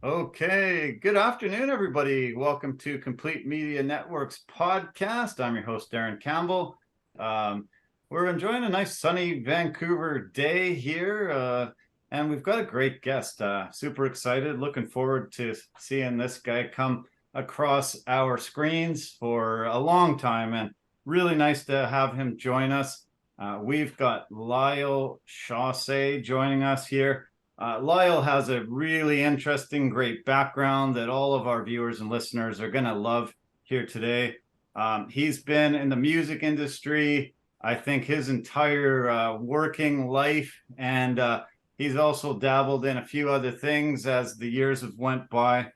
Okay, good afternoon, everybody. Welcome to Complete Media Network's podcast. I'm your host, Darren Campbell. We're enjoying a nice sunny Vancouver day here, and we've got a great guest. Super excited, looking forward to seeing this guy come across our screens for a long time, and really nice to have him join us. We've got Lyle Chausse joining us here. Lyle has a really interesting, great background that all of our viewers and listeners are going to love here today. He's been in the music industry, I think, his entire working life, and he's also dabbled in a few other things as the years have went by.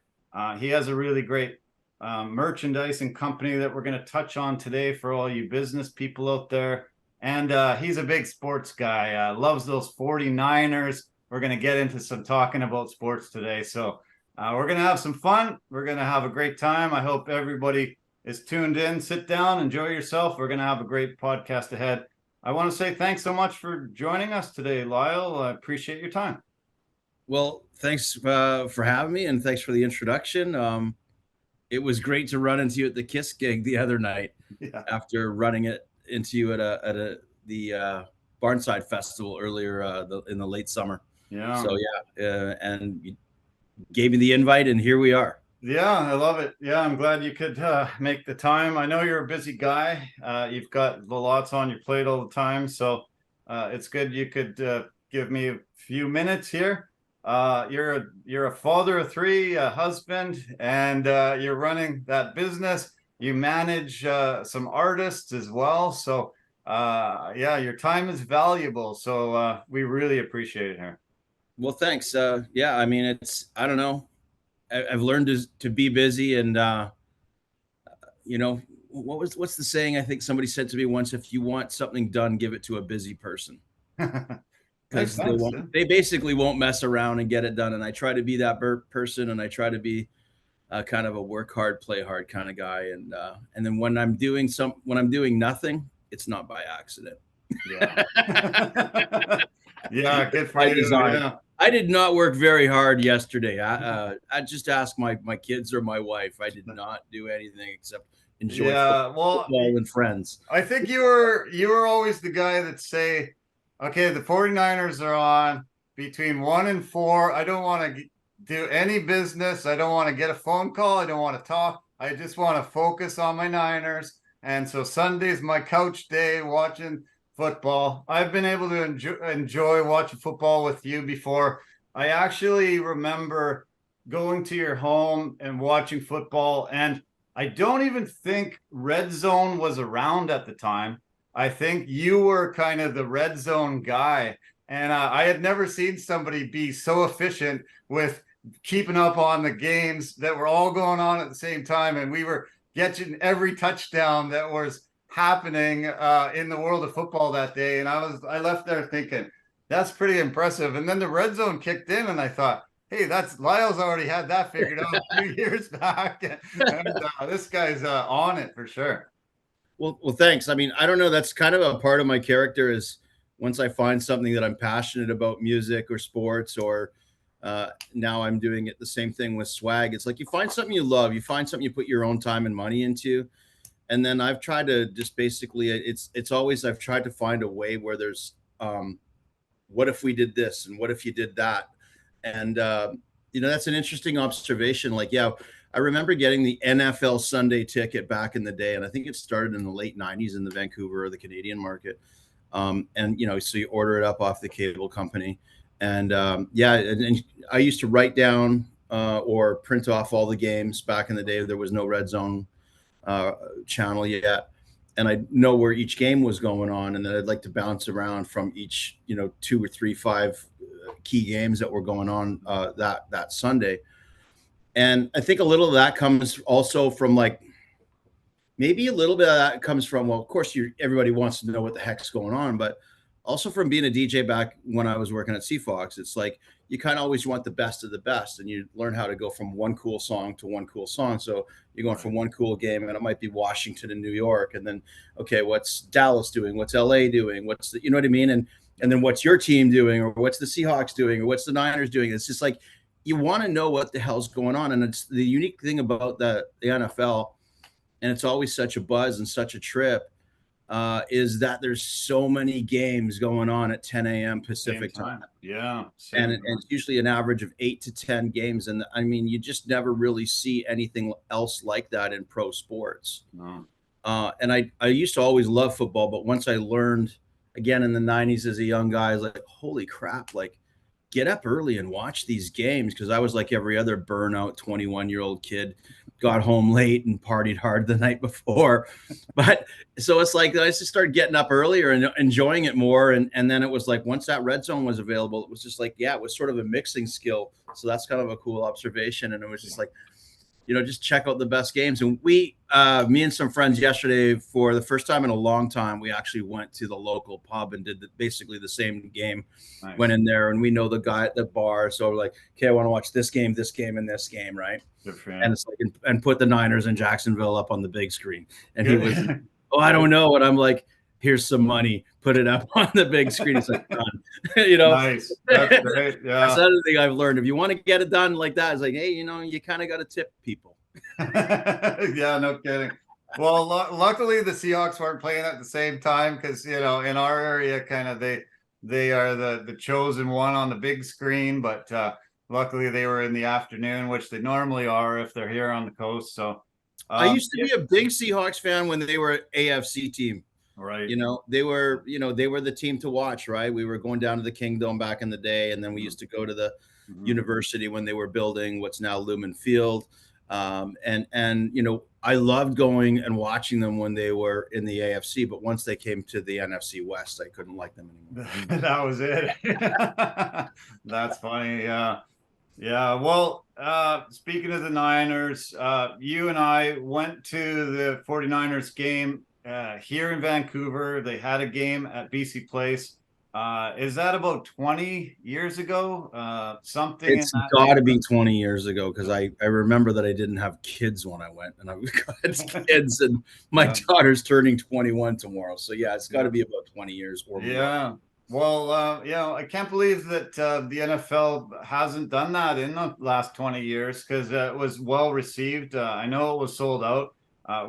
He has a really great merchandising company that we're going to touch on today for all you business people out there. And he's a big sports guy, loves those 49ers. We're going to get into some talking about sports today. So we're going to have some fun. We're going to have a great time. I hope everybody is tuned in. Sit down, enjoy yourself. We're going to have a great podcast ahead. I want to say thanks so much for joining us today, Lyle. I appreciate your time. Well, thanks for having me, and thanks for the introduction. It was great to run into you at the Kiss gig the other night Yeah. after running it into you at the Barnside Festival earlier in the late summer. Yeah. So and you gave me the invite, and here we are. Yeah, I love it. Yeah, I'm glad you could make the time. I know you're a busy guy. You've got lots on your plate all the time, so it's good you could give me a few minutes here. You're a father of three, a husband, and you're running that business. You manage some artists as well. So yeah, your time is valuable. So we really appreciate it here. Well, thanks. Yeah, I mean, I don't know. I've learned to be busy, and what's the saying? I think somebody said to me once: if you want something done, give it to a busy person. Makes Because sense. they basically won't mess around and get it done. And I try to be that person, and I try to be kind of a work hard, play hard kind of guy. And then when I'm doing nothing, it's not by accident. Yeah. Yeah, good for By you. design. Yeah. I did not work very hard yesterday. I just asked my kids or my wife. I did not do anything except enjoy Yeah, well, football and friends. I think you were always the guy that say, okay, the 49ers are on between 1 and 4. I don't want to do any business. I don't want to get a phone call. I don't want to talk. I just want to focus on my Niners. And so Sunday's my couch day watching football. I've been able to enjoy watching football with you before. I actually remember going to your home and watching football, and I don't even think Red Zone was around at the time. I think you were kind of the red zone guy. And I had never seen somebody be so efficient with keeping up on the games that were all going on at the same time. And we were getting every touchdown that was happening in the world of football that day. And I left there thinking, that's pretty impressive. And then the red zone kicked in, and I thought, hey, that's Lyle's already had that figured out a few years back. And this guy's on it for sure. Well, thanks. I mean, I don't know. That's kind of a part of my character is once I find something that I'm passionate about, music or sports, or now I'm doing it the same thing with swag. It's like you find something you love, you find something you put your own time and money into. And then I've tried to just basically, it's always, I've tried to find a way where there's, what if we did this? And what if you did that? And, that's an interesting observation. Like, yeah, I remember getting the NFL Sunday ticket back in the day. And I think it started in the late 90s in the Vancouver or the Canadian market. So you order it up off the cable company. And and I used to write down or print off all the games back in the day. There was no Red Zone channel yet. And I know where each game was going on, and then I'd like to bounce around from each, 2 or 3, 5 key games that were going on that Sunday. And I think a little of that comes also from maybe a little bit of that comes from, well, of course, everybody wants to know what the heck's going on, but also from being a DJ back when I was working at CFox, it's like you kind of always want the best of the best, and you learn how to go from one cool song to one cool song. So you're going from one cool game, and it might be Washington and New York, and then, okay, what's Dallas doing? What's LA doing? What's you know what I mean? And then what's your team doing, or what's the Seahawks doing, or what's the Niners doing? It's just like you want to know what the hell's going on. And it's the unique thing about the NFL, and it's always such a buzz and such a trip, is that there's so many games going on at 10 a.m. Same Pacific time. time. Yeah. And, Same and it's usually an average of 8 to 10 games. And I mean, you just never really see anything else like that in pro sports. No. And I used to always love football, but once I learned again in the 90s as a young guy, I was like, holy crap, like get up early and watch these games. Cause I was like every other burnout 21-year-old kid, got home late and partied hard the night before. But so it's like I just started getting up earlier and enjoying it more. And then it was like once that red zone was available, it was just like, yeah, it was sort of a mixing skill. So that's kind of a cool observation. And it was just like, just check out the best games. And we, me and some friends yesterday, for the first time in a long time, we actually went to the local pub and did basically the same game. Nice. Went in there, and we know the guy at the bar, so we're like, okay, I want to watch this game, and this game, right? And it's like, and put the Niners in Jacksonville up on the big screen. And he was, oh, I don't know. And I'm like, here's some money, put it up on the big screen. It's like, done. Nice. That's great. Yeah. That's another thing I've learned. If you want to get it done like that, it's like, hey, you kind of got to tip people. Yeah, no kidding. Well, luckily the Seahawks weren't playing at the same time because, in our area, kind of they are the chosen one on the big screen, but luckily they were in the afternoon, which they normally are if they're here on the coast. So I used to be a big Seahawks fan when they were an AFC team. Right. They were the team to watch, right? We were going down to the Kingdom back in the day, and then we used to go to the university when they were building what's now Lumen Field. And I loved going and watching them when they were in the AFC, but once they came to the NFC West, I couldn't like them anymore. That was it. That's funny. Yeah. Yeah. Well, speaking of the Niners, you and I went to the 49ers game here in Vancouver. They had a game at BC Place. Is that about 20 years ago? Something. It's got to be 20 years ago, because I remember that I didn't have kids when I went, and I've got kids, and my daughter's turning 21 tomorrow. So yeah, it's got to be about 20 years or more. Yeah. Well, I can't believe that the NFL hasn't done that in the last 20 years, because it was well received. I know it was sold out.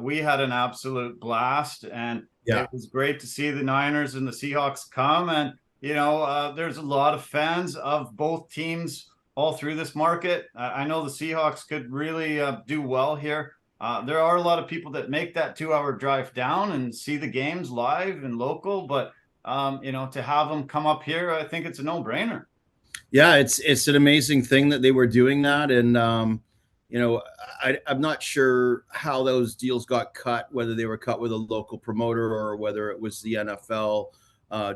We had an absolute blast, and it was great to see the Niners and the Seahawks come. And, there's a lot of fans of both teams all through this market. I know the Seahawks could really do well here. There are a lot of people that make that 2-hour drive down and see the games live and local, but to have them come up here, I think it's a no-brainer. Yeah, it's an amazing thing that they were doing that. And, I'm not sure how those deals got cut, whether they were cut with a local promoter or whether it was the NFL,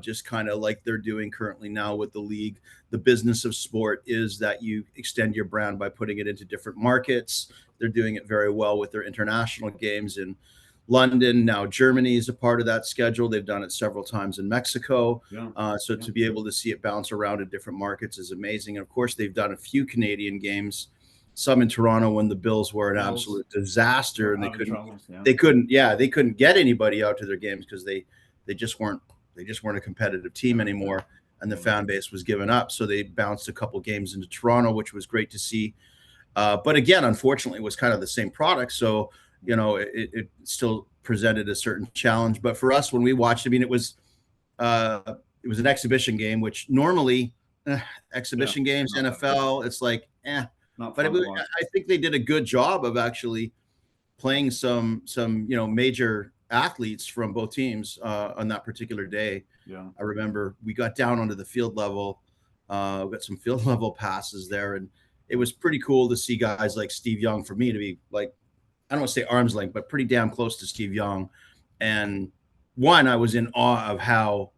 just kind of like they're doing currently now with the league. The business of sport is that you extend your brand by putting it into different markets. They're doing it very well with their international games in London. Now Germany is a part of that schedule. They've done it several times in Mexico. So to be able to see it bounce around in different markets is amazing. And of course, they've done a few Canadian games, some in Toronto when the Bills were an absolute disaster, and they couldn't get anybody out to their games because they just weren't a competitive team anymore, and the fan base was given up. So they bounced a couple games into Toronto, which was great to see. But again, unfortunately, it was kind of the same product. So, it still presented a certain challenge. But for us, when we watched, I mean, it was an exhibition game, which normally exhibition games, NFL, it's like, but I think they did a good job of actually playing some major athletes from both teams on that particular day. I remember we got down onto the field level. We got some field level passes there, and it was pretty cool to see guys like Steve Young, for me to be like, I don't want to say arm's length, but pretty damn close to Steve Young. And I was in awe of how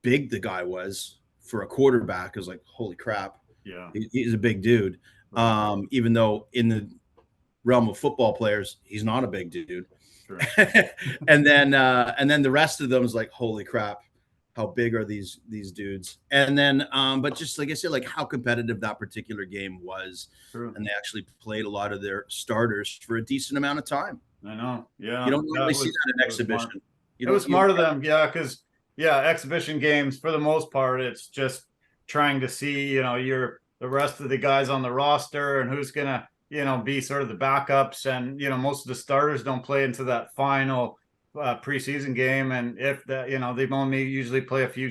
big the guy was for a quarterback. I was like, holy crap. Yeah. He's a big dude. Even though in the realm of football players, he's not a big dude. Sure. and then the rest of them is like, holy crap, how big are these dudes? And then, but just like I said, like how competitive that particular game was. True. And they actually played a lot of their starters for a decent amount of time. I know. Yeah. You don't normally see that in exhibition. It was smart of them. Yeah. Because exhibition games, for the most part, it's just trying to see, the the rest of the guys on the roster and who's going to, be sort of the backups. And, most of the starters don't play into that final preseason game. And if that, they've only usually play a few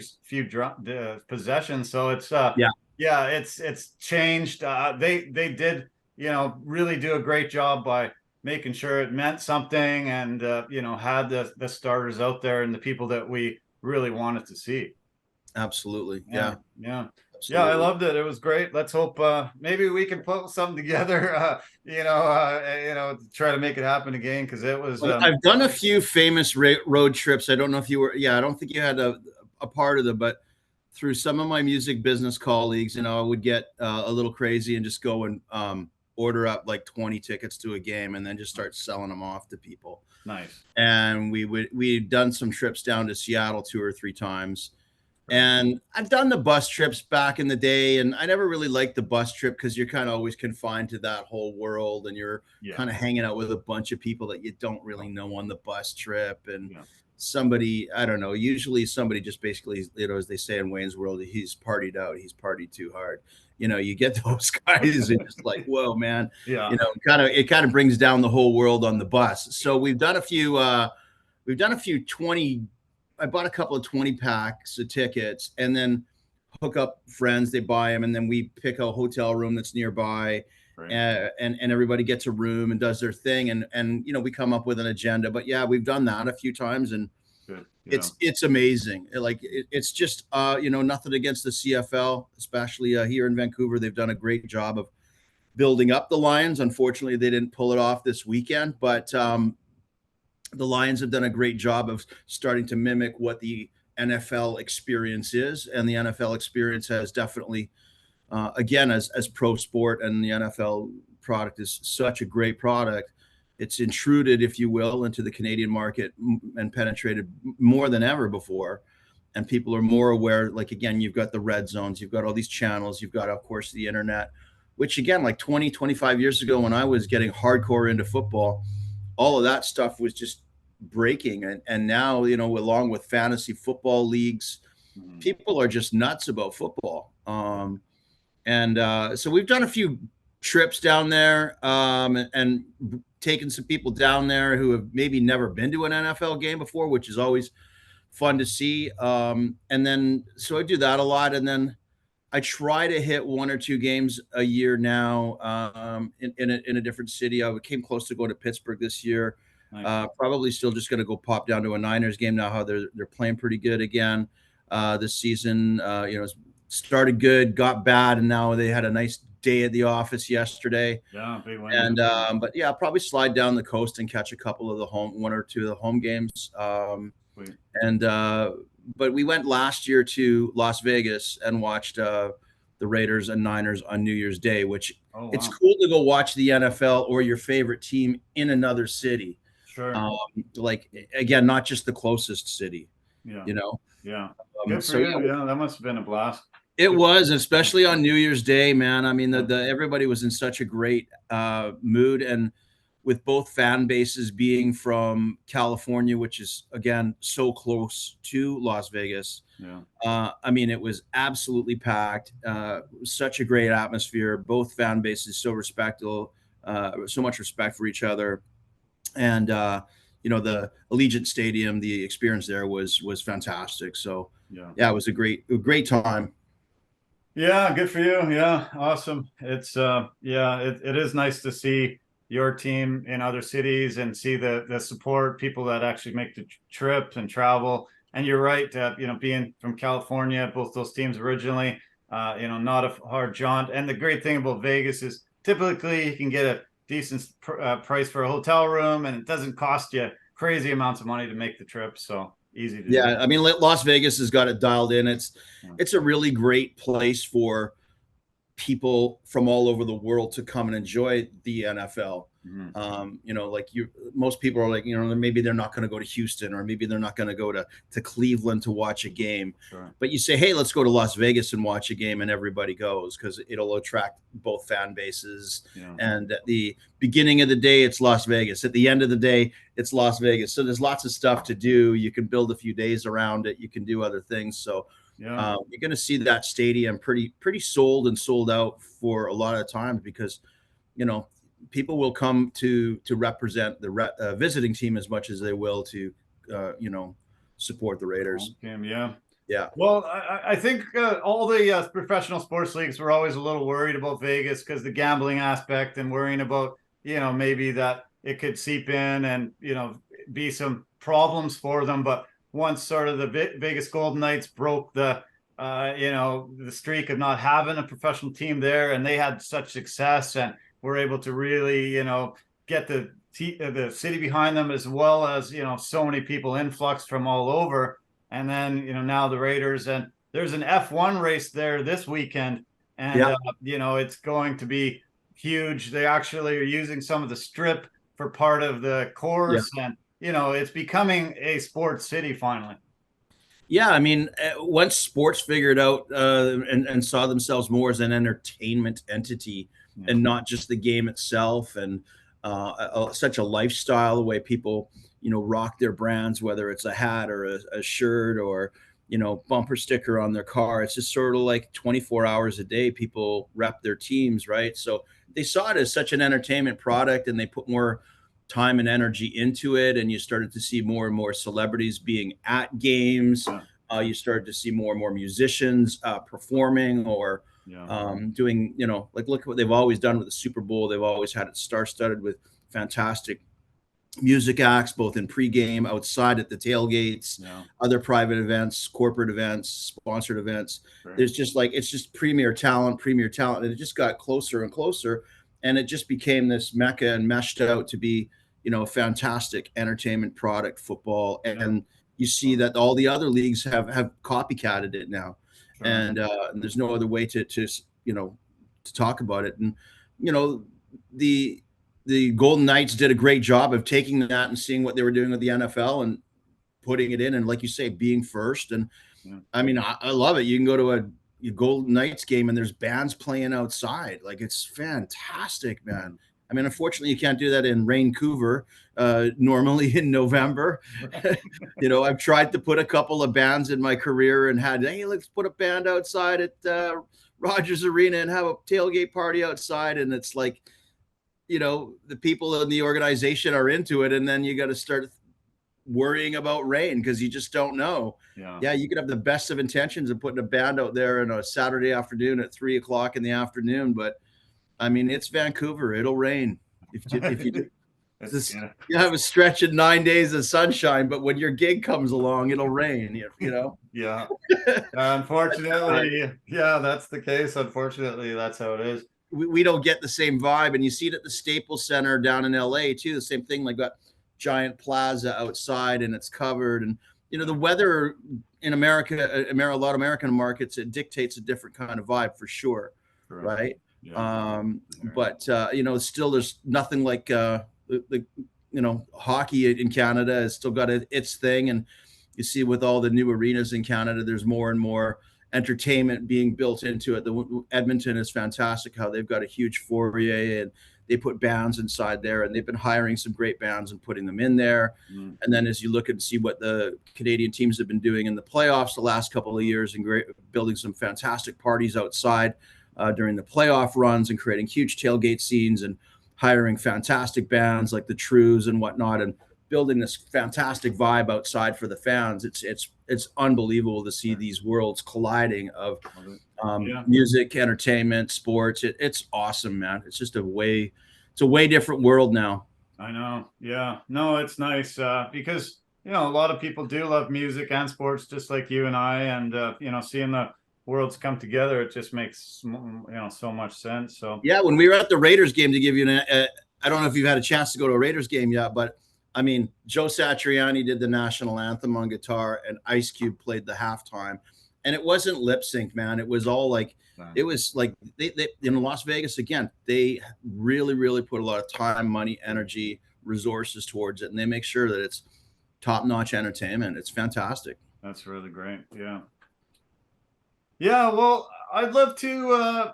possessions. So it's, yeah, it's changed. They did, really do a great job by making sure it meant something and, had the starters out there and the people that we really wanted to see. Absolutely. Yeah. Absolutely. I loved it. It was great. Let's hope maybe we can put something together, to try to make it happen again. Cause it was, I've done a few famous road trips. I don't know if you were, I don't think you had a part of them, but through some of my music business colleagues, I would get a little crazy and just go and order up like 20 tickets to a game and then just start selling them off to people. Nice. And we'd done some trips down to Seattle 2 or 3 times. And I've done the bus trips back in the day, and I never really liked the bus trip because you're kind of always confined to that whole world, and you're kind of hanging out with a bunch of people that you don't really know on the bus trip. And somebody, I don't know, usually somebody just basically, as they say in Wayne's World, he's partied out, he's partied too hard. You get those guys and just like, whoa, man. It kind of brings down the whole world on the bus. So we've done a few 20. I bought a couple of 20 packs of tickets and then hook up friends. They buy them, and then we pick a hotel room that's nearby, and everybody gets a room and does their thing. And we come up with an agenda. But yeah, we've done that a few times, and it's amazing. It's just nothing against the CFL, especially here in Vancouver. They've done a great job of building up the Lions. Unfortunately, they didn't pull it off this weekend, but the Lions have done a great job of starting to mimic what the NFL experience is. And the NFL experience has definitely, again, as pro sport, and the NFL product is such a great product. It's intruded, if you will, into the Canadian market and penetrated more than ever before. And people are more aware, like, again, you've got the red zones, you've got all these channels, you've got, of course, the internet, which again, like 20, 25 years ago when I was getting hardcore into football, all of that stuff was just breaking. And now, along with fantasy football leagues, people are just nuts about football. So we've done a few trips down there and taken some people down there who have maybe never been to an NFL game before, which is always fun to see. And then, so I do that a lot. And then I try to hit 1 or 2 games a year now in a different city. I came close to going to Pittsburgh this year. Nice. Probably still just going to go pop down to a Niners game now. How they're playing pretty good again this season. Started good, got bad, and now they had a nice day at the office yesterday. Yeah, big win. And but yeah, I'll probably slide down the coast and catch a couple of 1 or 2 of the home games. But we went last year to Las Vegas and watched the Raiders and Niners on New Year's Day, which it's cool to go watch the NFL or your favorite team in another city. Sure. Like, again, not just the closest city. Yeah. Yeah. Good for you. Yeah, that must have been a blast. It was, especially on New Year's Day, man. I mean, everybody was in such a great mood, and with both fan bases being from California, which is, again, so close to Las Vegas. Yeah. I mean, it was absolutely packed. Such a great atmosphere. Both fan bases so respectful, so much respect for each other. And the Allegiant Stadium, the experience there was fantastic. So yeah, it was a great time. Yeah, good for you. Yeah, awesome. It's it is nice to see your team in other cities and see the support, people that actually make the trip and travel. And you're right, being from California, both those teams originally, not a hard jaunt. And the great thing about Vegas is typically you can get a decent price for a hotel room, and it doesn't cost you crazy amounts of money to make the trip. So easy to do. I mean, Las Vegas has got it dialed in. It's a really great place for people from all over the world to come and enjoy the NFL. Most people are like, maybe they're not going to go to Houston, or maybe they're not going to go to Cleveland to watch a game. Sure. But you say, hey, let's go to Las Vegas and watch a game, and everybody goes because it'll attract both fan bases. Yeah. And at the beginning of the day, it's Las Vegas. At the end of the day, it's Las Vegas. So there's lots of stuff to do. You can build a few days around it. You can do other things. So Yeah. You're going to see that stadium pretty sold and sold out for a lot of times because, you know, people will come to represent the visiting team as much as they will to, you know, support the Raiders. Yeah. Yeah. Well, I think all the professional sports leagues were always a little worried about Vegas because the gambling aspect and worrying about, maybe that it could seep in and, be some problems for them. But once sort of the Vegas Golden Knights broke the streak of not having a professional team there, and they had such success and were able to really, get the city behind them, as well as, so many people influx from all over. And then, now the Raiders, and there's an F1 race there this weekend, and Yeah. it's going to be huge. They actually are using some of the strip for part of the Yeah. course, and it's becoming a sports city finally. Yeah, I mean, once sports figured out and saw themselves more as an entertainment entity Yeah. and not just the game itself, and such a lifestyle, the way people, rock their brands, whether it's a hat or a shirt or, bumper sticker on their car. It's just sort of like 24 hours a day, people rep their teams, right? So they saw it as such an entertainment product and they put more time and energy into it, and you started to see more and more celebrities being at games. Yeah. You started to see more and more musicians performing or Yeah. doing, like look at what they've always done with the Super Bowl. They've always had it star-studded with fantastic music acts, both in pregame, outside at the tailgates, Yeah. other private events, corporate events, sponsored events. Sure. There's just like, it's just premier talent, and it just got closer and closer, and it just became this mecca and meshed out to be, a fantastic entertainment product, football. And you see that all the other leagues have copycatted it now. Sure. And there's no other way to to talk about it. And the Golden Knights did a great job of taking that and seeing what they were doing with the NFL and putting it in, and like you say, being first. And Yeah. I mean, I love it. You can go to a Golden Knights game and there's bands playing outside. Like, it's fantastic, man. I mean, unfortunately, you can't do that in Vancouver normally in November. I've tried to put a couple of bands in my career and had, hey, let's put a band outside at Rogers Arena and have a tailgate party outside. And it's like, the people in the organization are into it, and then you got to start worrying about rain because you just don't know. Yeah. You could have the best of intentions of putting a band out there on a Saturday afternoon at 3 o'clock in the afternoon, but I mean, it's Vancouver. It'll rain if you do. You have a stretch of 9 days of sunshine, but when your gig comes along, it'll rain. Yeah. Unfortunately, yeah, that's the case. Unfortunately, that's how it is. We don't get the same vibe, and you see it at the Staples Center down in LA too. The same thing, like that giant plaza outside, and it's covered. And the weather in America, a lot of American markets, it dictates a different kind of vibe for sure, right? Yeah. But still, there's nothing like the hockey in Canada has still got its thing, and you see with all the new arenas in Canada, there's more and more entertainment being built into it. Edmonton is fantastic how they've got a huge foyer and they put bands inside there, and they've been hiring some great bands and putting them in there. And then as you look and see what the Canadian teams have been doing in the playoffs the last couple of years, and building some fantastic parties outside during the playoff runs and creating huge tailgate scenes and hiring fantastic bands like the Trues and whatnot, and building this fantastic vibe outside for the fans. It's unbelievable to see these worlds colliding of music, entertainment, sports. It's awesome, man. It's just a way different world now. I know. Yeah. No, it's nice because a lot of people do love music and sports, just like you and I, and seeing the worlds come together, it just makes so much sense. So yeah, when we were at the Raiders game, to give you I don't know if you've had a chance to go to a Raiders game yet, but I mean, Joe Satriani did the national anthem on guitar, and Ice Cube played the halftime, and it wasn't lip sync, man. It was all like, it was like they in Las Vegas again. They really, really put a lot of time, money, energy, resources towards it, and they make sure that it's top notch entertainment. It's fantastic. That's really great. Yeah. Yeah, well, I'd love to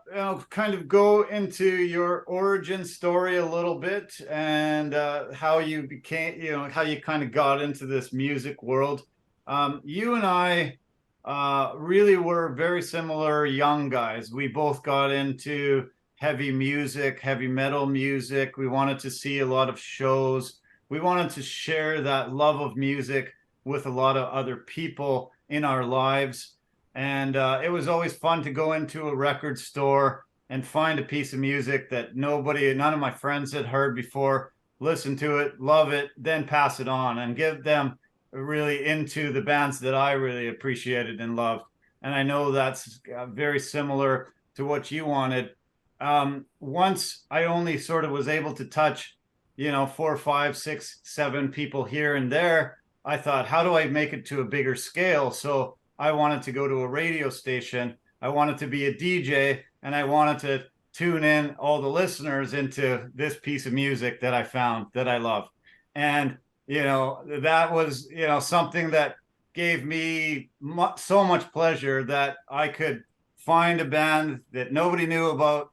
kind of go into your origin story a little bit, and how you became, how you kind of got into this music world. You and I really were very similar young guys. We both got into heavy music, heavy metal music. We wanted to see a lot of shows. We wanted to share that love of music with a lot of other people in our lives. And it was always fun to go into a record store and find a piece of music that none of my friends had heard before, listen to it, love it, then pass it on and give them really into the bands that I really appreciated and loved. And I know that's very similar to what you wanted. Once I only sort of was able to touch, 4, 5, 6, 7 people here and there, I thought, how do I make it to a bigger scale? So I wanted to go to a radio station. I wanted to be a DJ, and I wanted to tune in all the listeners into this piece of music that I found that I love. And that was something that gave me so much pleasure that I could find a band that nobody knew about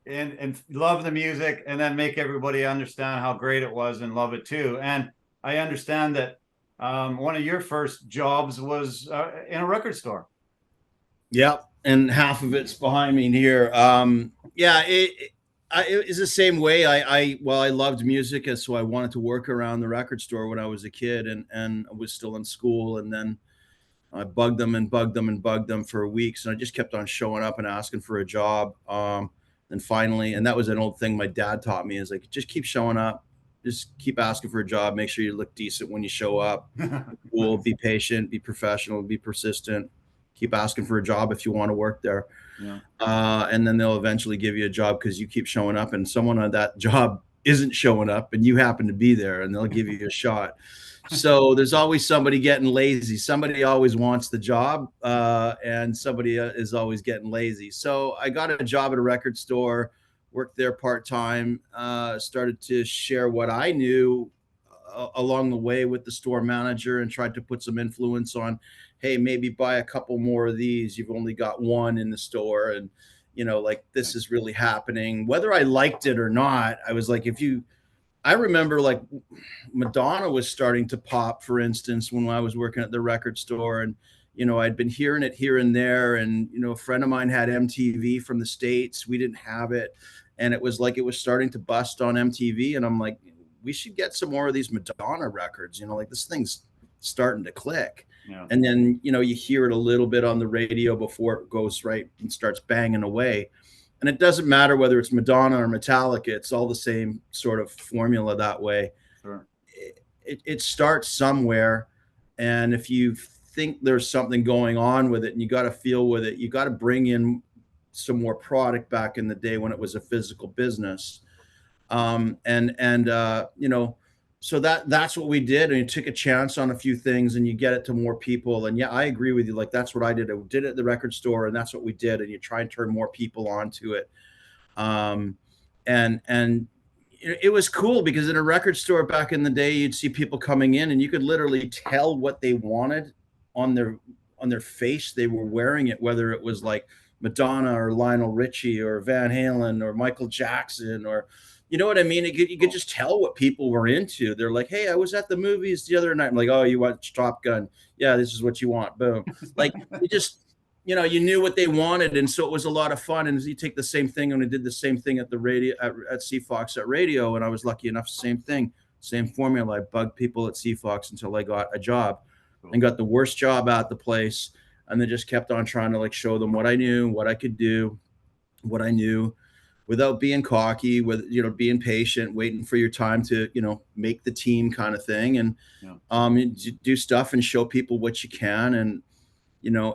and love the music, and then make everybody understand how great it was and love it too. And I understand that one of your first jobs was in a record store. Yep, and half of it's behind me here. Yeah, it is the same way. I loved music, and so I wanted to work around the record store when I was a kid, and I was still in school, and then I bugged them and bugged them and bugged them for weeks, and I just kept on showing up and asking for a job. And finally, and that was an old thing my dad taught me, is like, just keep showing up, just keep asking for a job, make sure you look decent when you show up. Cool, be patient, be professional, be persistent, keep asking for a job if you want to work there. Yeah. And then they'll eventually give you a job because you keep showing up, and someone on that job isn't showing up and you happen to be there, and they'll give you a shot. So there's always somebody getting lazy. Somebody always wants the job, and somebody is always getting lazy. So I got a job at a record store, worked there part-time, started to share what I knew along the way with the store manager, and tried to put some influence on, hey, maybe buy a couple more of these. You've only got one in the store. And, like, this is really happening. Whether I liked it or not, I was like, I remember, like, Madonna was starting to pop, for instance, when I was working at the record store. And, I'd been hearing it here and there. And, a friend of mine had MTV from the States. We didn't have it. And it was like, it was starting to bust on MTV. And I'm like, we should get some more of these Madonna records, like, this thing's starting to click. Yeah. And then, you hear it a little bit on the radio before it goes right and starts banging away. And it doesn't matter whether it's Madonna or Metallica, it's all the same sort of formula that way. Sure. It starts somewhere. And if you think there's something going on with it and you got to feel with it, you got to bring in some more product. Back in the day when it was a physical business. So that's what we did. And you took a chance on a few things and you get it to more people. And yeah, I agree with you. Like, that's what I did. I did it at the record store, and that's what we did. And you try and turn more people onto it. And it was cool because in a record store back in the day, you'd see people coming in and you could literally tell what they wanted on their face. They were wearing it, whether it was like Madonna or Lionel Richie or Van Halen or Michael Jackson, or, you know what I mean? You could just tell what people were into. They're like, hey, I was at the movies the other night. I'm like, oh, you watch Top Gun? Yeah, this is what you want. Boom. Like, you just, you knew what they wanted. And so it was a lot of fun. And you take the same thing, and I did the same thing at the radio at CFox at radio. And I was lucky enough, same thing, same formula. I bugged people at CFox until I got a job. Cool. And got the worst job at the place. And then just kept on trying to, like, show them what I knew, what I could do, what I knew, without being cocky, with, being patient, waiting for your time to, make the team kind of thing. And do stuff and show people what you can, and,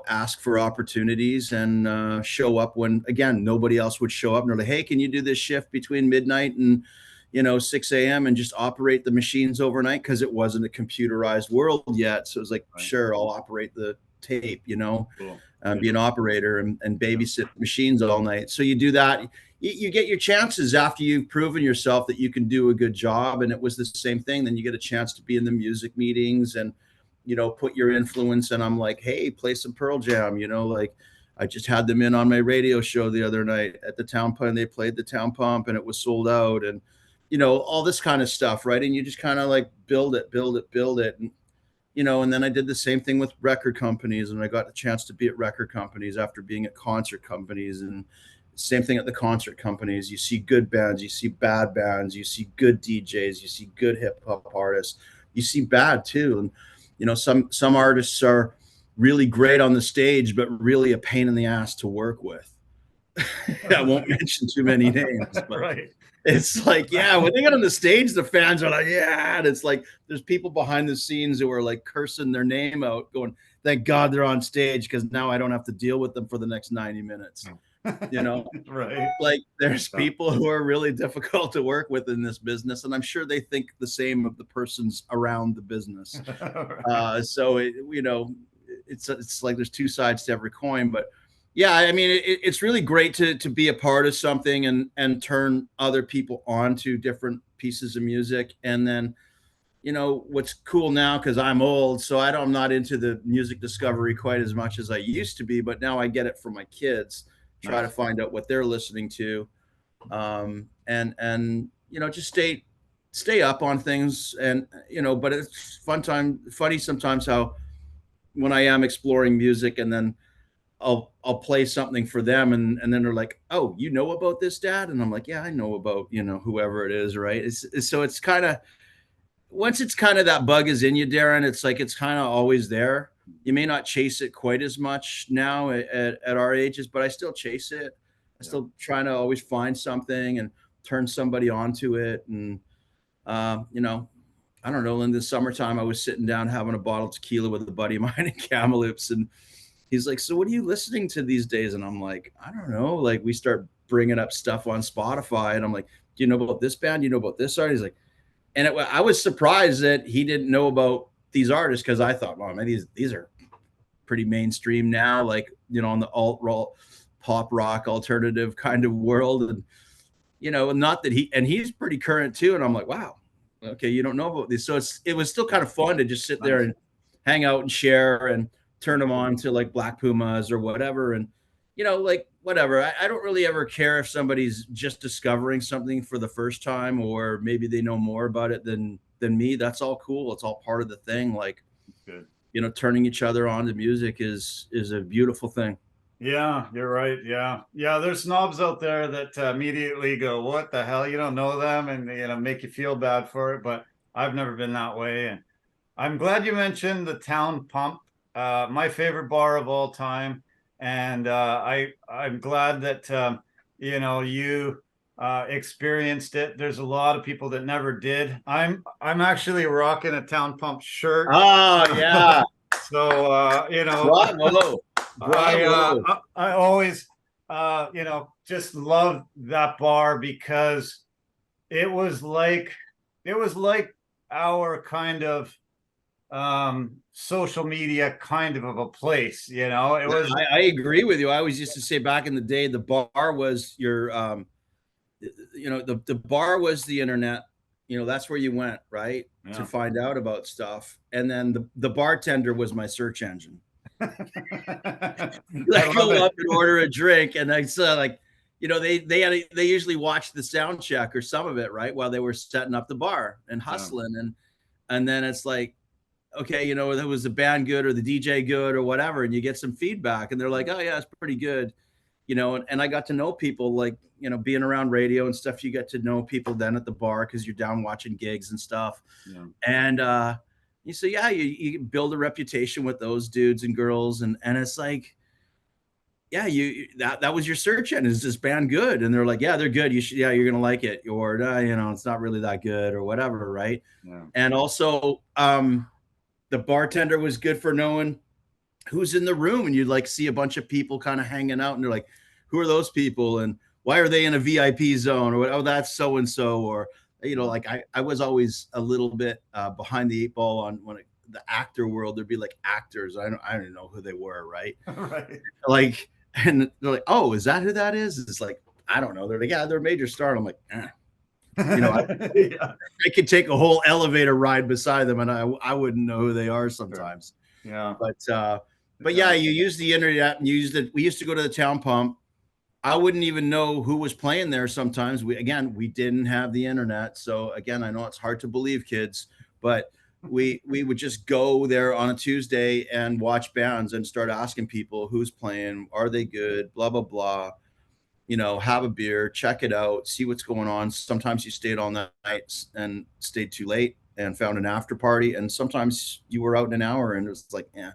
ask for opportunities, and show up when, again, nobody else would show up. And they're like, hey, can you do this shift between midnight and 6 a.m. and just operate the machines overnight? Because it wasn't a computerized world yet. So it was like, right, sure, I'll operate the tape, Cool. Be an operator and babysit machines all night. So you do that. You get your chances after you've proven yourself that you can do a good job. And it was the same thing. Then you get a chance to be in the music meetings and, put your influence. And I'm like, hey, play some Pearl Jam. Like, I just had them in on my radio show the other night at the Town Pump, and they played the Town Pump, and it was sold out. And, all this kind of stuff. Right. And you just kind of like build it. And, and then I did the same thing with record companies, and I got the chance to be at record companies after being at concert companies, and same thing at the concert companies. You see good bands, you see bad bands, you see good DJs, you see good hip hop artists, you see bad too. And some artists are really great on the stage, but really a pain in the ass to work with. I won't mention too many names, but Right. it's like, yeah, when they get on the stage, the fans are like, yeah. And it's like there's people behind the scenes who are like cursing their name out, going, thank God they're on stage because now I don't have to deal with them for the next 90 minutes. Right. Like there's people who are really difficult to work with in this business, and I'm sure they think the same of the persons around the business. Right. So it's like there's two sides to every coin. But yeah, I mean, it's really great to be a part of something and turn other people on to different pieces of music. And then what's cool now, because I'm old, so I'm not into the music discovery quite as much as I used to be, but now I get it for my kids, try to Nice. find out what they're listening to, and just stay up on things. And but it's funny sometimes how when I am exploring music, and then I'll play something for them, and then they're like, oh, you know about this, Dad? And I'm like, yeah, I know about whoever it is, right? So it's kind of, once it's kind of that bug is in you, Darren, it's like it's kind of always there. You may not chase it quite as much now at our ages, but I still chase it. I Yeah. still trying to always find something and turn somebody onto it. And I don't know, in the summertime I was sitting down having a bottle of tequila with a buddy of mine in Kamloops, and he's like, so what are you listening to these days? And I'm like, I don't know. Like we start bringing up stuff on Spotify, and I'm like, do you know about this band? Do you know about this artist? He's like, and I was surprised that he didn't know about these artists, because I thought, well, man, these are pretty mainstream now, like in the alt rock, pop rock, alternative kind of world. And not that he's pretty current too. And I'm like, wow, okay, you don't know about this. So it was still kind of fun to just sit there and hang out and share and turn them on to like Black Pumas or whatever. And like whatever. I don't really ever care if somebody's just discovering something for the first time, or maybe they know more about it than me. That's all cool. It's all part of the thing. Like, Good. Turning each other on to music is a beautiful thing. Yeah, you're right. Yeah. Yeah. There's snobs out there that immediately go, what the hell? You don't know them, and, make you feel bad for it. But I've never been that way. And I'm glad you mentioned the Town Pump, my favorite bar of all time. And I'm glad that, you experienced it. There's a lot of people that never did. I'm actually rocking a Town Pump shirt. Oh yeah. So, Bravo. Bravo. I always, just love that bar because it was like our kind of social media kind of a place. It was. I agree with you. I always used to say back in the day, the bar was your, the bar was the internet. That's where you went, right, to find out about stuff. And then the bartender was my search engine. Like go up and order a drink, and I saw like, they usually watched the sound check or some of it, right, while they were setting up the bar and hustling, and then it's like, okay, there was the band good or the DJ good or whatever, and you get some feedback, and they're like, oh yeah, it's pretty good, and I got to know people, like, being around radio and stuff, you get to know people then at the bar because you're down watching gigs and stuff, and you say, yeah, you build a reputation with those dudes and girls, and it's like, yeah, that was your search engine. Is this band good? And they're like, yeah, they're good. You're gonna like it, or it's not really that good, or whatever, right? And also, the bartender was good for knowing who's in the room, and you'd like see a bunch of people kind of hanging out, and they're like, who are those people, and why are they in a VIP zone, or oh, that's so and so, or like I was always a little bit behind the eight ball on the actor world. There'd be like actors, I don't know who they were, right? Right. Like, and they're like, oh, is that who that is? It's like, I don't know. They're like, yeah, they're a major star. And I'm like, I could take a whole elevator ride beside them, and I wouldn't know who they are sometimes. Yeah. But yeah, you use the internet, and we used to go to the Town Pump. I wouldn't even know who was playing there sometimes. We didn't have the internet. So again, I know it's hard to believe, kids, but we would just go there on a Tuesday and watch bands and start asking people who's playing, are they good, blah blah blah. Have a beer, check it out, see what's going on. Sometimes you stayed all night and stayed too late and found an after party, and sometimes you were out in an hour and it was like, yeah,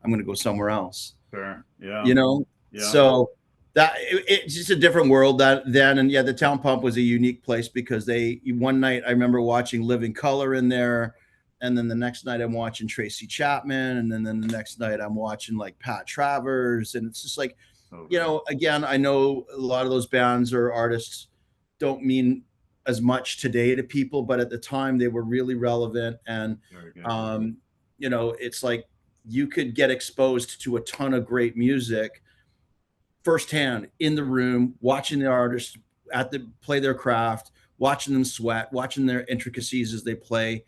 I'm going to go somewhere else. Sure. Yeah. you know Yeah. so it's just a different world that then. And yeah, the Town Pump was a unique place because one night I remember watching Living Color in there, and then the next night I'm watching Tracy Chapman, and then the next night I'm watching like Pat Travers, and it's just like, Okay. again, I know a lot of those bands or artists don't mean as much today to people, but at the time they were really relevant. And Very good. it's like you could get exposed to a ton of great music firsthand in the room, watching the artists play their craft, watching them sweat, watching their intricacies as they play.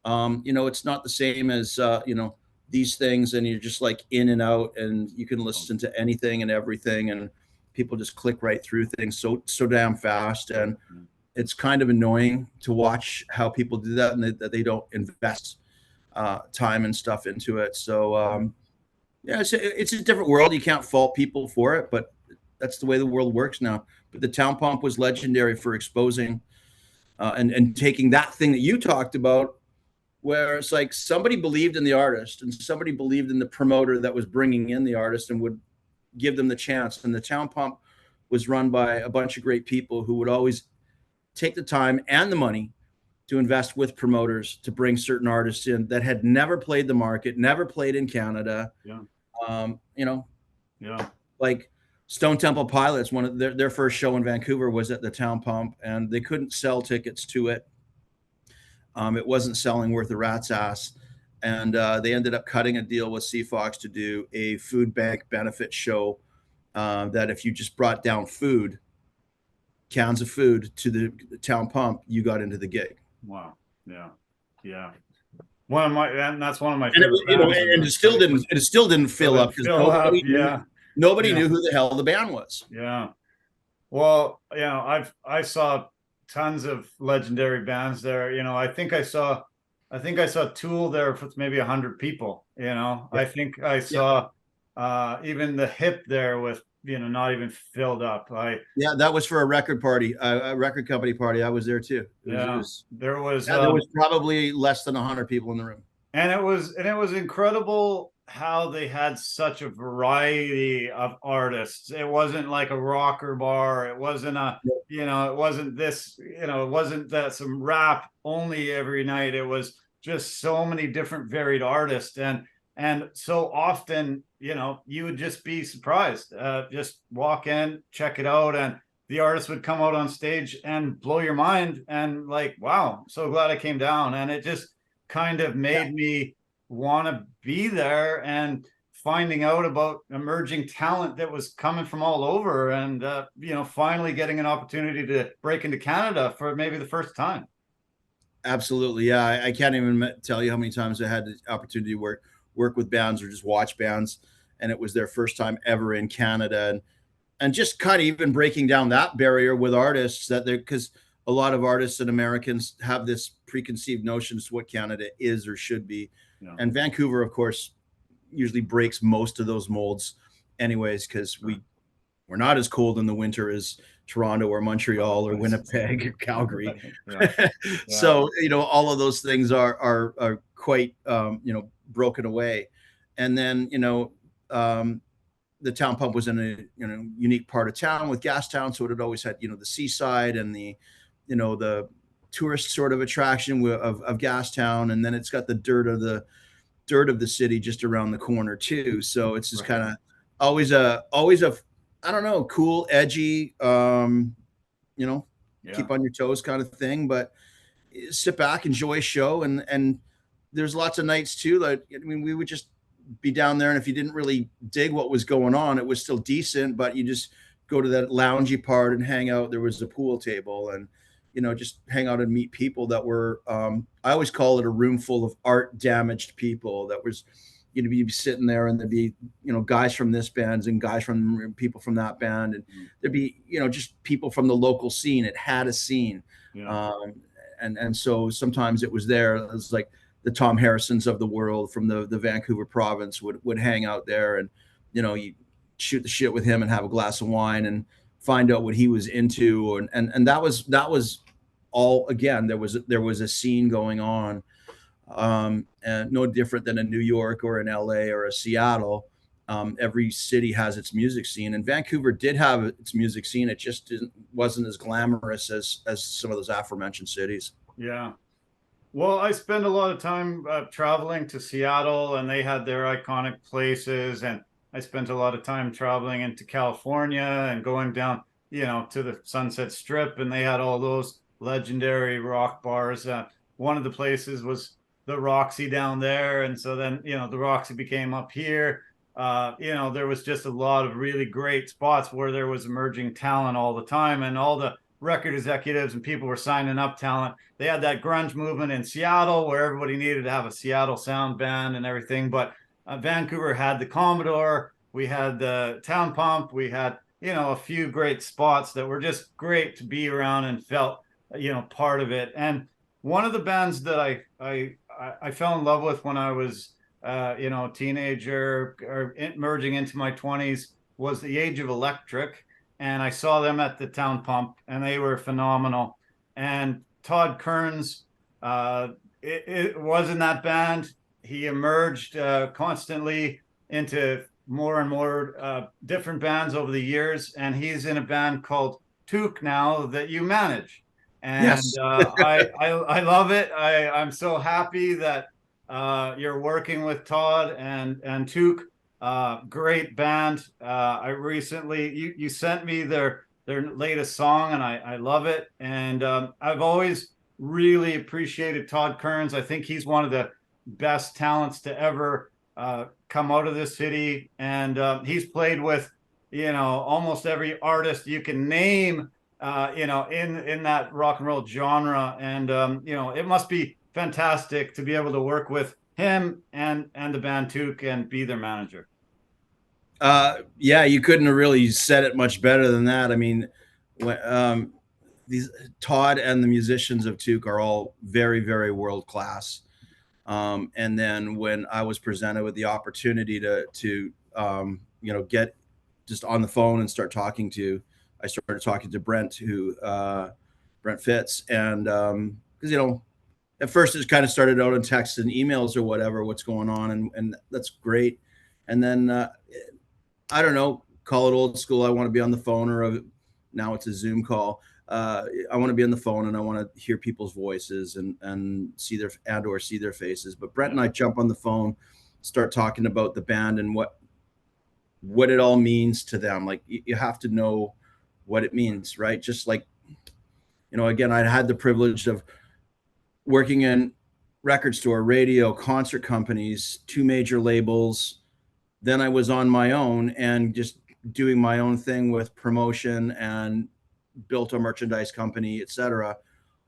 It's not the same as these things, and you're just like in and out, and you can listen to anything and everything, and people just click right through things so damn fast. And it's kind of annoying to watch how people do that, and that they don't invest time and stuff into it. So yeah, it's a different world. You can't fault people for it, but that's the way the world works now. But the Town Pump was legendary for exposing and taking that thing that you talked about, where it's like somebody believed in the artist and somebody believed in the promoter that was bringing in the artist and would give them the chance. And the Town Pump was run by a bunch of great people who would always take the time and the money to invest with promoters to bring certain artists in that had never played the market, never played in Canada. Yeah. Yeah. Like Stone Temple Pilots, one of their first show in Vancouver was at the Town Pump, and they couldn't sell tickets to it. It wasn't selling worth a rat's ass. And they ended up cutting a deal with CFOX to do a food bank benefit show that if you just brought down cans of food to the Town Pump, you got into the gig. Wow. Yeah. Yeah. And that's one of my And favorite bands. and it still didn't fill up because nobody knew who the hell the band was. Yeah. Well, I saw tons of legendary bands there. I think I saw Tool there with maybe 100 people. I think I saw even the Hip there with not even filled up. That was for a record party, a record company party. I was there too. There was probably less than 100 people in the room, and it was incredible how they had such a variety of artists. It wasn't like a rocker bar. It wasn't it wasn't this, it wasn't that some rap only every night. It was just so many different varied artists. And so often, you would just be surprised, just walk in, check it out. And the artist would come out on stage and blow your mind. And like, wow, so glad I came down. And it just kind of made me want to be there, and finding out about emerging talent that was coming from all over, and finally getting an opportunity to break into Canada for maybe the first time. Absolutely. Yeah. I can't even tell you how many times I had the opportunity to work with bands or just watch bands, and it was their first time ever in Canada, and just kind of even breaking down that barrier with artists because a lot of artists and Americans have this preconceived notions to what Canada is or should be. Yeah. And Vancouver, of course, usually breaks most of those molds anyways, because we're not as cold in the winter as Toronto or Montreal or Winnipeg or Calgary. Yeah. So, all of those things are quite, broken away. And then, the Town Pump was in a unique part of town with Gastown, so it had always had the seaside and the tourist sort of attraction of Gastown, and then it's got the dirt of the city just around the corner too. So it's just kind of always a I don't know, cool, edgy, keep on your toes kind of thing, but sit back, enjoy a show, and there's lots of nights too that we would just be down there, and if you didn't really dig what was going on, it was still decent, but you just go to that loungy part and hang out. There was a pool table, and just hang out and meet people that were I always call it a room full of art damaged people that was you'd be sitting there, and there'd be guys from this band and guys from people from that band, and there'd be just people from the local scene. It had a scene. And so sometimes it was there. It was like the Tom Harrisons of the world from the Vancouver province would hang out there, and you shoot the shit with him and have a glass of wine and find out what he was into, and that was all. Again, there was a scene going on, and no different than a New York or an LA or a Seattle. Every city has its music scene, and Vancouver did have its music scene. It just wasn't as glamorous as some of those aforementioned cities. Yeah. Well, I spend a lot of time traveling to Seattle, and they had their iconic places. And I spent a lot of time traveling into California and going down, to the Sunset Strip, and they had all those legendary rock bars. One of the places was the Roxy down there, and so then the Roxy became up here. There was just a lot of really great spots where there was emerging talent all the time, and all the record executives and people were signing up talent. They had that grunge movement in Seattle where everybody needed to have a Seattle sound band and everything. But Vancouver had the Commodore, we had the Town Pump, we had a few great spots that were just great to be around and felt part of it. And one of the bands that I fell in love with when I was a teenager or merging into my 20s was the Age of Electric. And I saw them at the Town Pump, and they were phenomenal. And Todd Kearns it was in that band. He emerged constantly into more and more different bands over the years, and he's in a band called Took now that you manage. And Yes. I love it. I'm so happy that you're working with Todd and Took. Great band. I recently you sent me their latest song, and I love it. And I've always really appreciated Todd Kearns. I think he's one of the best talents to ever come out of this city, and he's played with almost every artist you can name in that rock and roll genre. And it must be fantastic to be able to work with him and the band Took and be their manager. Yeah, you couldn't have really said it much better than that. I mean, these Todd and the musicians of Took are all very, very world class. And then when I was presented with the opportunity to get just on the phone and I started talking to Brent, Brent Fitz, and because at first it kind of started out in texts and emails or whatever, what's going on, and that's great. And then I don't know, call it old school. I want to be on the phone, or now it's a Zoom call. I want to be on the phone, and I want to hear people's voices and see their faces. But Brent and I jump on the phone, start talking about the band and what it all means to them. Like, you have to know what it means, right? Just like, again, I had the privilege of working in record store, radio, concert companies, 2 major labels. Then I was on my own and just doing my own thing with promotion, and built a merchandise company, etc.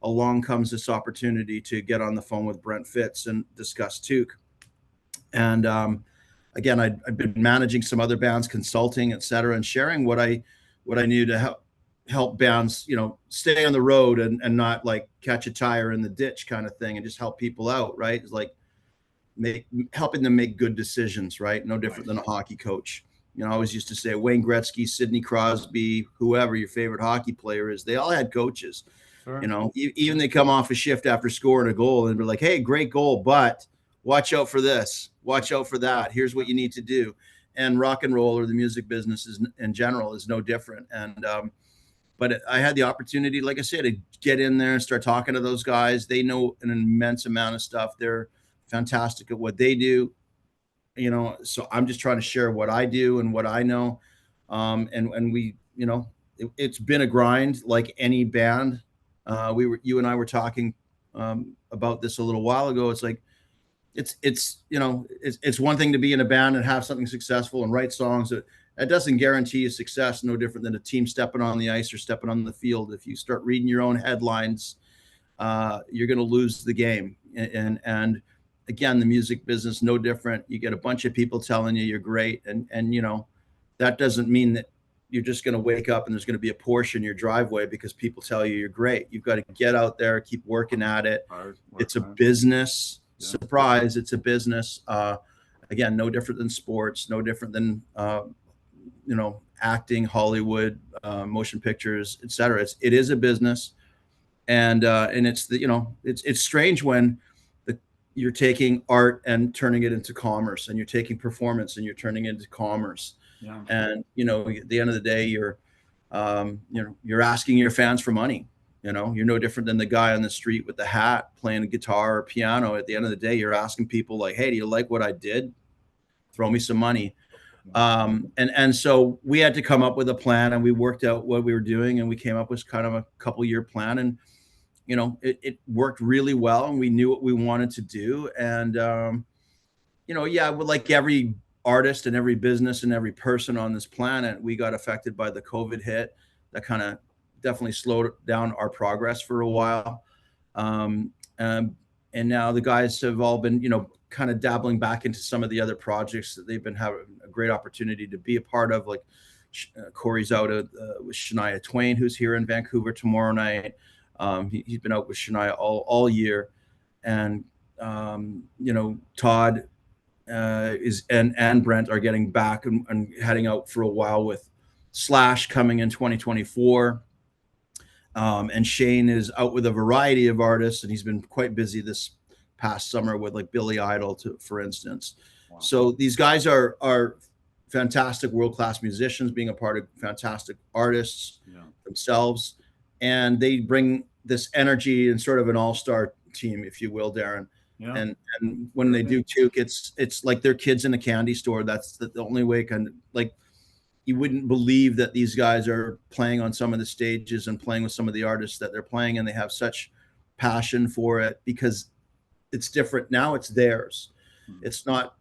Along comes this opportunity to get on the phone with Brent Fitz and discuss Took. And again, I've been managing some other bands, consulting, etc., and sharing what I knew to help bands, stay on the road and not like catch a tire in the ditch kind of thing, and just help people out, right? It's like helping them make good decisions, right? No different than a hockey coach. I always used to say Wayne Gretzky, Sidney Crosby, whoever your favorite hockey player is, they all had coaches. Sure. Even they come off a shift after scoring a goal and be like, hey, great goal, but watch out for this, watch out for that. Here's what you need to do. And rock and roll, or the music business in general, is no different. And but I had the opportunity, like I said, to get in there and start talking to those guys. They know an immense amount of stuff. They're fantastic at what they do, so I'm just trying to share what I do and what I know. And we, it's been a grind like any band. You and I were talking about this a little while ago. It's like, it's one thing to be in a band and have something successful and write songs. That doesn't guarantee you success. No different than a team stepping on the ice or stepping on the field. If you start reading your own headlines, you're going to lose the game. And again, the music business, no different. You get a bunch of people telling you you're great. And that doesn't mean that you're just going to wake up and there's going to be a Porsche in your driveway because people tell you you're great. You've got to get out there, keep working at it. It's a business. Yeah. surprise, it's a business. Again, no different than sports, no different than acting, Hollywood, motion pictures, etc. It is a business, and it's it's strange when you're taking art and turning it into commerce, and you're taking performance and you're turning it into commerce. Yeah. And at the end of the day, you're asking your fans for money. You're no different than the guy on the street with the hat playing a guitar or piano. At the end of the day, you're asking people like, hey, do you like what I did? Throw me some money. And so we had to come up with a plan, and we worked out what we were doing, and we came up with kind of a couple-year plan, and it worked really well, and we knew what we wanted to do. And yeah, like every artist and every business and every person on this planet, we got affected by the COVID hit. That kind of definitely slowed down our progress for a while. Um, and now the guys have all been, kind of dabbling back into some of the other projects that they've been having a great opportunity to be a part of. Like Corey's out with Shania Twain, who's here in Vancouver tomorrow night. He's been out with Shania all year. And, Todd and Brent are getting back and heading out for a while with Slash coming in 2024. And Shane is out with a variety of artists, and he's been quite busy this past summer with like Billy Idol, for instance. Wow. So these guys are fantastic world-class musicians, being a part of fantastic artists themselves, and they bring this energy and sort of an all-star team, if you will, Darren. Yeah. And when they do Toque, it's like they're kids in a candy store. That's the only way you wouldn't believe that these guys are playing on some of the stages and playing with some of the artists that they're playing, and they have such passion for it because it's different. Now it's theirs. It's not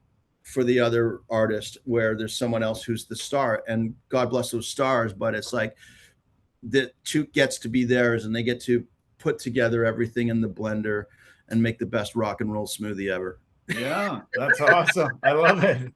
for the other artist where there's someone else who's the star, and God bless those stars, but it's like the Toque gets to be theirs, and they get to put together everything in the blender and make the best rock and roll smoothie ever. Yeah, that's awesome. I love it.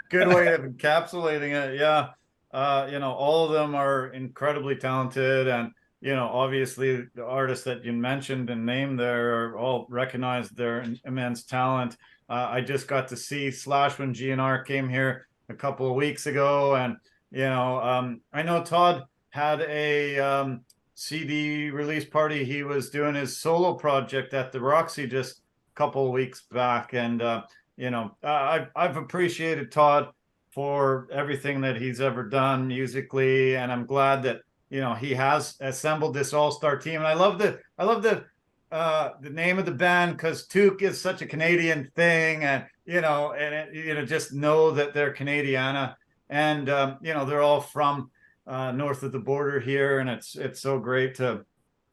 Good way of encapsulating it. Yeah. All of them are incredibly talented, and obviously the artists that you mentioned and named there are all recognized their immense talent. I just got to see Slash when GNR came here a couple of weeks ago, and I know Todd had a CD release party. He was doing his solo project at the Roxy just couple of weeks back, and I've appreciated Todd for everything that he's ever done musically, and I'm glad that he has assembled this all-star team. And I love the name of the band, because Toque is such a Canadian thing, and just know that they're Canadiana, and they're all from north of the border here, and it's so great to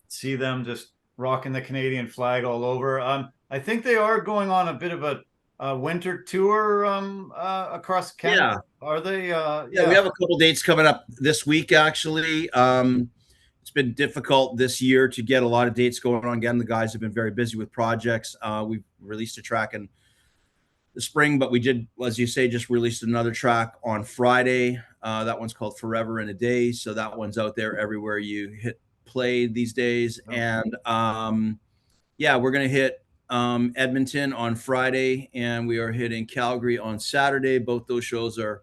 see them just rocking the Canadian flag all over. I think they are going on a bit of a winter tour across Canada. Yeah. Are they? Yeah, we have a couple dates coming up this week, actually. It's been difficult this year to get a lot of dates going on. Again, the guys have been very busy with projects. We've released a track in the spring, but we did, as you say, just released another track on Friday. That one's called Forever in a Day. So that one's out there everywhere you hit play these days. Oh. And we're going to hit Edmonton on Friday, and we are hitting Calgary on Saturday. Both those shows are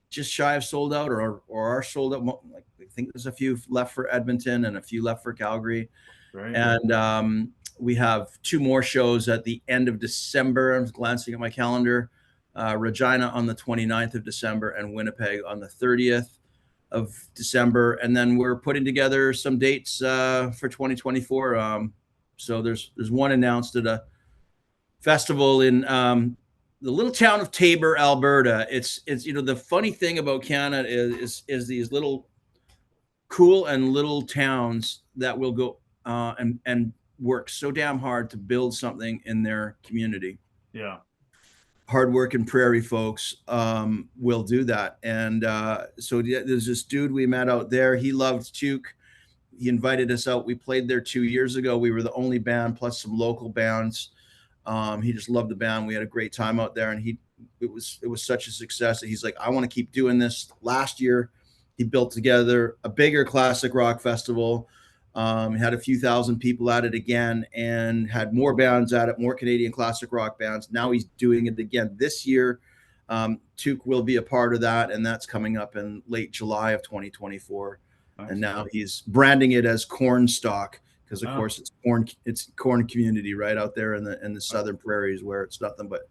just shy of sold out, or are sold out. Like, I think there's a few left for Edmonton and a few left for Calgary. Right. And we have two more shows at the end of December. I'm glancing at my calendar. Regina on the 29th of December, and Winnipeg on the 30th of December. And then we're putting together some dates for 2024. So there's one announced at a festival in the little town of Taber, Alberta. It's the funny thing about Canada is these little cool and little towns that will go and work so damn hard to build something in their community. Yeah. Hardworking prairie folks will do that. And so there's this dude we met out there. He loved Toque. He invited us out. We played there 2 years ago. We were the only band, plus some local bands. He just loved the band. We had a great time out there, and it was such a success that he's like, I want to keep doing this. Last year, he built together a bigger classic rock festival Had a few thousand people at it again, and had more bands at it, more Canadian classic rock bands. Now he's doing it again this year. Tuke will be a part of that, and that's coming up in late July of 2024. Nice. And now he's branding it as Cornstalk, because of course it's corn community right out there in the southern prairies, where it's nothing but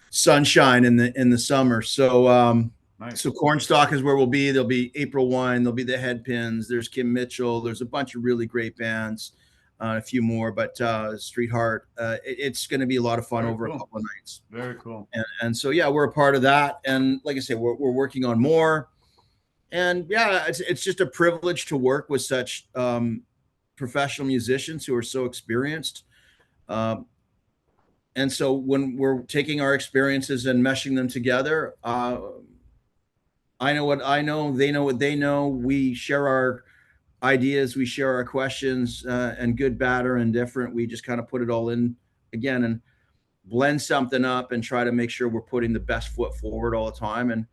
sunshine in the summer. So nice. So Cornstalk is where we'll be. There'll be April Wine. There'll be the Headpins. There's Kim Mitchell. There's a bunch of really great bands, a few more, but Street Heart. It's going to be a lot of fun. Very over cool. A couple of nights. Very cool. And so yeah, we're a part of that. And like I say, we're working on more. And yeah, it's just a privilege to work with such professional musicians who are so experienced. And so when we're taking our experiences and meshing them together, I know what I know, they know what they know. We share our ideas, we share our questions, and good, bad, or indifferent. We just kind of put it all in again and blend something up and try to make sure we're putting the best foot forward all the time. And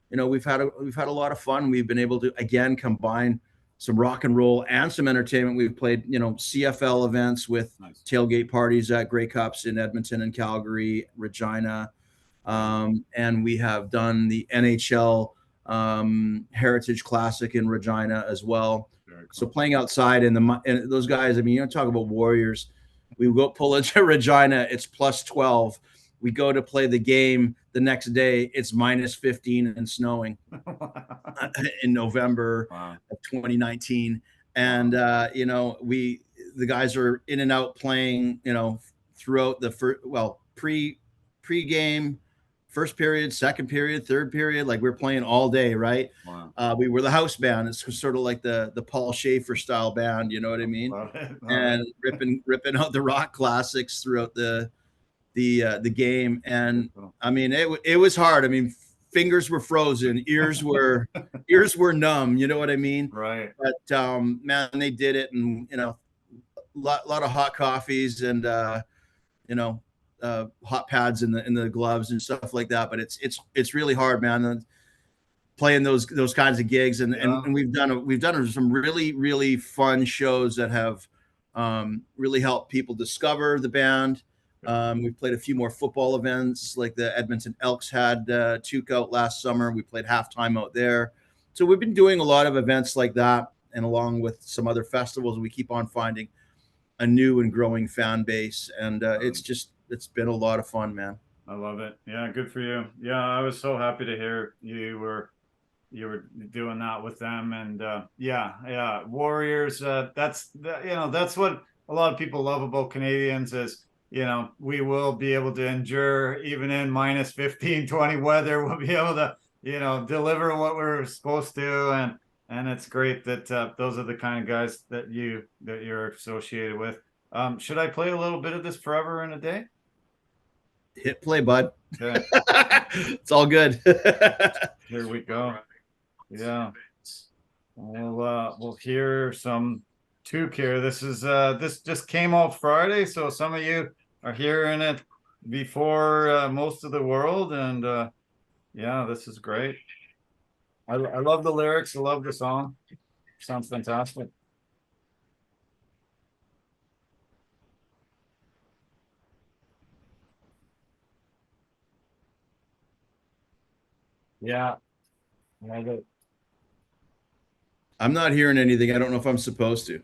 we've had a lot of fun. We've been able to again combine some rock and roll and some entertainment. We've played CFL events with tailgate parties at Grey Cups in Edmonton and Calgary, Regina, and we have done the NHL Heritage Classic in Regina as well. Cool. So playing outside and those guys, I mean, talk about warriors. We go pull into Regina, it's plus 12. We go to play the game the next day, it's minus 15 and snowing in November of 2019. And the guys are in and out playing, throughout the pre-game, first period, second period, third period, like we're playing all day, right? Wow. We were the house band. It's sort of like the Paul Schaefer style band, you know what I mean? And ripping out the rock classics throughout the game. And I mean, it was hard. I mean, fingers were frozen, ears were numb, you know what I mean? Right. But man, they did it, and lot of hot coffees and hot pads in the gloves and stuff like that. But it's really hard, man, playing those kinds of gigs. And we've done some really, really fun shows that have really helped people discover the band. We've played a few more football events, like the Edmonton Elks had Tuke out last summer. We played halftime out there. So we've been doing a lot of events like that, and along with some other festivals, we keep on finding a new and growing fan base. And it's been a lot of fun, man. I love it. Yeah, good for you. Yeah, I was so happy to hear you were doing that with them. And yeah, Warriors. That's what a lot of people love about Canadians is, we will be able to endure even in minus 15, 20 weather. We'll be able to, deliver what we're supposed to. And it's great that those are the kind of guys that you're associated with. Should I play a little bit of this Forever in a Day? Hit play, bud. Okay. It's all good. Here we go. Yeah. We'll hear some Tuke here. This just came out Friday, so some of you are hearing it before most of the world, and yeah, this is great. I love the lyrics. I love the song. Sounds fantastic. Yeah. Love it. I'm not hearing anything. I don't know if I'm supposed to.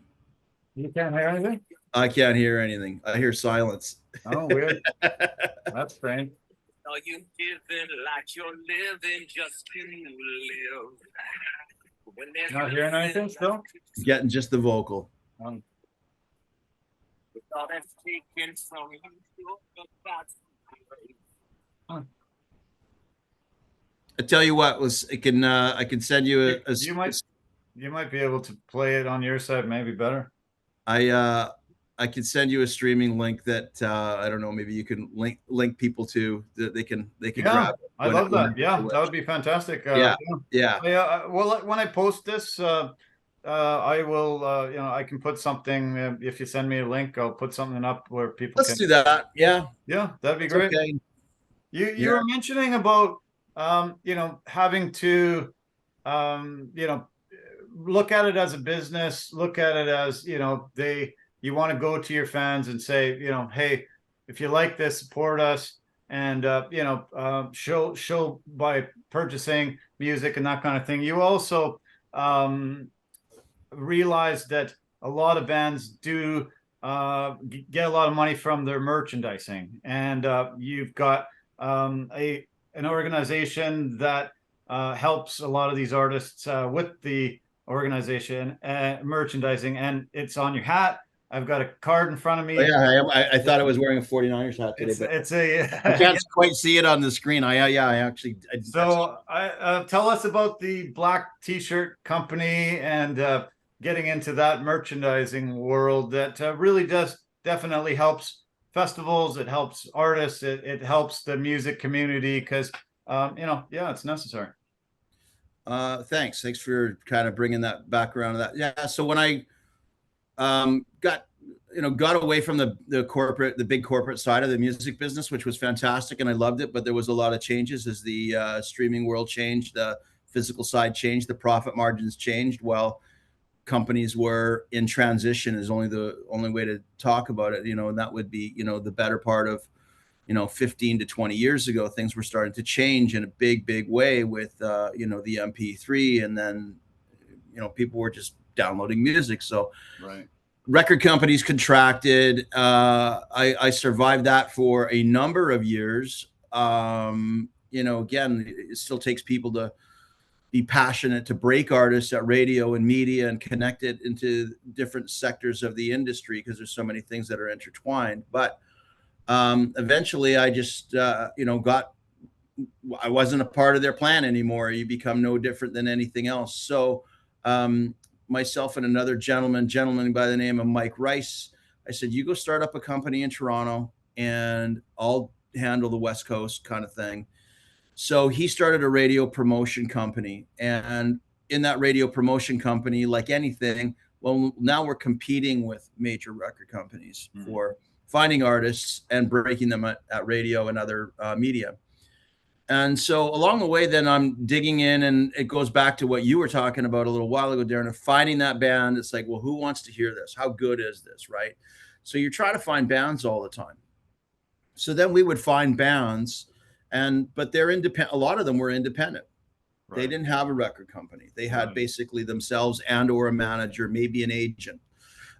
You can't hear anything? I can't hear anything. I hear silence. Oh, weird. That's strange. Are you living like you're living just to live? Not hearing anything still? Getting just the vocal. With all that's taken from you, I tell you what, I can send you a you might be able to play it on your side maybe better. I can send you a streaming link that I don't know, maybe you can link people to that they can grab. I love that. Yeah, that would be fantastic. Yeah. Well, when I post this, I will. I can put something. If you send me a link, I'll put something up where people. Let's do that. Yeah. Yeah, that'd be great. Okay. You were mentioning about having to look at it as a business, look at it as, you want to go to your fans and say, hey, if you like this, support us. And, show by purchasing music and that kind of thing. You also realize that a lot of bands do get a lot of money from their merchandising. And you've got an organization that helps a lot of these artists with the organization merchandising, and it's on your hat. I've got a card in front of me. Oh, yeah, I thought I was wearing a 49ers hat today, It's a I can't quite see it on the screen. I actually. Tell us about the Black T-shirt company and getting into that merchandising world that really does definitely helps festivals. It helps artists. It helps the music community because it's necessary. Thanks for kind of bringing that back around to that. Yeah. So when I got away from the big corporate side of the music business, which was fantastic and I loved it, but there was a lot of changes as the streaming world changed, the physical side changed, the profit margins changed. Well, companies were in transition is the only way to talk about it, and that would be, the better part of 15 to 20 years ago. Things were starting to change in a big way with the MP3, and then people were just downloading music. So right. Record companies contracted. I survived that for a number of years. Again, it still takes people to be passionate to break artists at radio and media and connect it into different sectors of the industry because there's so many things that are intertwined. But eventually I just, I wasn't a part of their plan anymore. You become no different than anything else. So myself and another gentleman by the name of Mike Rice, I said, you go start up a company in Toronto and I'll handle the West Coast kind of thing. So he started a radio promotion company, and in that radio promotion company, like anything, well, now we're competing with major record companies for finding artists and breaking them at radio and other media. And so along the way, then I'm digging in, and it goes back to what you were talking about a little while ago, Darren, of finding that band. It's like, well, who wants to hear this? How good is this? Right. So you're trying to find bands all the time. So then we would find bands, but they're independent. A lot of them were independent. Right. They didn't have a record company. They had basically themselves and or a manager, maybe an agent.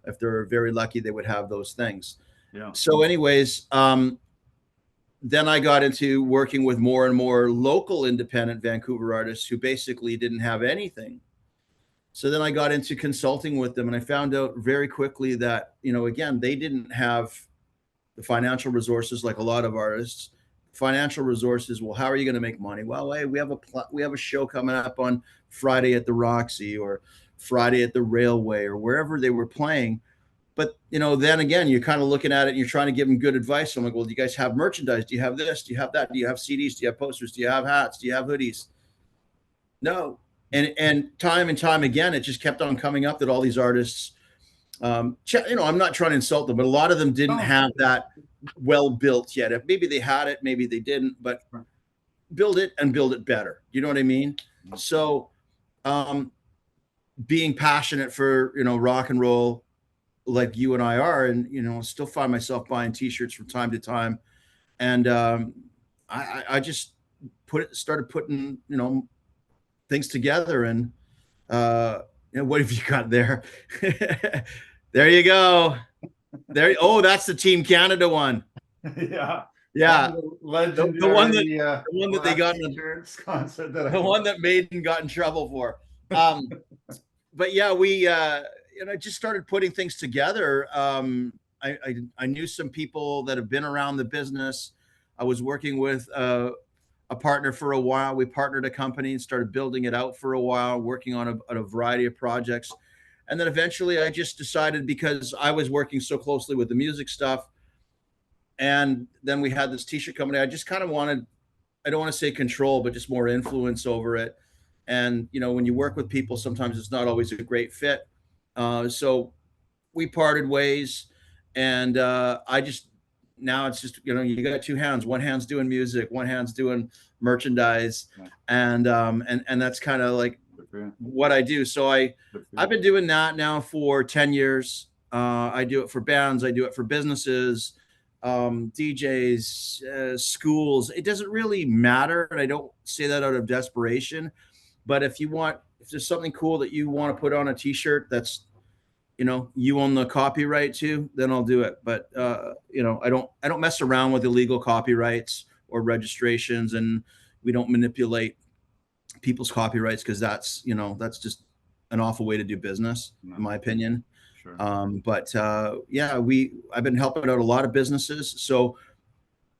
If they're very lucky, they would have those things. Yeah. So anyways, then I got into working with more and more local independent Vancouver artists who basically didn't have anything. So then I got into consulting with them, and I found out very quickly that, again, they didn't have the financial resources like a lot of artists. Financial resources. Well, how are you going to make money? Well, hey, we have a show coming up on Friday at the Roxy or Friday at the Railway or wherever they were playing. But, then again, you're kind of looking at it and you're trying to give them good advice. So I'm like, well, do you guys have merchandise? Do you have this? Do you have that? Do you have CDs? Do you have posters? Do you have hats? Do you have hoodies? No. And time again, it just kept on coming up that all these artists, I'm not trying to insult them, but a lot of them didn't have that well built yet. Maybe they had it, maybe they didn't, but build it and build it better. You know what I mean? So being passionate for, rock and roll, like you and I are, and still find myself buying t-shirts from time to time, and I just started putting things together, and what have you got there? There you go. There. Oh, that's the Team Canada one. Yeah. Legendary, the one that they got concert the one that Maiden got in trouble for. But yeah, we just started putting things together. I knew some people that have been around the business. I was working with a partner for a while. We partnered a company and started building it out for a while, working on a variety of projects. And then eventually I just decided, because I was working so closely with the music stuff, and then we had this t-shirt company, I just kind of wanted, I don't want to say control, but just more influence over it. And, when you work with people, sometimes it's not always a great fit. So we parted ways, and now it's just, you got two hands. One hand's doing music, one hand's doing merchandise. And that's kind of like for you. what I do. So Good for you. I've been doing that now for 10 years. I do it for bands. I do it for businesses, DJs, schools. It doesn't really matter. And I don't say that out of desperation, but if there's something cool that you want to put on a t-shirt, that's, you own the copyright to, then I'll do it. But, I don't mess around with illegal copyrights or registrations, and we don't manipulate people's copyrights, because that's just an awful way to do business, in my opinion. Sure. I've been helping out a lot of businesses. So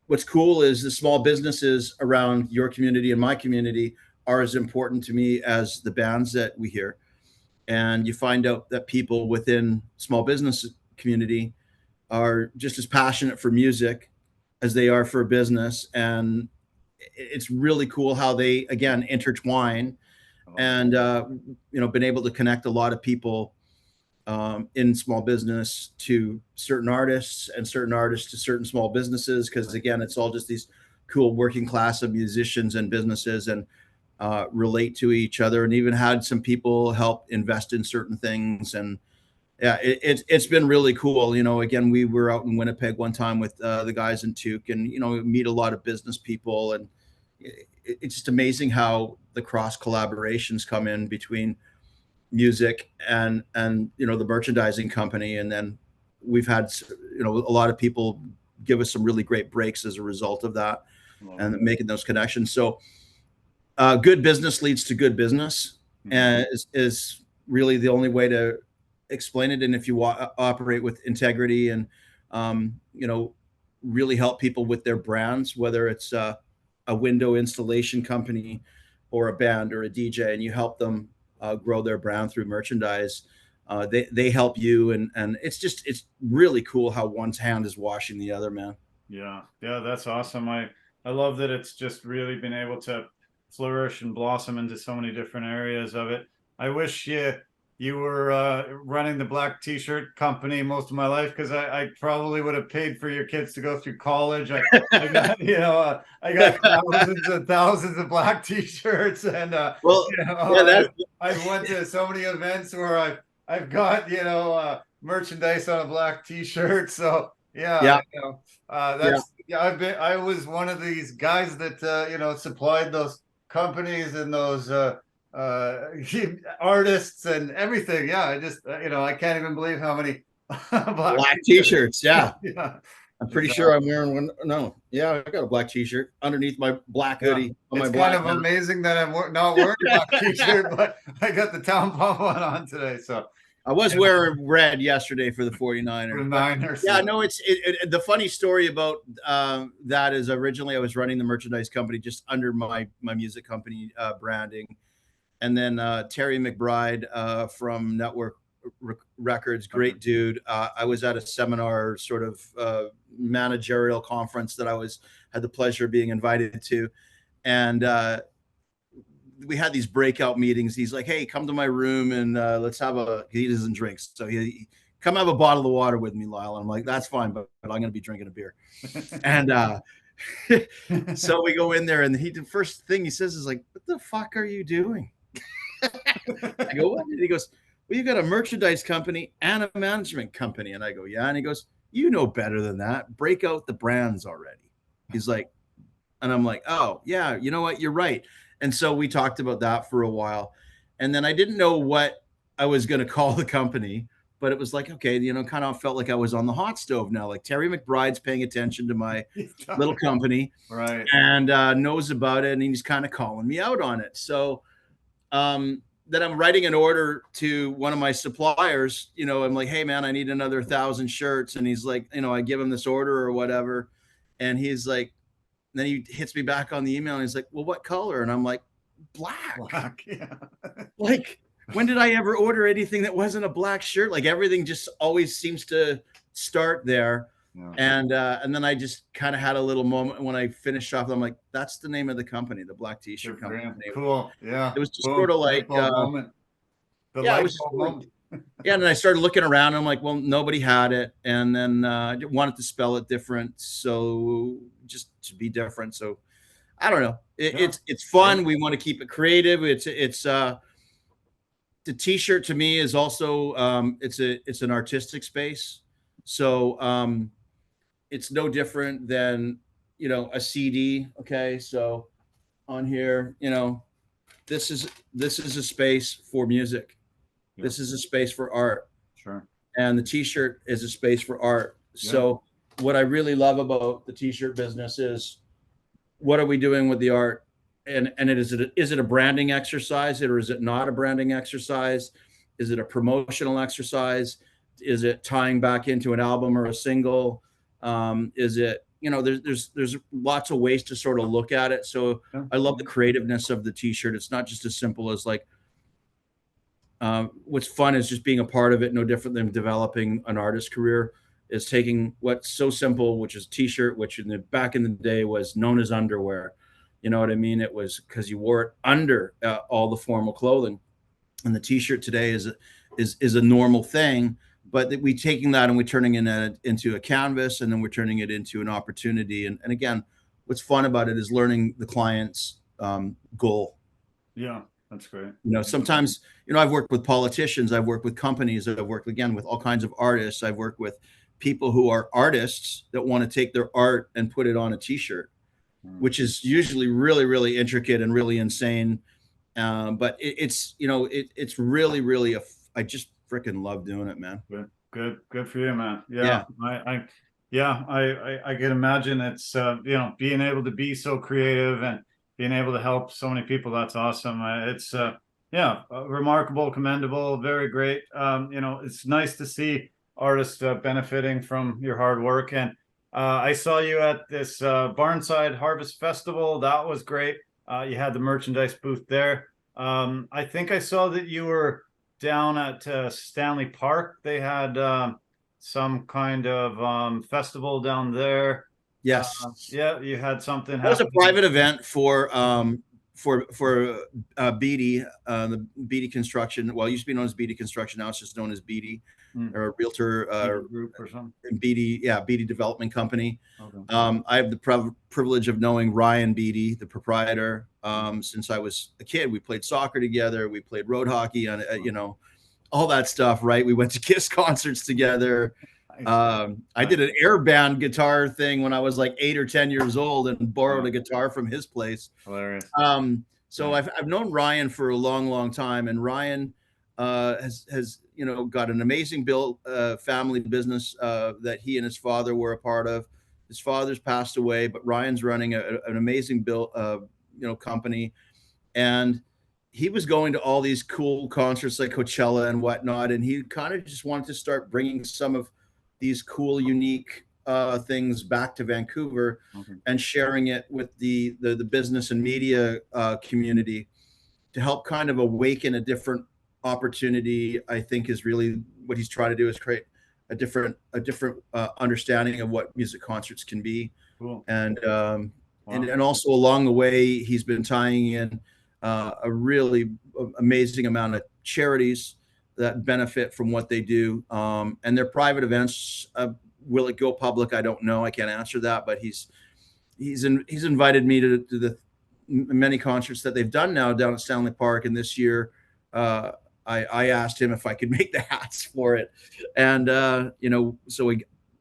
what's cool is the small businesses around your community and my community are as important to me as the bands that we hear. And you find out that people within small business community are just as passionate for music as they are for business. And it's really cool how they, again, intertwine, and been able to connect a lot of people in small business to certain artists, and certain artists to certain small businesses, because again, it's all just these cool working class of musicians and businesses, and relate to each other, and even had some people help invest in certain things. And yeah, it's been really cool. Again, we were out in Winnipeg one time with the guys in Tuke, and meet a lot of business people, and it's just amazing how the cross collaborations come in between music and the merchandising company. And then we've had a lot of people give us some really great breaks as a result of that, and making those connections. So good business leads to good business, and is really the only way to explain it. And if you operate with integrity and really help people with their brands, whether it's a window installation company or a band or a DJ, and you help them grow their brand through merchandise, they help you. And it's really cool how one's hand is washing the other, man. Yeah, that's awesome. I love that it's just really been able to flourish and blossom into so many different areas of it. I wish you were running the black t-shirt company most of my life, because I probably would have paid for your kids to go through college. I got I got thousands and thousands of black t-shirts, and I went to so many events where I've got merchandise on a black t-shirt. So I was one of these guys that supplied those companies and those artists and everything. I just I can't even believe how many black t-shirts. Yeah. I'm pretty Exactly. sure I'm wearing one. No, I got a black t-shirt underneath my black hoodie. It's kind of amazing that I'm not wearing a black t-shirt, but I got the Town Pump one on today. So I was wearing red yesterday for the 49ers. For the Niners. Yeah, no, it's the funny story about that is, originally I was running the merchandise company just under my music company branding. And then Terry McBride from Network Records, great dude. I was at a seminar, sort of managerial conference that I had the pleasure of being invited to. And we had these breakout meetings. He's like, hey, come to my room and let's have he doesn't drink. So he come have a bottle of water with me, Lyle. And I'm like, that's fine, but I'm going to be drinking a beer. And so we go in there, and the first thing he says is like, what the fuck are you doing? I go, what? And he goes, well, you got a merchandise company and a management company. And I go, yeah. And he goes, you know better than that. Break out the brands already. He's like, and I'm like, oh yeah, you know what? You're right. And so we talked about that for a while. And then I didn't know what I was going to call the company, but it was like, okay, kind of felt like I was on the hot stove now. Like Terry McBride's paying attention to my little company, right? And knows about it, and he's kind of calling me out on it. So then I'm writing an order to one of my suppliers. I'm like, hey man, I need another 1,000 shirts. And he's like, I give him this order or whatever, and he's like, then he hits me back on the email, and he's like, well, what color? And I'm like, black. Yeah. Like, when did I ever order anything that wasn't a black shirt? Like, everything just always seems to start there. Yeah. And then I just kind of had a little moment when I finished off. I'm like, that's the name of the company, the Black T-shirt company. Cool. Yeah. It was just sort of like, moment. Moment. Yeah. And then I started looking around, and I'm like, well, nobody had it. And then I wanted to spell it different. So just to be different. So I don't know. It's fun. We want to keep it creative. It's the t-shirt to me is also it's an artistic space. So it's no different than, you know, a CD. Okay, so on here, you know, this is a space for music. Yeah. This is a space for art, Sure. and the t-shirt is a space for art. So what I really love about the t-shirt business is, what are we doing with the art? And is it a branding exercise, or is it not a branding exercise? Is it a promotional exercise? Is it tying back into an album or a single? Is it, you know, there's lots of ways to sort of look at it. So Yeah. I love the creativeness of the t-shirt. It's not just as simple as like, what's fun is just being a part of it. No different than developing an artist career, is taking what's so simple, which is t-shirt, which in the back in the day was known as underwear. You know what I mean? It was because you wore it under all the formal clothing, and the t-shirt today is a normal thing. But that we taking that and we're turning it into a canvas, and then we're turning it into an opportunity. And again, what's fun about it is learning the client's goal. Yeah, that's great. You know, sometimes, you know, I've worked with politicians, I've worked with companies, I've worked again with all kinds of artists, I've worked with people who are artists that want to take their art and put it on a t-shirt, which is usually really, really intricate and really insane. But it's, you know, it's really, really I just freaking love doing it, man. Good for you, man. Yeah. I can imagine it's you know, being able to be so creative and being able to help so many people. That's awesome. It's remarkable, commendable, very great. You know, it's nice to see artists benefiting from your hard work. And I saw you at this Barnside Harvest Festival. That was great. You had the merchandise booth there. I think I saw that you were down at Stanley Park. They had some kind of festival down there. Yes. Yeah, you had something That was a happen. private event for Beatty, the Beatty Construction. Well, it used to be known as Beatty Construction. Now it's just known as Beatty, or a realtor group or something. Beatty, Beatty Development Company. Okay. I have the privilege of knowing Ryan Beatty, the proprietor, since I was a kid. We played soccer together. We played road hockey on, you know, all that stuff, right? We went to Kiss concerts together. I did an air band guitar thing when I was like 8 or 10 years old and borrowed a guitar from his place. Hilarious. So I've known Ryan for a long, long time, and Ryan has you know, got an amazing family business that he and his father were a part of. His father's passed away, but Ryan's running an amazing you know, company, and he was going to all these cool concerts like Coachella and whatnot, and he kind of just wanted to start bringing some of these cool, unique things back to Vancouver, and sharing it with the business and media community to help kind of awaken a different opportunity. I think is really what he's trying to do, is create a different understanding of what music concerts can be. Cool. And and also along the way, he's been tying in a really amazing amount of charities that benefit from what they do. And their private events, will it go public? I don't know. I can't answer that, but he's invited me to the many concerts that they've done now down at Stanley Park. And this year, I asked him if I could make the hats for it. And, you know, so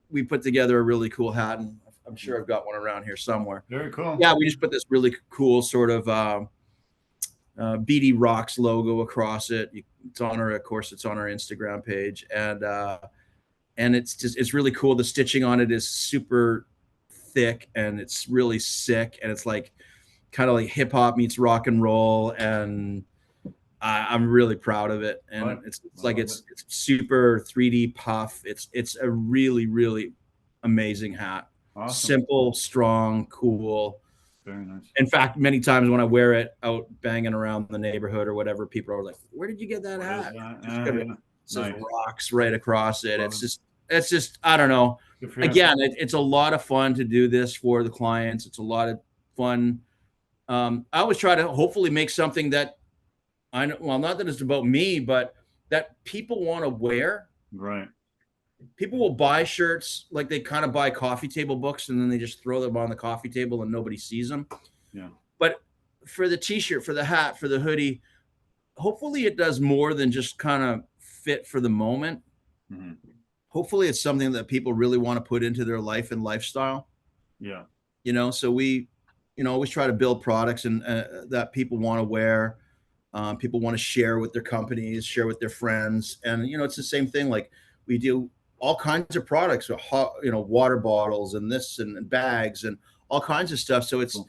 we put together a really cool hat, and I'm sure I've got one around here somewhere. Very cool. Yeah. We just put this really cool sort of, BD Rocks logo across it. It's on our, of course, it's on our Instagram page, and it's really cool. The stitching on it is super thick, and it's really sick, and it's like kind of like hip hop meets rock and roll, and I'm really proud of it. And it's like it's super 3D puff. It's a really, really amazing hat. Awesome. Simple, strong, cool. Very nice. In fact, many times when I wear it out banging around the neighborhood or whatever, people are like, "Where did you get that hat?" It says Rocks right across it. It's just I don't know. Again, it's a lot of fun to do this for the clients. It's a lot of fun. I always try to hopefully make something that not that it's about me, but that people want to wear. Right. People will buy shirts like they kind of buy coffee table books, and then they just throw them on the coffee table and nobody sees them. Yeah. But for the t-shirt, for the hat, for the hoodie, hopefully it does more than just kind of fit for the moment. Mhm. Hopefully it's something that people really want to put into their life and lifestyle. Yeah. So we, always try to build products and that people want to wear. People want to share with their companies, share with their friends, and it's the same thing. Like we do all kinds of products, hot, water bottles and this and bags and all kinds of stuff. So it's Cool.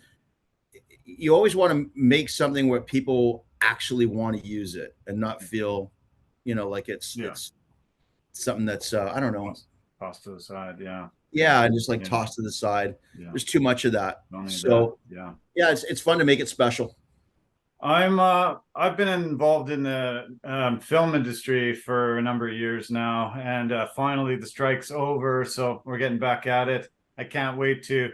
you always want to make something where people actually want to use it and not feel, like it's Yeah. it's something that's I don't know. Toss to the side. Yeah. Yeah, and just like Yeah. tossed to the side. Yeah. There's too much of that. Don't need that. So Yeah. yeah, it's fun to make it special. I've been involved in the film industry for a number of years now, and finally the strike's over, so we're getting back at it. I can't wait to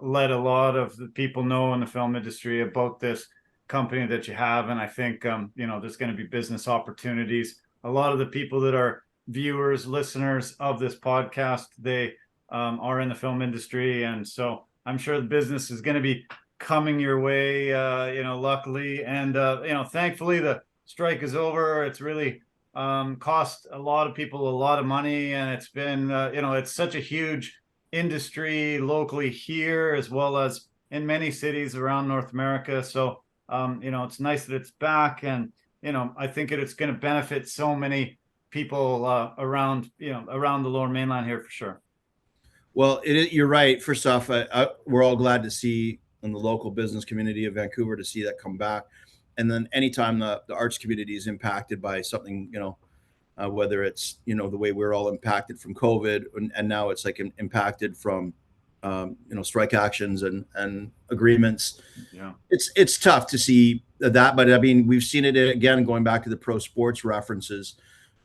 let a lot of the people know in the film industry about this company that you have, and I think there's going to be business opportunities. A lot of the people that are viewers, listeners of this podcast, they are in the film industry, and so I'm sure the business is going to be coming your way, luckily. And, thankfully the strike is over. It's really cost a lot of people a lot of money. And it's been, it's such a huge industry locally here, as well as in many cities around North America. So, it's nice that it's back. And, I think it's going to benefit so many people around the Lower Mainland here for sure. Well, you're right. First off, we're all glad to see in the local business community of Vancouver to see that come back. And then anytime the arts community is impacted by something, whether it's, the way we're all impacted from COVID and now it's like impacted from, strike actions and agreements. Yeah. It's tough to see that, but I mean, we've seen it again, going back to the pro sports references.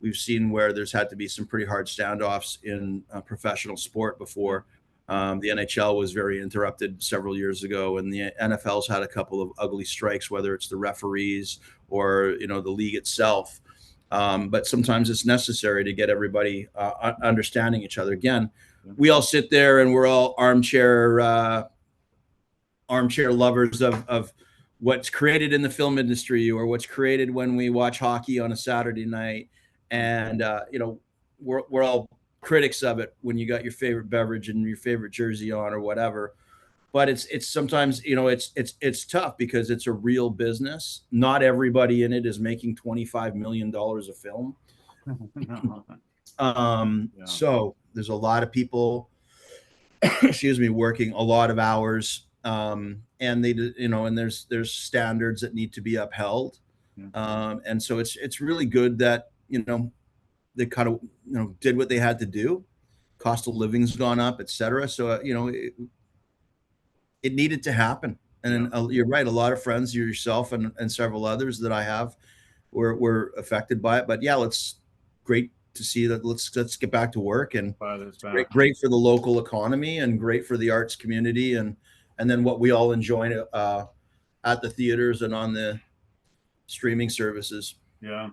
We've seen where there's had to be some pretty hard standoffs in professional sport before. The NHL was very interrupted several years ago, and the NFL's had a couple of ugly strikes, whether it's the referees or the league itself. But sometimes it's necessary to get everybody understanding each other. Again, we all sit there and we're all armchair lovers of what's created in the film industry or what's created when we watch hockey on a Saturday night, and we're all critics of it when you got your favorite beverage and your favorite jersey on or whatever. But it's sometimes it's tough because it's a real business. Not everybody in it is making $25 million a film. So there's a lot of people excuse me, working a lot of hours, and they and there's standards that need to be upheld. And so it's really good that they kind of did what they had to do. Cost of living's gone up, etc. So it needed to happen. And you're right, a lot of friends, yourself and several others that I have were affected by it. But yeah, great to see that. Let's get back to work, and great for the local economy and great for the arts community, and then what we all enjoy at the theaters and on the streaming services. Yeah.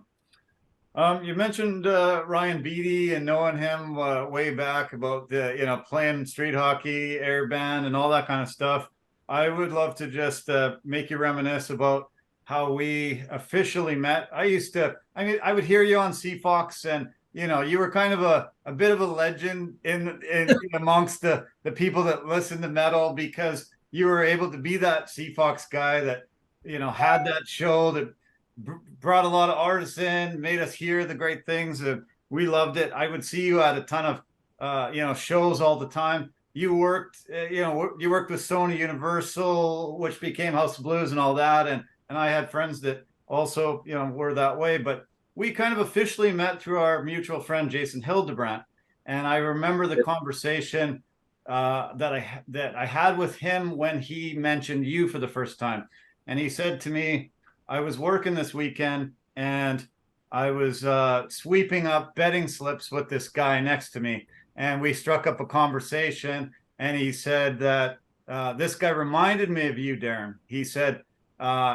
You mentioned Ryan Beatty and knowing him way back about the playing street hockey, air band, and all that kind of stuff. I would love to just make you reminisce about how we officially met. I would hear you on CFox, and you were kind of a bit of a legend in amongst the people that listen to metal, because you were able to be that CFox guy that had that show that brought a lot of artists in, made us hear the great things. We loved it. I would see you at a ton of shows all the time. You worked with Sony Universal, which became House of Blues and all that, and I had friends that also were that way. But we kind of officially met through our mutual friend Jason Hildebrandt, and I remember the conversation that I had with him when he mentioned you for the first time, and he said to me, I was working this weekend and I was sweeping up betting slips with this guy next to me, and we struck up a conversation, and he said that this guy reminded me of you, Darren. He said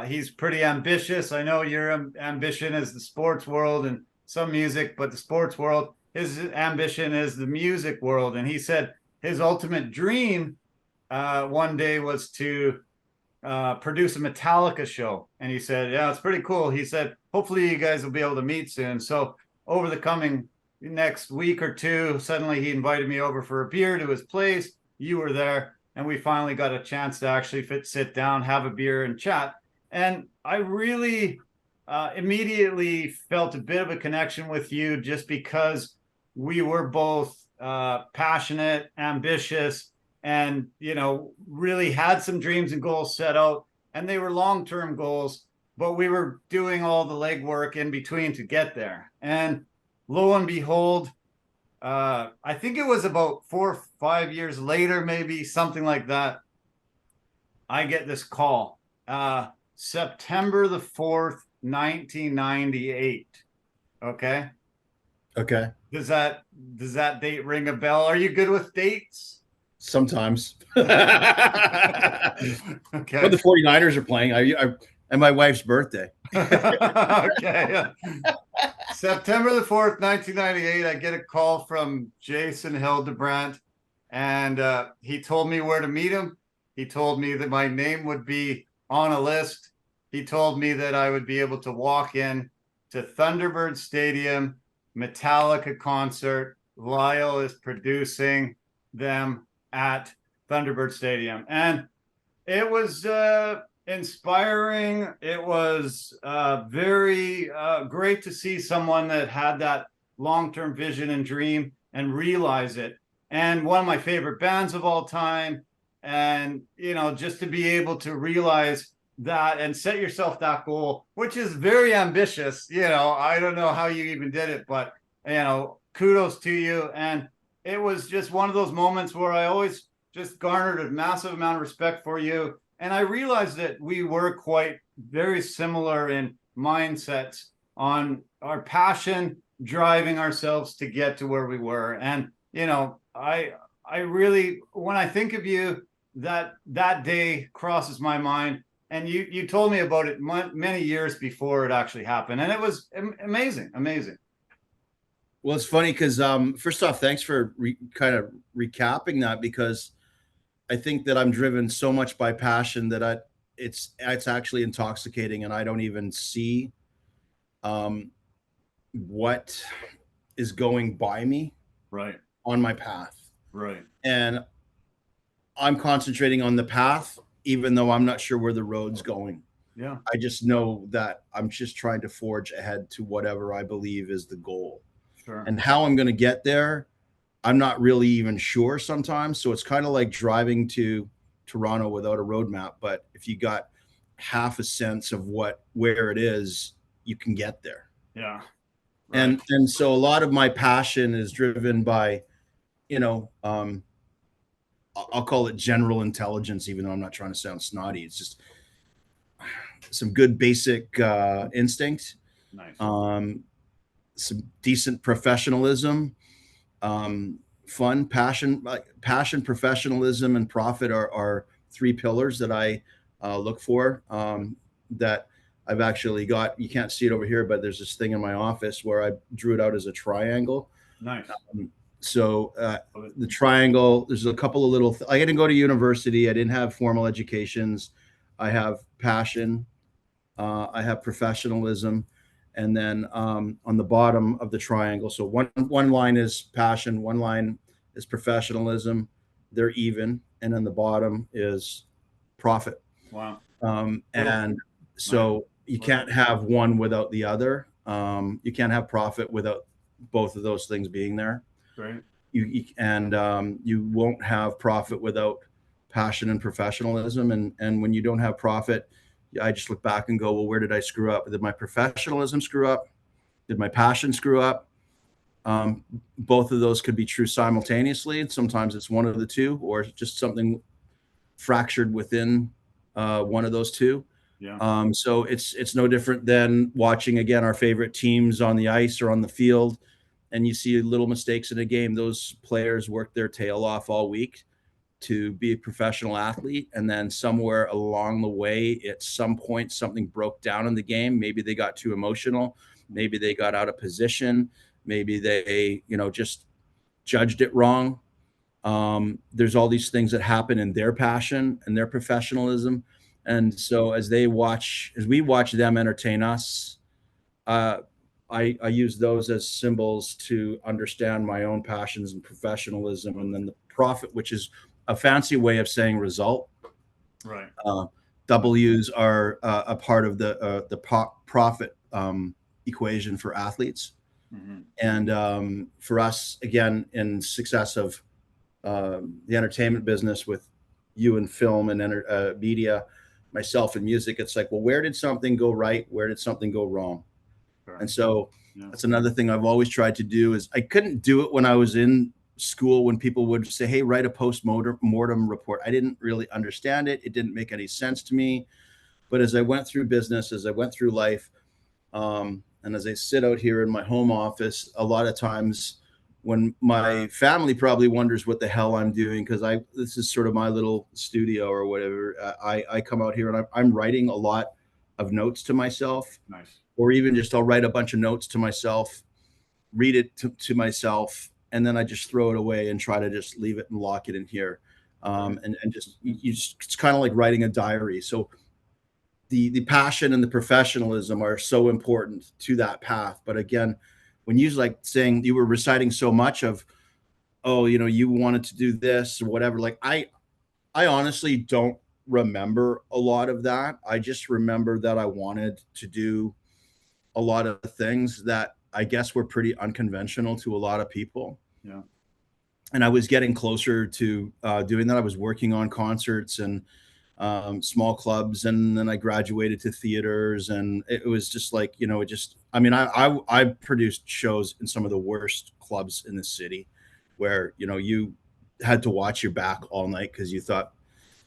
he's pretty ambitious. I know your ambition is the sports world and some music, but the sports world, his ambition is the music world. And he said his ultimate dream one day was to produce a Metallica show. And he said, yeah, it's pretty cool. He said, hopefully you guys will be able to meet soon. So over the coming next week or two, suddenly he invited me over for a beer to his place. You were there, and we finally got a chance to actually sit down, have a beer, and chat. And I really immediately felt a bit of a connection with you just because we were both passionate, ambitious, and really had some dreams and goals set out, and they were long-term goals, but we were doing all the legwork in between to get there. And lo and behold, I think it was about 4 or 5 years later, maybe something like that, I get this call, September the 4th, 1998. Okay. Does that date ring a bell? Are you good with dates? Sometimes. Okay. But the 49ers are playing. And my wife's birthday. Okay. September the 4th, 1998, I get a call from Jason Hildebrandt, and he told me where to meet him. He told me that my name would be on a list. He told me that I would be able to walk in to Thunderbird Stadium, Metallica concert. Lyle is producing them at Thunderbird Stadium. And it was inspiring. It was very great to see someone that had that long-term vision and dream and realize it. And one of my favorite bands of all time. And, just to be able to realize that and set yourself that goal, which is very ambitious. I don't know how you even did it, but, kudos to you. And it was just one of those moments where I always just garnered a massive amount of respect for you. And I realized that we were quite very similar in mindsets on our passion, driving ourselves to get to where we were. And, I really, when I think of you, that day crosses my mind. And you told me about it many years before it actually happened. And it was amazing. Well, it's funny because first off, thanks for kind of recapping that, because I think that I'm driven so much by passion that it's actually intoxicating, and I don't even see what is going by me Right. on my path. Right. And I'm concentrating on the path, even though I'm not sure where the road's going. Yeah. I just know that I'm just trying to forge ahead to whatever I believe is the goal. Sure. And how I'm going to get there, I'm not really even sure sometimes. So it's kind of like driving to Toronto without a roadmap. But if you got half a sense of where it is, you can get there. Yeah. Right. And so a lot of my passion is driven by, I'll call it general intelligence, even though I'm not trying to sound snotty. It's just some good basic instinct. Nice. Some decent professionalism, fun, passion, professionalism, and profit are three pillars that I look for. That I've actually got. You can't see it over here, but there's this thing in my office where I drew it out as a triangle. Nice. So the triangle, there's a couple of little. I didn't go to university. I didn't have formal educations. I have passion. I have professionalism. And then on the bottom of the triangle, so one line is passion, one line is professionalism. They're even, and then the bottom is profit. Wow. And so you can't have one without the other. You can't have profit without both of those things being there. Right. You won't have profit without passion and professionalism. And when you don't have profit, I just look back and go, well, where did I screw up? Did my professionalism screw up? Did my passion screw up? Both of those could be true simultaneously. And sometimes it's one of the two, or just something fractured within one of those two. Yeah. So it's no different than watching, again, our favorite teams on the ice or on the field, and you see little mistakes in a game. Those players work their tail off all week to be a professional athlete, and then somewhere along the way, at some point, something broke down in the game. Maybe they got too emotional, maybe they got out of position, maybe they just judged it wrong. There's all these things that happen in their passion and their professionalism, And so as we watch them entertain us, I use those as symbols to understand my own passions and professionalism, and then the profit, which is a fancy way of saying result. Right. W's are a part of the profit equation for athletes, Mhm. and for us, again, in success of the entertainment business with you in film and media, myself in music, it's like, well, where did something go right? Where did something go wrong? Sure. And so Yeah. that's another thing I've always tried to do. Is I couldn't do it when I was in school, when people would say, hey, write a post-mortem report. I didn't really understand it. It didn't make any sense to me. But as I went through business, as I went through life, and as I sit out here in my home office, a lot of times when my family probably wonders what the hell I'm doing, because this is sort of my little studio or whatever. I come out here and I'm writing a lot of notes to myself, Nice. or even just I'll write a bunch of notes to myself, read it to myself, and then I just throw it away and try to just leave it and lock it in here. And just it's kind of like writing a diary. So the passion and the professionalism are so important to that path. But again, when you like saying you were reciting so much of, oh, you wanted to do this or whatever, like I honestly don't remember a lot of that. I just remember that I wanted to do a lot of things that I guess were pretty unconventional to a lot of people. Yeah. And I was getting closer to doing that. I was working on concerts and small clubs, and then I graduated to theaters, and it was just like, it just, I mean, I produced shows in some of the worst clubs in the city, where you had to watch your back all night because you thought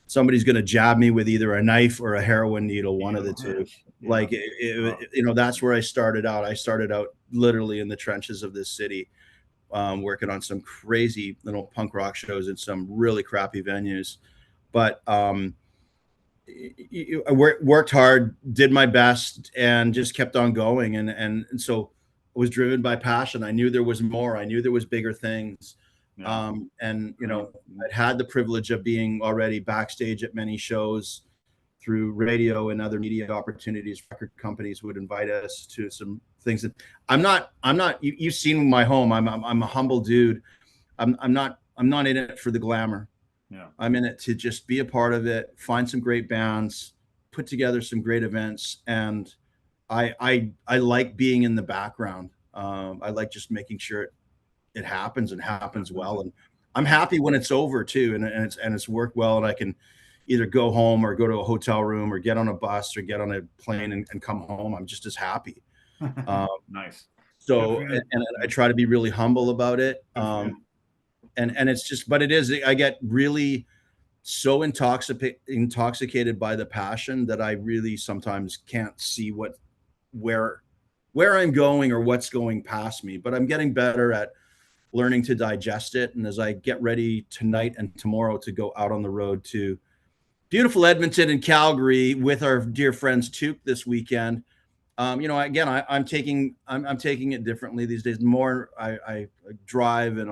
somebody's going to jab me with either a knife or a heroin needle, one of the two. Yeah. Like Wow. that's where I started out. I started out literally in the trenches of this city, working on some crazy little punk rock shows in some really crappy venues, but I worked hard, did my best, and just kept on going. And so I was driven by passion. I knew there was more. I knew there was bigger things. Yeah. And I'd had the privilege of being already backstage at many shows through radio and other media opportunities. Record companies would invite us to some things that I'm not. You've seen my home. I'm a humble dude. I'm not in it for the glamour. Yeah. I'm in it to just be a part of it, find some great bands, put together some great events, and I like being in the background. I like just making sure it happens and happens well, and I'm happy when it's over too, and it's worked well, and I can either go home or go to a hotel room or get on a bus or get on a plane and come home. I'm just as happy. Nice. So and I try to be really humble about it. And it's just, but it is, I get really so intoxicated by the passion that I really sometimes can't see where I'm going or what's going past me. But I'm getting better at learning to digest it. And as I get ready tonight and tomorrow to go out on the road to beautiful Edmonton and Calgary with our dear friends Tuke this weekend, again, I'm taking it differently these days. More I drive, and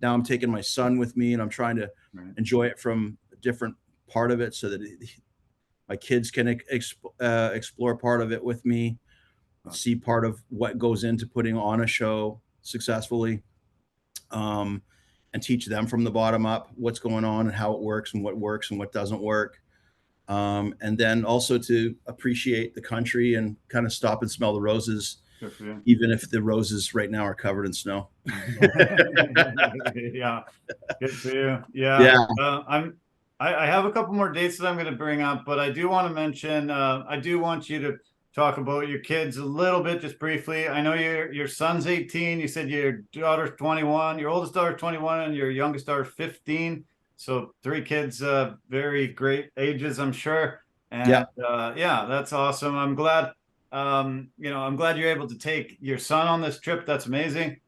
now I'm taking my son with me, and I'm trying to enjoy it from a different part of it, so that my kids can explore part of it with me, see part of what goes into putting on a show successfully, and teach them from the bottom up what's going on and how it works and what doesn't work. And then also to appreciate the country and kind of stop and smell the roses, even if the roses right now are covered in snow. Yeah, good for you. Yeah. I have a couple more dates that I'm going to bring up, but I do want to mention, I do want you to talk about your kids a little bit, just briefly. I know your son's 18. You said your daughter's 21, your oldest daughter's 21, and your youngest daughter's 15. So 3 kids, very great ages, I'm sure. And yeah, that's awesome. I'm glad, I'm glad you're able to take your son on this trip. That's amazing.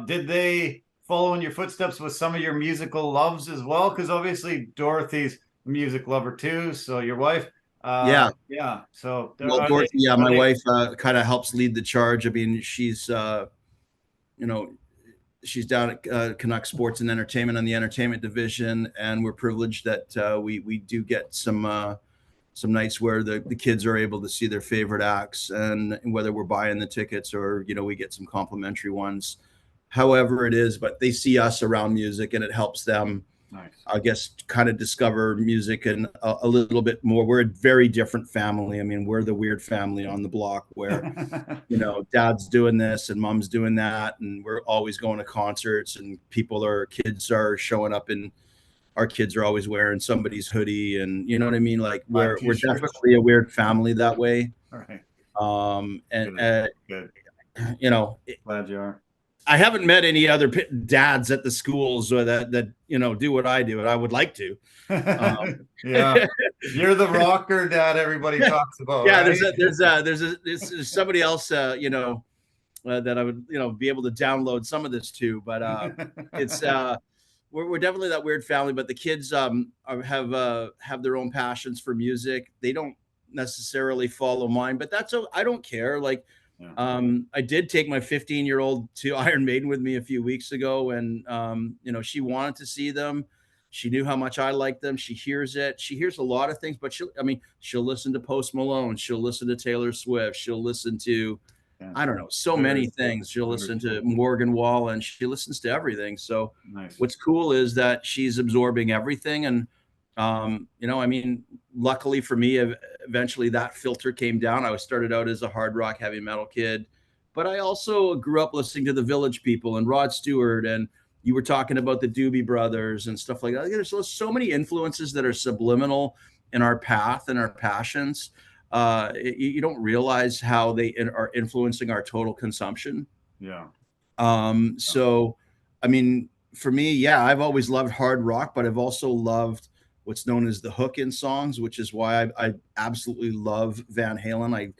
Did they follow in your footsteps with some of your musical loves as well? Because obviously Dorothy's a music lover too. So your wife, yeah. So Well, Dorothy, my wife kind of helps lead the charge. I mean, she's she's down at Canuck Sports and Entertainment on the entertainment division, and we're privileged that we do get some some nights where the kids are able to see their favorite acts, and whether we're buying the tickets or, you know, we get some complimentary ones, however it is, but they see us around music and it helps them, Nice. I guess, kind of discover music and a little bit more. We're a very different family. I mean, we're the weird family on the block where, you know, dad's doing this and mom's doing that, and we're always going to concerts, and kids are showing up, and our kids are always wearing somebody's hoodie, and you know what I mean? Like we're T-shirts. definitely a weird family that way. All right. And Good. you know, Glad you are. I haven't met any other dads at the schools or that you know do what I do, and I would like to. Yeah. You're the rocker dad everybody talks about, Yeah, right? there's somebody else, you know, that I would, you know, be able to download some of this to, but it's we're definitely that weird family. But the kids have their own passions for music. They don't necessarily follow mine, but I don't care. Like, Yeah. I did take my 15-year-old to Iron Maiden with me a few weeks ago, and you know, she wanted to see them. She knew how much I like them. She hears it. She hears a lot of things, but she'll listen to Post Malone. She'll listen to Taylor Swift. She'll listen to, Yeah. I don't know, so many things. She'll listen to Morgan Wallen. She listens to everything. So Nice. what's cool is that she's absorbing everything. And, you know, I mean, luckily for me, eventually that filter came down. I started out as a hard rock, heavy metal kid, but I also grew up listening to the Village People and Rod Stewart, and you were talking about the Doobie Brothers and stuff like that. There's so many influences that are subliminal in our path and our passions. You don't realize how they are influencing our total consumption. Yeah. So, I mean, for me, yeah, I've always loved hard rock, but I've also loved what's known as the hook in songs, which is why I absolutely love Van Halen. I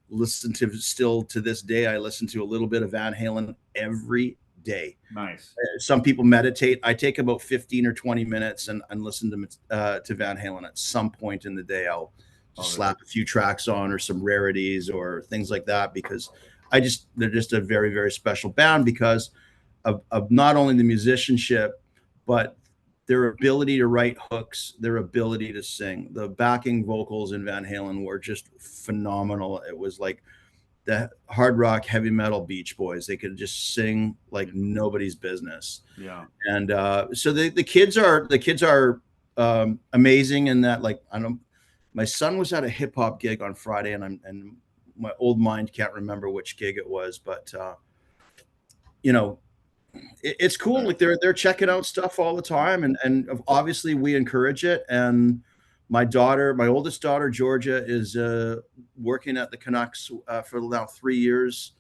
listen to, still to this day, I listen to a little bit of Van Halen every day. Nice. Some people meditate. I take about 15 or 20 minutes and listen to Van Halen at some point in the day. I'll just slap a few tracks on or some rarities or things like that, because they're just a very, very special band because of not only the musicianship, but their ability to write hooks, their ability to sing. The backing vocals in Van Halen were just phenomenal. It was like the hard rock, heavy metal Beach Boys. They could just sing like nobody's business. Yeah. And so the kids are amazing in that. Like, I don't. My son was at a hip hop gig on Friday, and my old mind can't remember which gig it was, but you know, it's cool. Like they're checking out stuff all the time, and obviously we encourage it. And my oldest daughter Georgia, is working at the Canucks for now 3 years,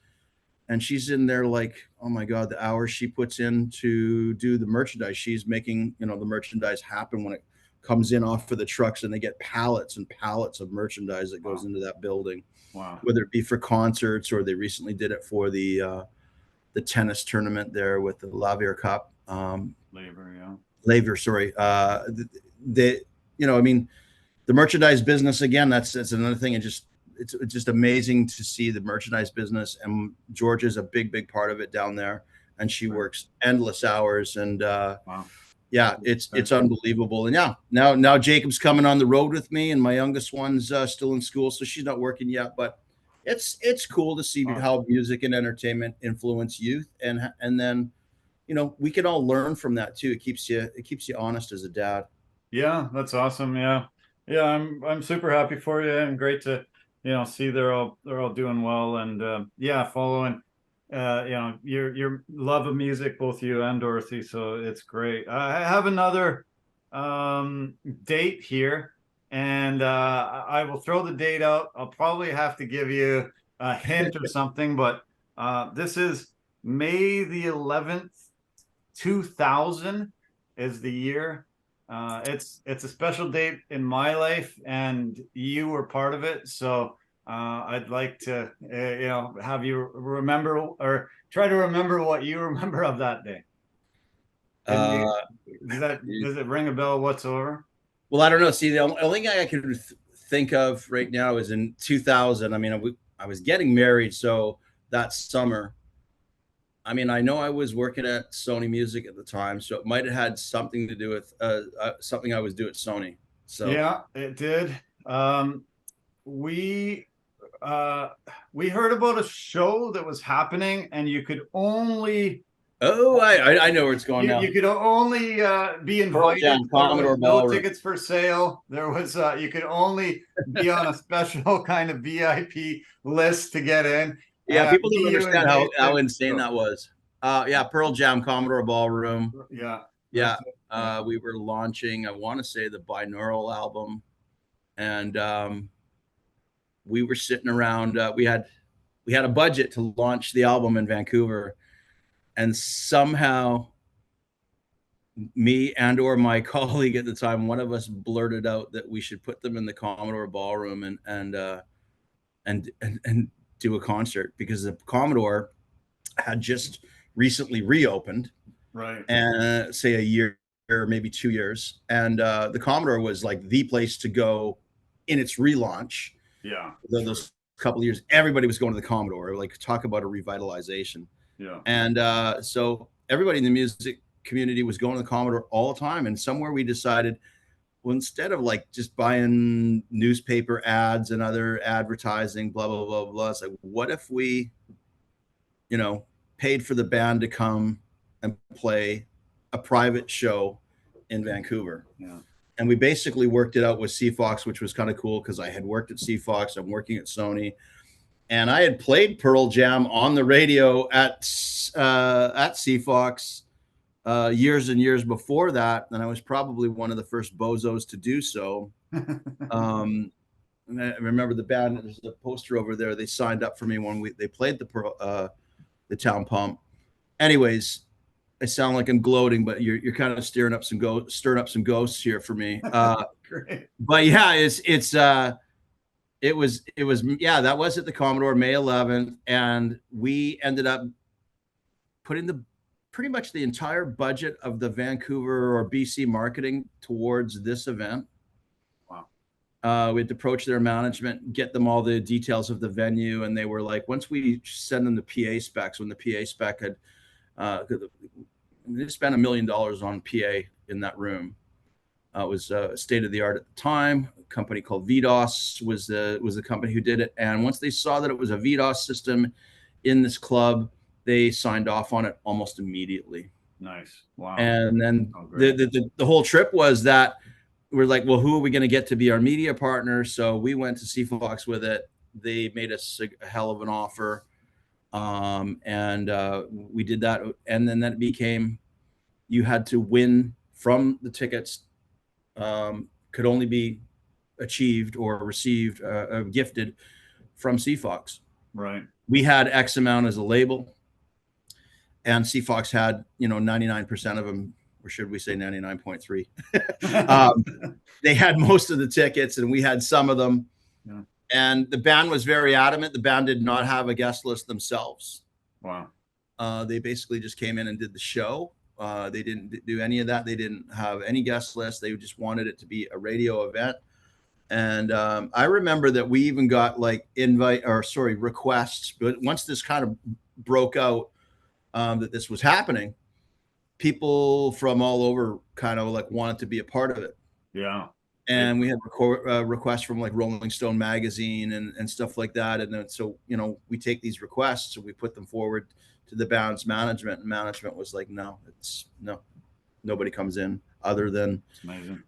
and she's in there like, oh my god, the hours she puts in to do the merchandise. She's making, you know, the merchandise happen when it comes in off of the trucks, and they get pallets and pallets of merchandise that goes into that building. Wow. Whether it be for concerts, or they recently did it for the tennis tournament there with the Laver Cup. Laver, sorry. You know, I mean, the merchandise business, again, that's another thing. It's just amazing to see the merchandise business, and Georgia's a big part of it down there, and she works endless hours, and yeah, it's unbelievable. And yeah, now Jacob's coming on the road with me, and my youngest one's still in school, so she's not working yet, but it's cool to see how music and entertainment influence youth, and then, you know, we can all learn from that too. It keeps you honest as a dad. Yeah, that's awesome. Yeah. I'm super happy for you, and great to, you know, see they're all doing well, and following you know, your love of music, both you and Dorothy. So it's great. I have another date here, and I will throw the date out. I'll probably have to give you a hint or something, but this is May the 11th, 2000 is the year. It's a special date in my life, and you were part of it. So I'd like to, you know, have you remember, or try to remember what you remember of that day. Does it ring a bell whatsoever? Well, I don't know. See, the only thing I can think of right now is in 2000. I mean, I was getting married, so that summer. I mean, I know I was working at Sony Music at the time, so it might have had something to do with something I was doing at Sony. So yeah, it did. We we heard about a show that was happening, and you could only Oh, I know where it's going now. you could only be Pearl invited. Jam, There Commodore was no Ballroom. tickets for sale. There was you could only be on a special kind of VIP list to get in. Yeah, people don't You and understand how Jason- insane that was. Yeah, Pearl Jam, Commodore Ballroom. Yeah. Yeah, Yeah. we were launching, I want to say, the binaural album, and we were sitting around. We had a budget to launch the album in Vancouver, and somehow me and or my colleague at the time, one of us blurted out that we should put them in the Commodore Ballroom and do a concert, because the Commodore had just recently reopened, Right. and say a year or maybe 2 years, and the Commodore was like the place to go in its relaunch. Yeah. Those couple of years, everybody was going to the Commodore. Like, talk about a revitalization. Yeah. And so everybody in the music community was going to the Commodore all the time. And somewhere we decided, well, instead of like just buying newspaper ads and other advertising, blah, blah, blah, blah, it's like, what if we, paid for the band to come and play a private show in Vancouver? Yeah. And we basically worked it out with CFox, which was kind of cool, because I had worked at CFox, I'm working at Sony, and I had played Pearl Jam on the radio at CFox years and years before that, and I was probably one of the first bozos to do so. And I remember the band. There's a poster over there. They signed up for me when they played the Town Pump. Anyways, I sound like I'm gloating, but you're kind of stirring up some ghosts here for me. Great. But yeah, it was that was at the Commodore, May 11th, and we ended up putting pretty much the entire budget of the Vancouver or BC marketing towards this event. Wow. We had to approach their management, get them all the details of the venue, and they were like, once we send them the PA specs, when the PA spec had they spent $1 million on PA in that room. It was state of the art at the time. A company called VDOS was the company who did it. And once they saw that it was a VDOS system in this club, they signed off on it almost immediately. Nice. Wow. And then the whole trip was that we're like, well, who are we going to get to be our media partner? So we went to CFox with it. They made us a hell of an offer. And we did that. And then that became, you had to win from the tickets, could only be achieved or received, gifted from CFox. Right. We had X amount as a label, and CFox had, 99% of them, or should we say 99.3. They had most of the tickets, and we had some of them. Yeah. And the band was very adamant. The band did not have a guest list themselves. Wow. They basically just came in and did the show. They didn't do any of that. They didn't have any guest list. They just wanted it to be a radio event. And I remember that we even got like requests. But once this kind of broke out, that this was happening, people from all over kind of like wanted to be a part of it. Yeah. And we had requests from like Rolling Stone magazine and stuff like that. And then, so, we take these requests and we put them forward to the band's management, and management was like, no, nobody comes in other than amazing.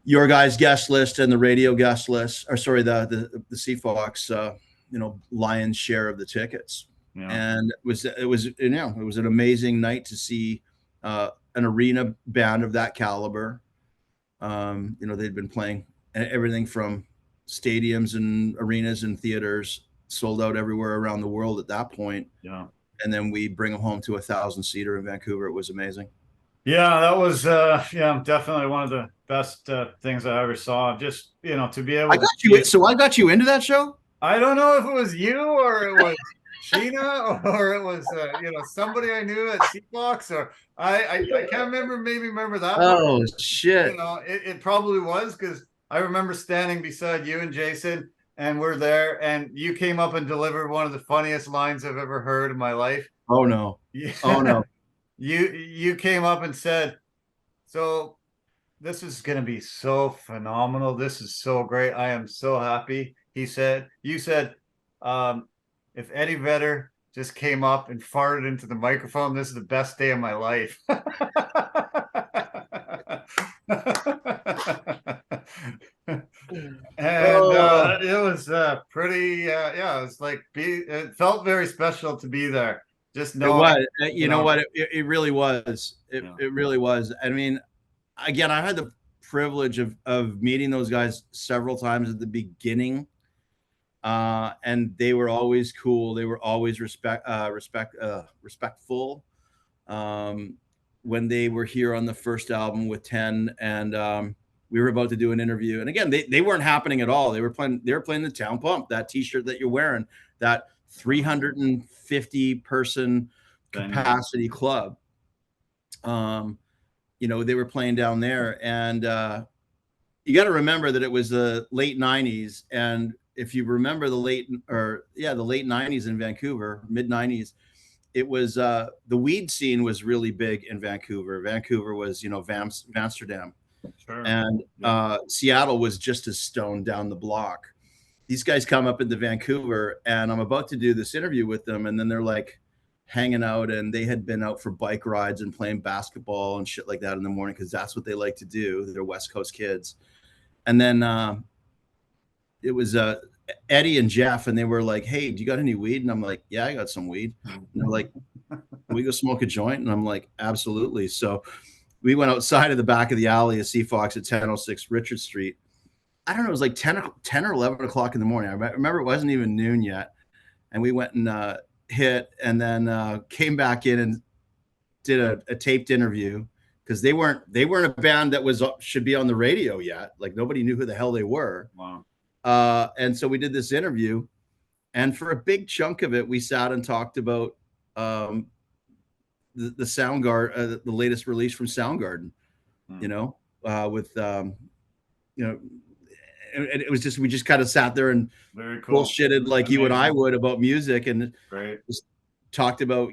Your guys' guest list and the radio guest list, or sorry, the CFox, lion's share of the tickets. Yeah. And it was an amazing night to see an arena band of that caliber. They'd been playing everything from stadiums and arenas and theaters, sold out everywhere around the world at that point. Yeah. And then we bring them home to 1,000-seater in Vancouver. It was amazing. Yeah, that was definitely one of the best things I ever saw. Just to be able. I got you into that show. I don't know if it was you or it was Sheena or it was somebody I knew at CFox, or I can't remember. Maybe remember that. Oh shit! It probably was, because I remember standing beside you and Jason, and we're there, and you came up and delivered one of the funniest lines I've ever heard in my life. Oh no! Yeah. Oh no! You came up and said, "So this is going to be so phenomenal. This is so great. I am so happy. You said, um, if Eddie Vedder just came up and farted into the microphone, this is the best day of my life. And Oh, it was pretty, yeah, it was like, it felt very special to be there. Just it knowing, was. you You know know, what? It really was. you know, It really was. I mean, again, I had the privilege of meeting those guys several times at the beginning, and they were always cool. They were always respectful. Um, when they were here on the first album with 10, and we were about to do an interview, and again, they weren't happening at all. They were playing the Town Pump, that T-shirt that you're wearing, that 350 person capacity club. They were playing down there, and you got to remember that it was the late 90s, and if you remember the late 90s in Vancouver, mid 90s, it was the weed scene was really big in Vancouver. Vancouver was, Amsterdam, sure. and Yeah. Seattle was just as stoned down the block. These guys come up into Vancouver, and I'm about to do this interview with them, and then they're like hanging out, and they had been out for bike rides and playing basketball and shit like that in the morning because that's what they like to do. They're West Coast kids. And then it was Eddie and Jeff, and they were like, "Hey, do you got any weed?" And I'm like, "Yeah, I got some weed." And they're like, "Can we go smoke a joint?" And I'm like, "Absolutely." So we went outside of the back of the alley of Seafox at 1006 Richard Street. I don't know, it was like 10 or 11 o'clock in the morning. I remember it wasn't even noon yet. And we went and hit, and then came back in and did a taped interview because they weren't a band that should be on the radio yet. Like nobody knew who the hell they were. Wow. And so we did this interview, and for a big chunk of it, we sat and talked about the Soundgarden, the latest release from Soundgarden. You know, with and it was just we just kind of sat there and Very cool. bullshitted like you and I would about music, and just talked about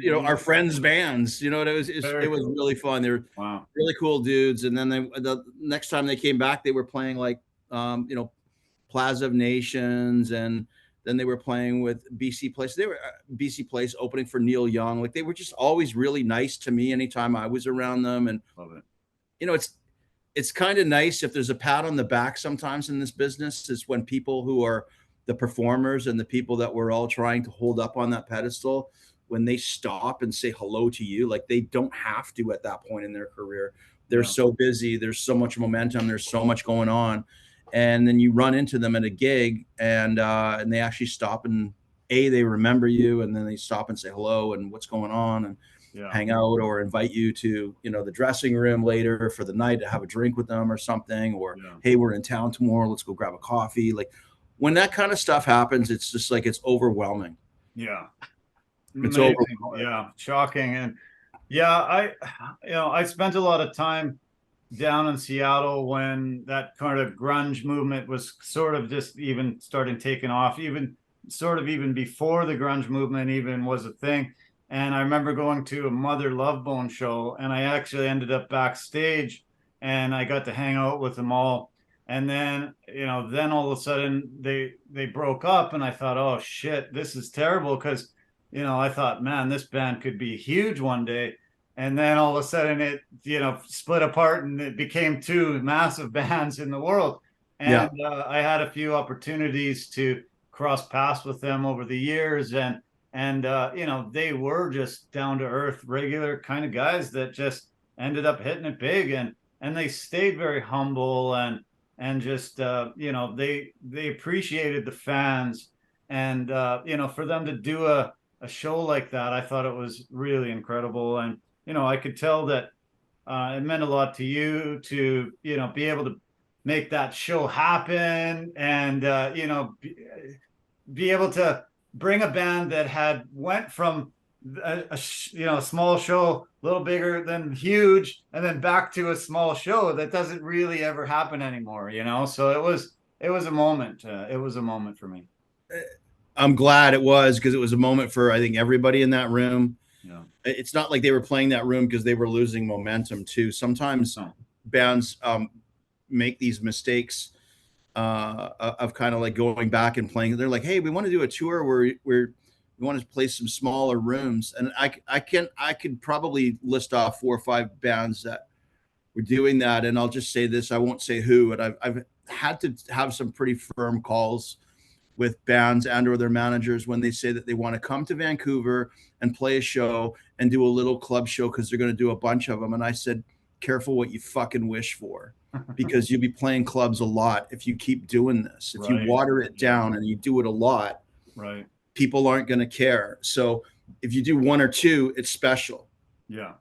our friends' bands. It was really fun. They're really cool dudes. And then the next time they came back, they were playing like Plaza of Nations, and then they were playing with BC Place. They were BC Place opening for Neil Young. Like they were just always really nice to me anytime I was around them. And love it. It's kind of nice if there's a pat on the back sometimes in this business, is when people who are the performers and the people that we're all trying to hold up on that pedestal, when they stop and say hello to you, like they don't have to at that point in their career. They're so busy. There's so much momentum. There's so much going on. And then you run into them at a gig, and they actually stop and they remember you, and then they stop and say hello and what's going on, and hang out, or invite you to the dressing room later for the night to have a drink with them or something, or hey, we're in town tomorrow, let's go grab a coffee. Like when that kind of stuff happens, it's just like it's overwhelming. It's overwhelming. Shocking. And I spent a lot of time down in Seattle when that kind of grunge movement was sort of just even starting taking off, even before the grunge movement even was a thing. And I remember going to a Mother Love Bone show, and I actually ended up backstage, and I got to hang out with them all. And then, then all of a sudden they broke up, and I thought, oh shit, this is terrible, because, I thought, man, this band could be huge one day. And then all of a sudden it, split apart, and it became two massive bands in the world. And I had a few opportunities to cross paths with them over the years, and they were just down to earth, regular kind of guys that just ended up hitting it big, and they stayed very humble, and just they appreciated the fans, and for them to do a show like that, I thought it was really incredible. And I could tell that it meant a lot to you to be able to make that show happen, and be able to bring a band that had went from a small show, a little bigger, then huge, and then back to a small show. That doesn't really ever happen anymore, so it was a moment. It was a moment for me. I'm glad it was, because it was a moment for, I think, everybody in that room. Yeah. It's not like they were playing that room because they were losing momentum too. Sometimes bands make these mistakes of kind of like going back and playing. They're like, hey, we want to do a tour where we want to play some smaller rooms. And I could probably list off 4 or 5 bands that were doing that. And I'll just say this, I won't say who, but I've had to have some pretty firm calls with bands and or their managers when they say that they want to come to Vancouver and play a show and do a little club show because they're going to do a bunch of them. And I said, careful what you fucking wish for, because you'll be playing clubs a lot if you keep doing this. If you water it down and you do it a lot, people aren't going to care. So if you do 1 or 2, it's special. Yeah.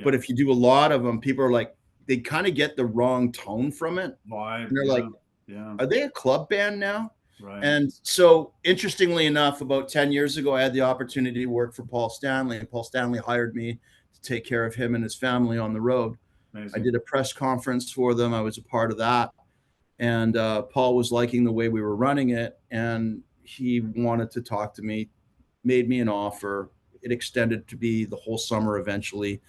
But if you do a lot of them, people are like, they kind of get the wrong tone from it. Vibe. And they're like, are they a club band now? Right. And so interestingly enough, about 10 years ago, I had the opportunity to work for Paul Stanley, and Paul Stanley hired me to take care of him and his family on the road. Amazing. I did a press conference for them. I was a part of that. And Paul was liking the way we were running it, and he wanted to talk to me, made me an offer. It extended to be the whole summer eventually.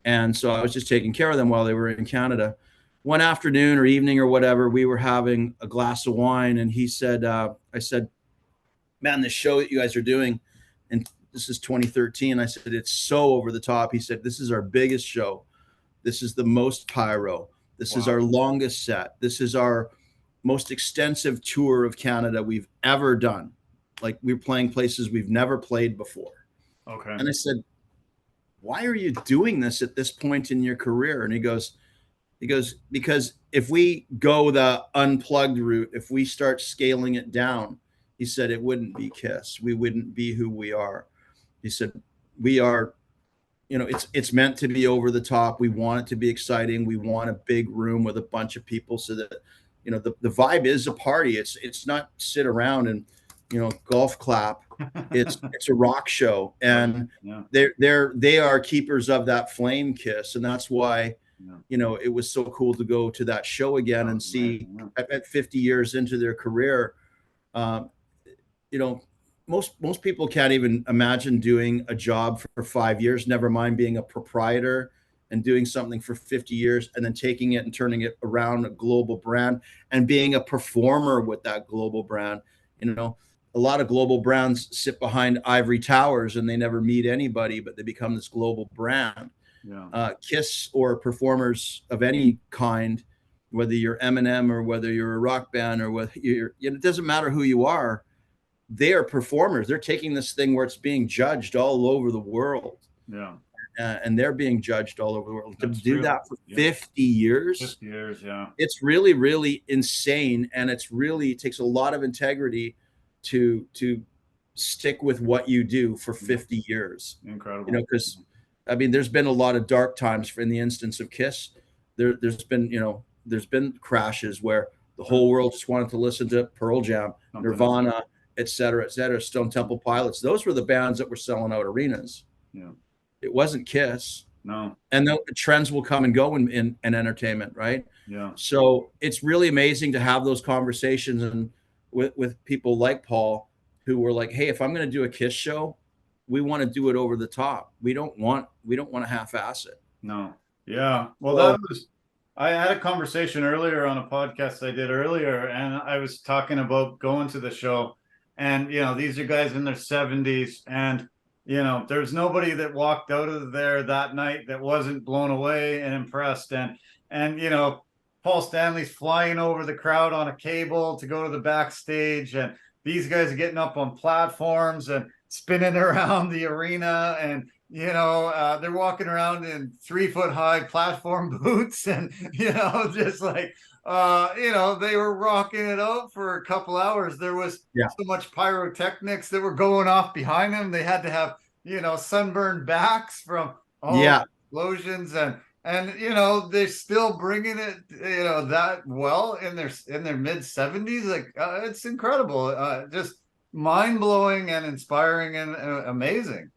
And so I was just taking care of them while they were in Canada. One afternoon or evening or whatever, we were having a glass of wine, and he said, I said, man, this show that you guys are doing, and this is 2013. I said, it's so over the top. He said, this is our biggest show. This is the most pyro. This is our longest set. This is our most extensive tour of Canada we've ever done. Like, we're playing places we've never played before. Okay. And I said, why are you doing this at this point in your career? And he goes, because if we go the unplugged route, if we start scaling it down, he said, it wouldn't be KISS. We wouldn't be who we are. He said, we are, it's meant to be over the top. We want it to be exciting. We want a big room with a bunch of people so that, the vibe is a party. It's not sit around and, golf clap. It's a rock show. And they are keepers of that flame, KISS. And that's why, it was so cool to go to that show again and see at 50 years into their career, most people can't even imagine doing a job for 5 years, never mind being a proprietor and doing something for 50 years and then taking it and turning it around a global brand and being a performer with that global brand. A lot of global brands sit behind ivory towers and they never meet anybody, but they become this global brand. KISS or performers of any kind, whether you're Eminem or whether you're a rock band or whether it doesn't matter who you are, they are performers. They're taking this thing where it's being judged all over the world. And they're being judged all over the world. To do that for 50 years. 50 years, it's really, really insane. And it takes a lot of integrity to stick with what you do for 50 years. Incredible. Because there's been a lot of dark times in the instance of KISS. There's been crashes where the whole world just wanted to listen to Pearl Jam, Nirvana, et cetera, Stone Temple Pilots. Those were the bands that were selling out arenas. It wasn't KISS. No. And the trends will come and go in entertainment, right? So it's really amazing to have those conversations and with people like Paul, who were like, hey, if I'm going to do a KISS show, we want to do it over the top. We don't want to half-ass it. No. Yeah. Well, I had a conversation earlier on a podcast I did earlier, and I was talking about going to the show, and these are guys in their 70s, and there's nobody that walked out of there that night that wasn't blown away and impressed, and Paul Stanley's flying over the crowd on a cable to go to the backstage, and these guys are getting up on platforms and spinning around the arena, and they're walking around in 3-foot-high platform boots, and just like they were rocking it out for a couple hours. There was so much pyrotechnics that were going off behind them. They had to have sunburned backs from all the explosions, and they're still bringing it that well in their mid 70s. Like it's incredible, just mind-blowing and inspiring and amazing.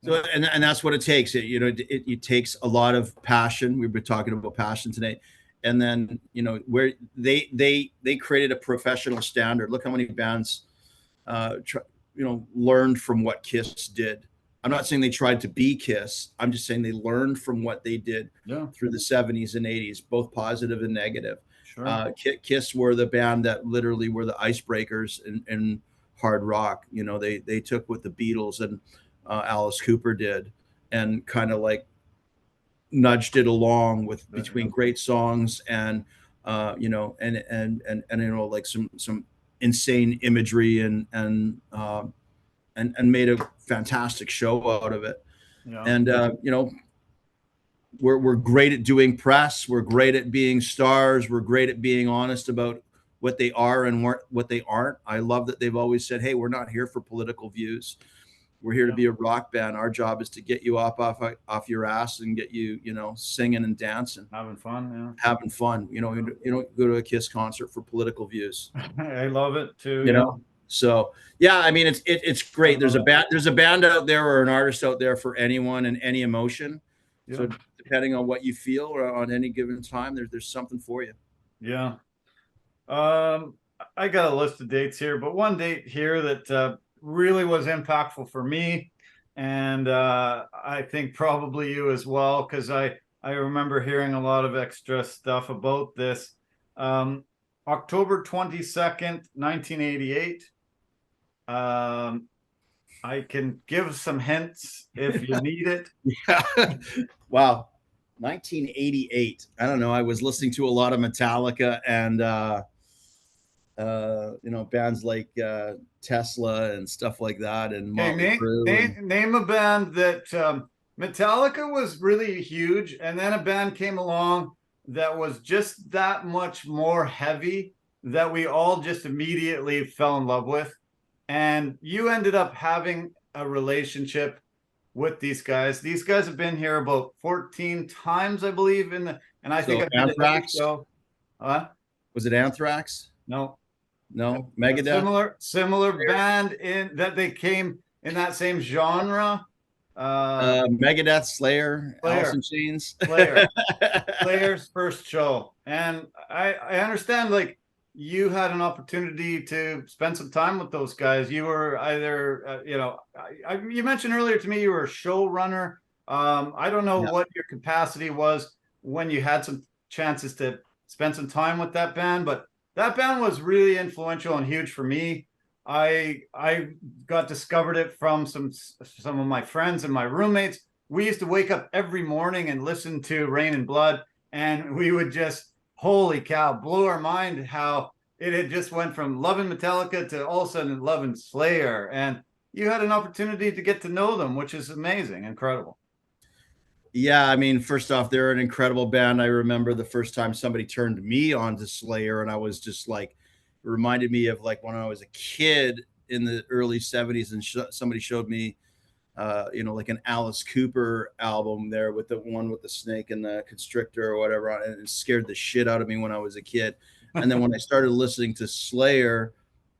So and that's what it takes. It takes a lot of passion. We've been talking about passion today, and then where they created a professional standard. Look how many bands learned from what KISS did. I'm not saying they tried to be Kiss. I'm just saying they learned from what they did Yeah, through the 70s and 80s, both positive and negative. sure. Kiss were the band that literally were the icebreakers in hard rock. You know, they took what the Beatles and Alice Cooper did and kind of like nudged it along with between great songs and like some insane imagery and made a fantastic show out of it. Yeah. And we're great at doing press. We're great at being stars. We're great at being honest about what they are and what they aren't. I love that they've always said, "Hey, we're not here for political views. We're here to be a rock band. Our job is to get you off your ass and get you, singing and dancing, Having fun. having fun. You don't go to a Kiss concert for political views. Yeah. I love it too. You know. So yeah, I mean it's great. There's a band out there or an artist out there for anyone and any emotion. Yeah. So depending on what you feel or on any given time, there's something for you. Yeah. I got a list of dates here, but one date here that really was impactful for me, and I think probably you as well, because I remember hearing a lot of extra stuff about this. October 22nd, 1988. I can give some hints if you need it. Yeah. Wow. 1988. I don't know. I was listening to a lot of Metallica and bands like Tesla and stuff like that, and Motley Crue. Name a band that Metallica was really huge, and then a band came along that was just that much more heavy that we all just immediately fell in love with. And you ended up having a relationship with these guys. These guys have been here about 14 times, I believe, and I think I've Anthrax. Was it Anthrax? No. Megadeth. Similar band in that they came in that same genre. Megadeth, Slayer, Alice in Chains. Slayer's first show, and I understand like you had an opportunity to spend some time with those guys. You were either you mentioned earlier to me you were a showrunner. I don't know what your capacity was when you had some chances to spend some time with that band, but that band was really influential and huge for me. I got discovered it from some of my friends and my roommates. We used to wake up every morning and listen to Rain and Blood, and we would just, holy cow, blow our mind how it had just went from loving Metallica to all of a sudden loving Slayer. And you had an opportunity to get to know them, which is amazing, incredible. Yeah, I mean, first off, they're an incredible band. I remember the first time somebody turned me on to Slayer, and I was just like, it reminded me of like when I was a kid in the early 70s, and somebody showed me, like an Alice Cooper album there with the one with the snake and the constrictor or whatever, and it scared the shit out of me when I was a kid. And then when I started listening to Slayer,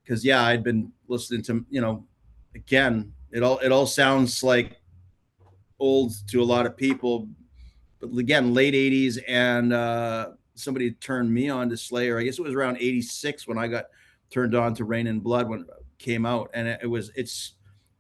because I'd been listening to, again, it all sounds like old to a lot of people, but again, late 80s, and somebody turned me on to Slayer. I guess it was around 86 when I got turned on to Rain and Blood when it came out, and it's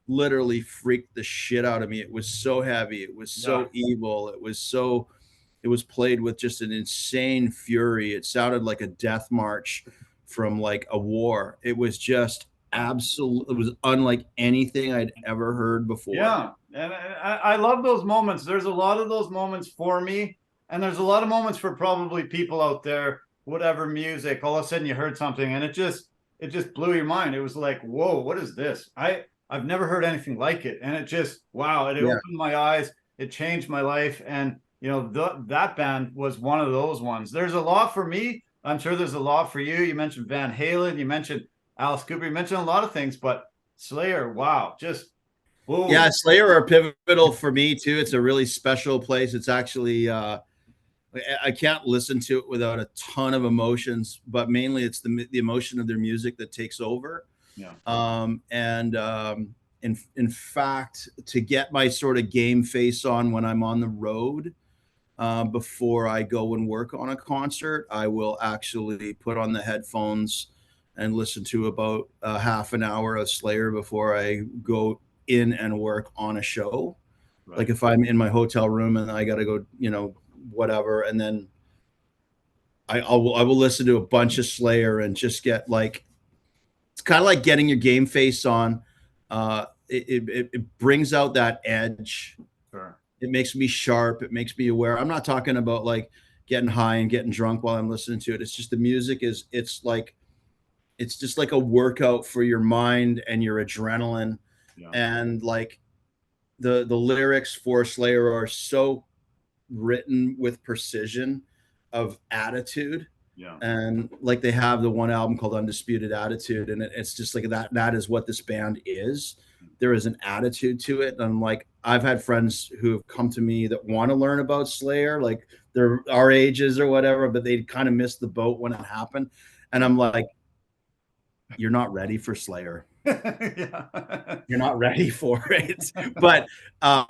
literally freaked the shit out of me. It was so heavy, it was so evil, it was played with just an insane fury. It sounded like a death march from like a war. It was just it was unlike anything I'd ever heard before. Yeah, and I love those moments. There's a lot of those moments for me, and there's a lot of moments for probably people out there, whatever music, all of a sudden you heard something and it just blew your mind. It was like, whoa, what is this? I've never heard anything like it, and it just, wow, it opened my eyes, it changed my life. And that band was one of those ones. There's a lot for me. I'm sure there's a lot for you. You mentioned Van Halen, you mentioned Alice Cooper, you mentioned a lot of things, but Slayer, wow, just whoa. Yeah, Slayer are pivotal for me too. It's a really special place. It's actually I can't listen to it without a ton of emotions, but mainly it's the emotion of their music that takes over. Yeah. In fact, to get my sort of game face on when I'm on the road, before I go and work on a concert, I will actually put on the headphones and listen to about half an hour of Slayer before I go in and work on a show. Right. Like if I'm in my hotel room and I got to go, whatever, and then I will listen to a bunch of Slayer and just get like, it's kind of like getting your game face on. It brings out that edge. Sure. It makes me sharp. It makes me aware. I'm not talking about like getting high and getting drunk while I'm listening to it. It's just the music it's just like a workout for your mind and your adrenaline. Yeah. And like the lyrics for Slayer are so written with precision of attitude. Yeah. And like they have the one album called Undisputed Attitude, and it's just like that is what this band is. There is an attitude to it. And I'm like, I've had friends who have come to me that want to learn about Slayer, like they're our ages or whatever, but they kind of missed the boat when it happened. And I'm like, you're not ready for Slayer. Yeah. You're not ready for it. But I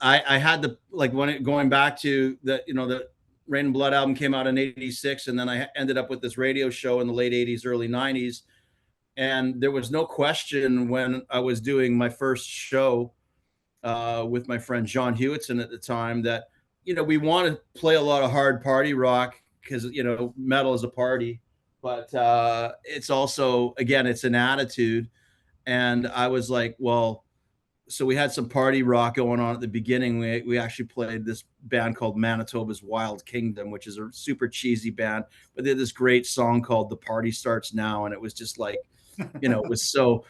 had the, like, going back to the Rain and Blood album came out in 86, and then I ended up with this radio show in the late 80s, early 90s. And there was no question when I was doing my first show with my friend John Hewitson at the time that, we want to play a lot of hard party rock because, metal is a party, but it's also, again, it's an attitude. And I was like, well, so we had some party rock going on at the beginning. We actually played this band called Manitoba's Wild Kingdom, which is a super cheesy band, but they had this great song called The Party Starts Now. And it was just like, it was so,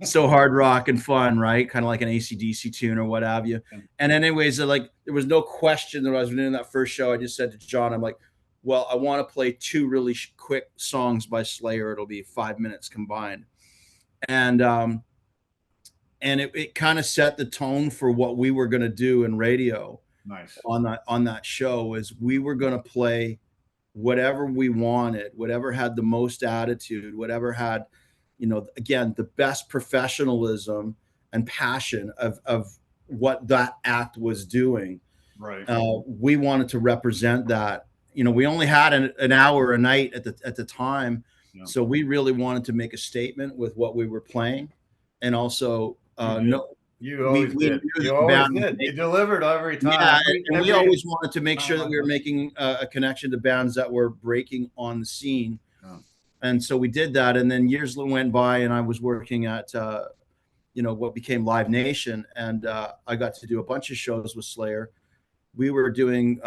so hard rock and fun, right? Kind of like an AC/DC tune or what have you. And anyways, like there was no question that I was doing that first show. I just said to John, I'm like, well, I want to play 2 really quick songs by Slayer. It'll be 5 minutes combined. And it kind of set the tone for what we were going to do in radio. Nice. On that show is we were going to play whatever we wanted, whatever had the most attitude, whatever had, again, the best professionalism and passion of what that act was doing. Right. We wanted to represent that. We only had an hour a night at the time. Yeah. So we really wanted to make a statement with what we were playing. And also, you always did. You always did. You delivered every time. Yeah, and we always wanted to make sure that we were making a connection to bands that were breaking on the scene. Oh. And so we did that. And then years went by, and I was working at, what became Live Nation. And I got to do a bunch of shows with Slayer. We were doing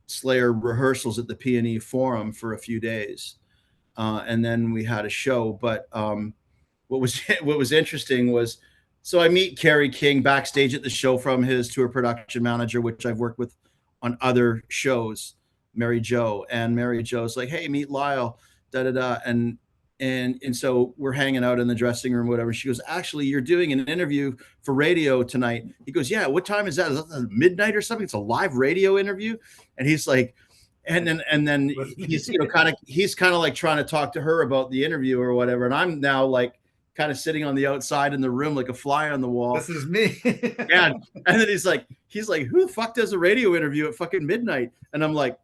Slayer rehearsals at the P&E Forum for a few days. And then we had a show. But what was interesting was, so I meet Kerry King backstage at the show from his tour production manager, which I've worked with on other shows, Mary Jo. And Mary Jo's like, hey, meet Lyle, da-da-da. And so we're hanging out in the dressing room, whatever. She goes, actually, you're doing an interview for radio tonight. He goes, yeah, what time is that? Is that midnight or something? It's a live radio interview. And he's like, and then he's, he's kind of like trying to talk to her about the interview or whatever. And I'm now like, kind of sitting on the outside in the room like a fly on the wall. This is me. Yeah. And then he's like, who the fuck does a radio interview at fucking midnight? And I'm like,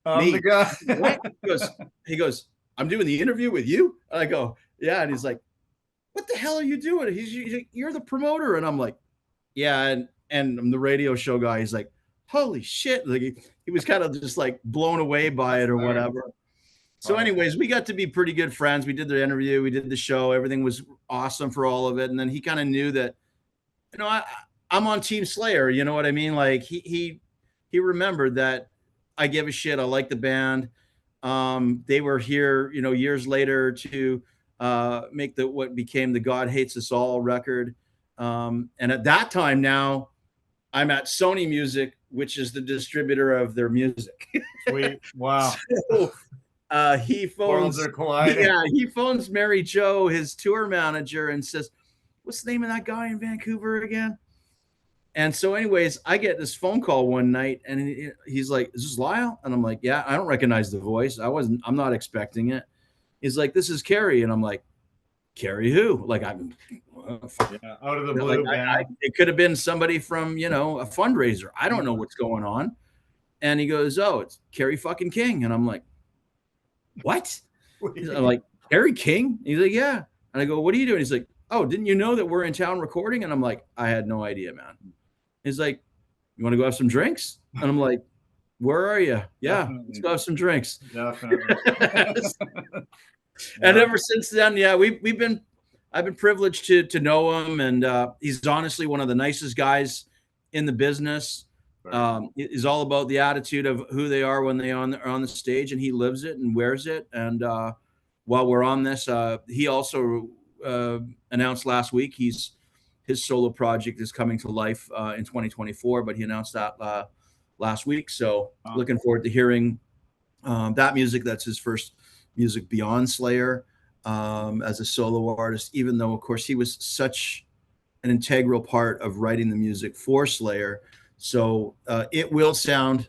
I'm the guy. What? He goes, I'm doing the interview with you? And I go, yeah. And he's like, what the hell are you doing? You're the promoter. And I'm like, yeah. And I'm the radio show guy. He's like, holy shit. Like he was kind of just like blown away by it or whatever. So anyways, we got to be pretty good friends. We did the interview, we did the show. Everything was awesome for all of it. And then he kind of knew that, I'm on Team Slayer. You know what I mean? Like he remembered that I give a shit. I like the band. They were here, years later to make what became the God Hates Us All record. And at that time now, I'm at Sony Music, which is the distributor of their music. Sweet. Wow. So, he phones he phones Mary Jo, his tour manager, and says, what's the name of that guy in Vancouver again? And so anyways, I get this phone call one night, and he's like, is this Lyle? And I'm like, yeah, I don't recognize the voice. I'm not expecting it. He's like, this is Kerry. And I'm like, Kerry who? Like, out of the blue. Like, it could have been somebody from, a fundraiser. I don't know what's going on. And he goes, oh, it's Kerry fucking King. And I'm like, what? I'm like, Kerry King? He's like, yeah. And I go, what are you doing? He's like, "Oh, didn't you know that we're in town recording?" And I'm like, "I had no idea, man." He's like, "You want to go have some drinks?" And I'm like, "Where are you?" "Yeah, let's Definitely. go have some drinks." Definitely. And Yeah. ever since then, yeah, I've been privileged to know him, and he's honestly one of the nicest guys in the business. Very cool. It is all about the attitude of who they are when they are on the stage, and he lives it and wears it. And while we're on this, he also announced last week his solo project is coming to life in 2024, but he announced that last week. So Wow. looking forward to hearing that music. That's his first music beyond Slayer as a solo artist, even though, of course, he was such an integral part of writing the music for Slayer. So it will sound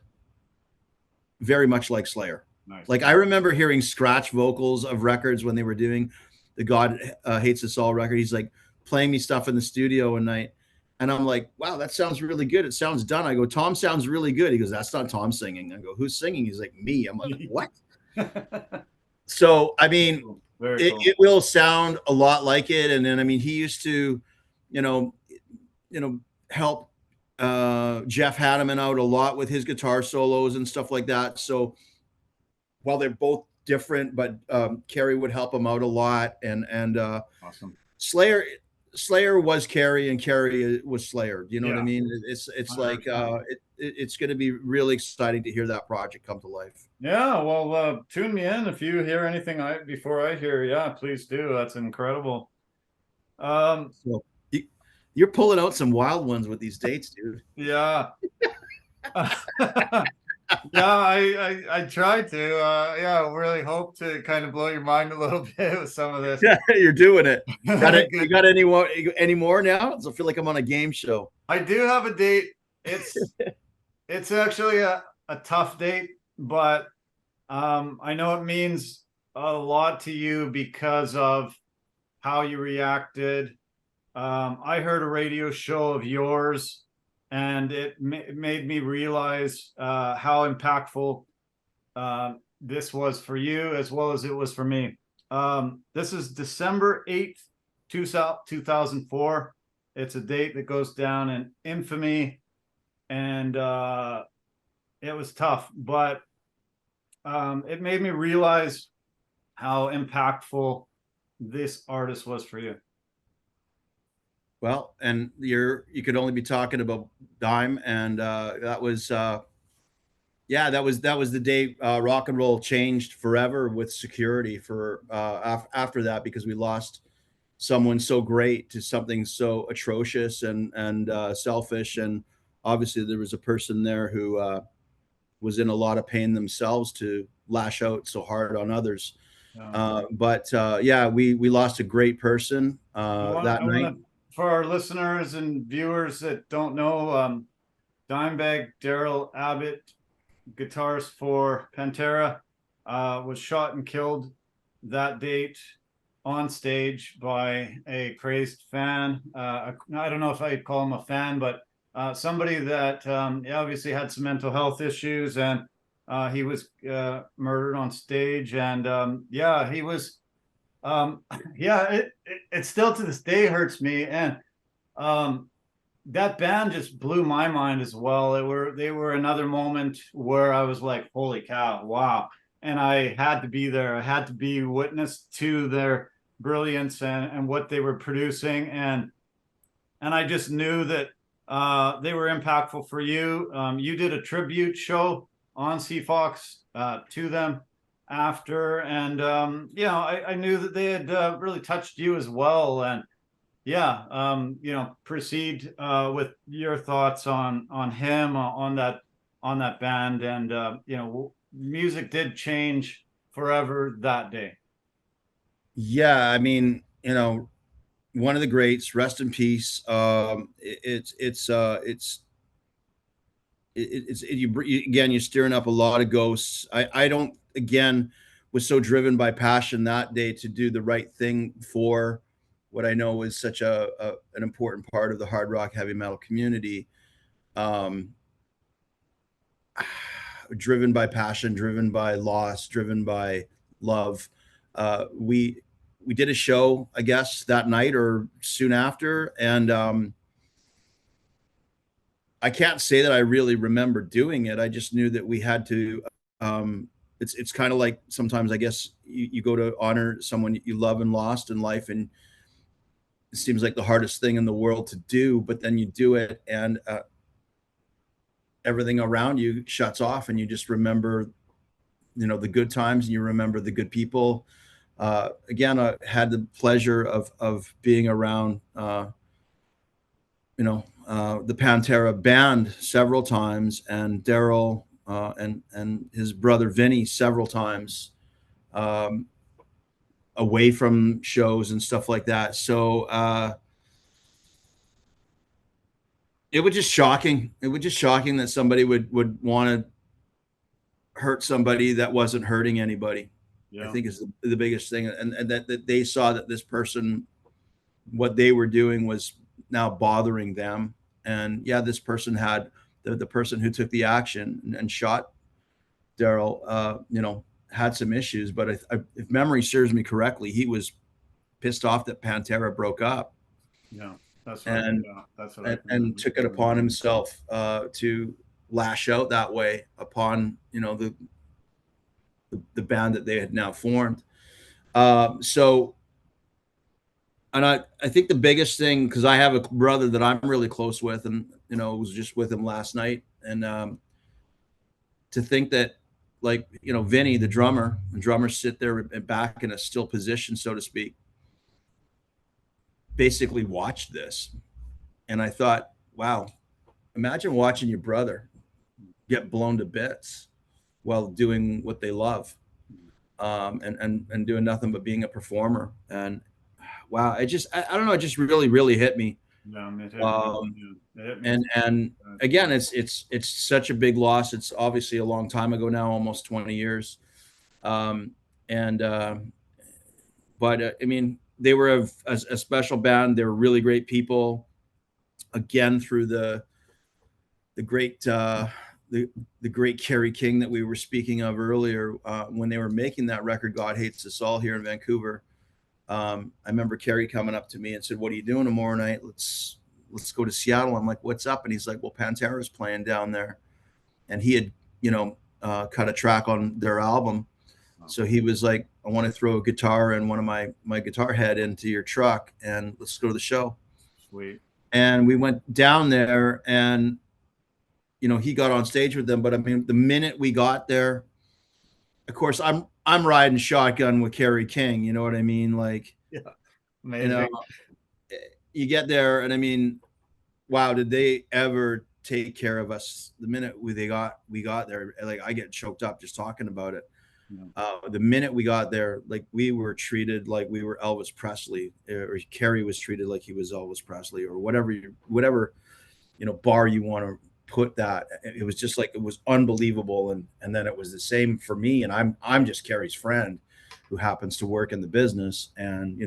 very much like Slayer. Nice. Like I remember hearing scratch vocals of records when they were doing the God Hates Us All record. He's like playing me stuff in the studio one night. And I'm like, wow, that sounds really good. It sounds done. I go, Tom sounds really good. He goes, that's not Tom singing. I go, who's singing? He's like, me. I'm like, what? So, I mean, Very cool. it will sound a lot like it. And then, I mean, he used to, you know, help Jeff Hanneman out a lot with his guitar solos and stuff like that. So while they're both different, but Kerry would help him out a lot. And Awesome. Slayer was Kerry and Kerry was Slayer. You know what I Yeah. mean? It's like 100%. it's going to be really exciting to hear that project come to life. Yeah, well, tune me in if you hear anything before I hear. Yeah, please do. That's incredible. So you're pulling out some wild ones with these dates, dude. Yeah. Yeah, I tried to. Yeah, really hope to kind of blow your mind a little bit with some of this. Yeah, you're doing it. Good. You got any more now? I feel like I'm on a game show. I do have a date. It's actually a tough date, but I know it means a lot to you because of how you reacted. I heard a radio show of yours, and it made me realize how impactful this was for you as well as it was for me. This is December 8th, 2004. It's a date that goes down in infamy, and it was tough, but it made me realize how impactful this artist was for you. Well, and you could only be talking about Dime, and that was yeah, that was the day rock and roll changed forever with security for after that, because we lost someone so great to something so atrocious and selfish. And obviously there was a person there who was in a lot of pain themselves to lash out so hard on others. But yeah, we lost a great person that night. For our listeners and viewers that don't know, Dimebag Daryl Abbott, guitarist for Pantera, was shot and killed that date on stage by a crazed fan. I don't know if I'd call him a fan, but somebody that obviously had some mental health issues, and he was murdered on stage. And yeah, he was. Yeah, it still to this day hurts me, and that band just blew my mind as well. They were another moment where I was like, holy cow, wow. And I had to be there. I had to be witness to their brilliance and what they were producing. And I just knew that they were impactful for you. You did a tribute show on CFox to them after. And I knew that they had really touched you as well. And yeah, proceed with your thoughts on him, on that band. And music did change forever that day. Yeah, I mean, one of the greats, rest in peace. Again, you're stirring up a lot of ghosts. I don't, again, was so driven by passion that day to do the right thing for what I know is such an important part of the hard rock heavy metal community. Driven by passion, driven by loss, driven by love. We we did a show, I guess, that night or soon after, and I can't say that I really remember doing it. I just knew that we had to. It's kind of like sometimes I guess you go to honor someone you love and lost in life, and it seems like the hardest thing in the world to do, but then you do it, and everything around you shuts off, and you just remember, the good times, and you remember the good people. Again, I had the pleasure of being around, the Pantera band several times, and Daryl and his brother Vinny several times, um, away from shows and stuff like that. So it was just shocking. It was just shocking that somebody would want to hurt somebody that wasn't hurting anybody. I think is the biggest thing, and that they saw that this person, what they were doing was now bothering them. And yeah, this person had the person who took the action and shot Daryl, had some issues. But if memory serves me correctly, he was pissed off that Pantera broke up. Yeah, that's right. And that's what and took it upon himself to lash out that way upon the band that they had now formed. So, and I think the biggest thing, because I have a brother that I'm really close with, and was just with him last night, and to think that, like, Vinny, the drummers sit there back in a still position, so to speak, basically watched this, and I thought, wow, imagine watching your brother get blown to bits while doing what they love, and doing nothing but being a performer. And wow, I don't know, it just really hit me. Yeah, it hit me. And again, it's such a big loss. It's obviously a long time ago now, almost 20 years. And but I mean, they were a special band. They were really great people. Again, through the great the great Kerry King that we were speaking of earlier, when they were making that record, God Hates Us All, here in Vancouver. I remember Kerry coming up to me and said, "What are you doing tomorrow night? Let's go to Seattle." I'm like, "What's up?" And he's like, "Well, Pantera's playing down there," and he had cut a track on their album. So he was like, "I want to throw a guitar and one of my guitar head into your truck, and let's go to the show." Sweet. And we went down there, and he got on stage with them. But I mean, the minute we got there, of course, I'm riding shotgun with Kerry King. You know what I mean? Like, yeah, amazing. You get there, and I mean, wow, did they ever take care of us? The minute we got there, like, I get choked up just talking about it. Yeah. The minute we got there, like, we were treated like we were Elvis Presley, or Kerry was treated like he was Elvis Presley, or whatever bar you want to put that. It was just like, it was unbelievable. And then it was the same for me, and I'm just Kerry's friend who happens to work in the business, and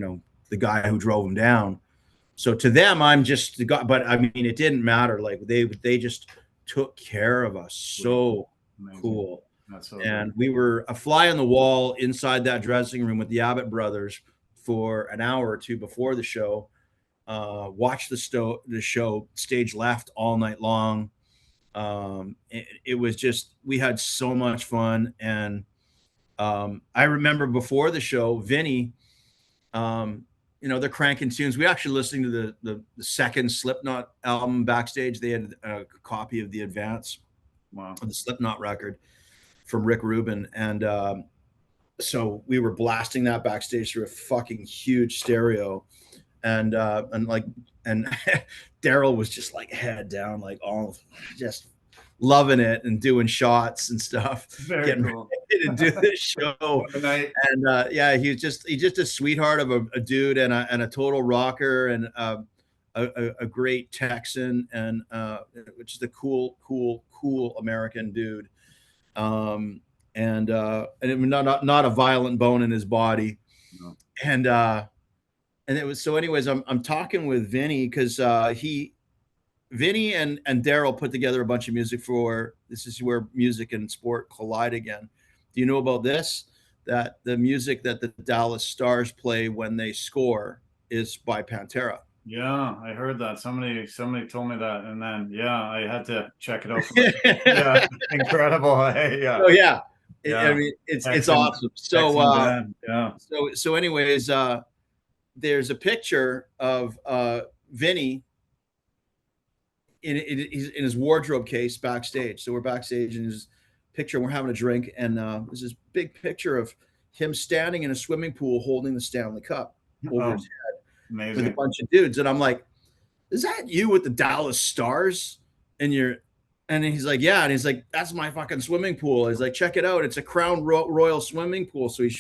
the guy who drove him down. So to them, I'm just the guy. But I mean, it didn't matter. Like, they just took care of us. So amazing. Cool. And we were a fly on the wall inside that dressing room with the Abbott brothers for an hour or two before the show. Watched the show stage left all night long. It was just, we had so much fun. And I remember before the show, Vinny, they're cranking tunes. We actually listening to the second Slipknot album backstage. They had a copy of the advance, of the Slipknot record from Rick Rubin. And so we were blasting that backstage through a fucking huge stereo. And Daryl was just like head down, like all just loving it and doing shots and stuff. Very cool. Ready to do this show. And yeah, he's just a sweetheart of a dude, and a total rocker, and a great Texan, and which is a cool American dude. And it was not a violent bone in his body. No. And it was, so anyways, I'm talking with Vinny, because Vinny and Daryl put together a bunch of music for, this is where music and sport collide again. Do you know about this? that the music that the Dallas Stars play when they score is by Pantera. Yeah, I heard that. Somebody told me that, and then yeah, I had to check it out. Yeah, incredible. Hey, yeah, Oh yeah, I yeah. mean it's Texan, awesome. Texan band. Yeah. So anyways, there's a picture of Vinny in his wardrobe case backstage. So we're backstage in his picture, and we're having a drink, and there's this big picture of him standing in a swimming pool holding the Stanley Cup over Oh, his head with a amazing. bunch of dudes. And I'm like, is that you with the Dallas Stars? And he's like, yeah. And he's like, that's my fucking swimming pool. He's like, check it out. It's a Crown Royal swimming pool. So he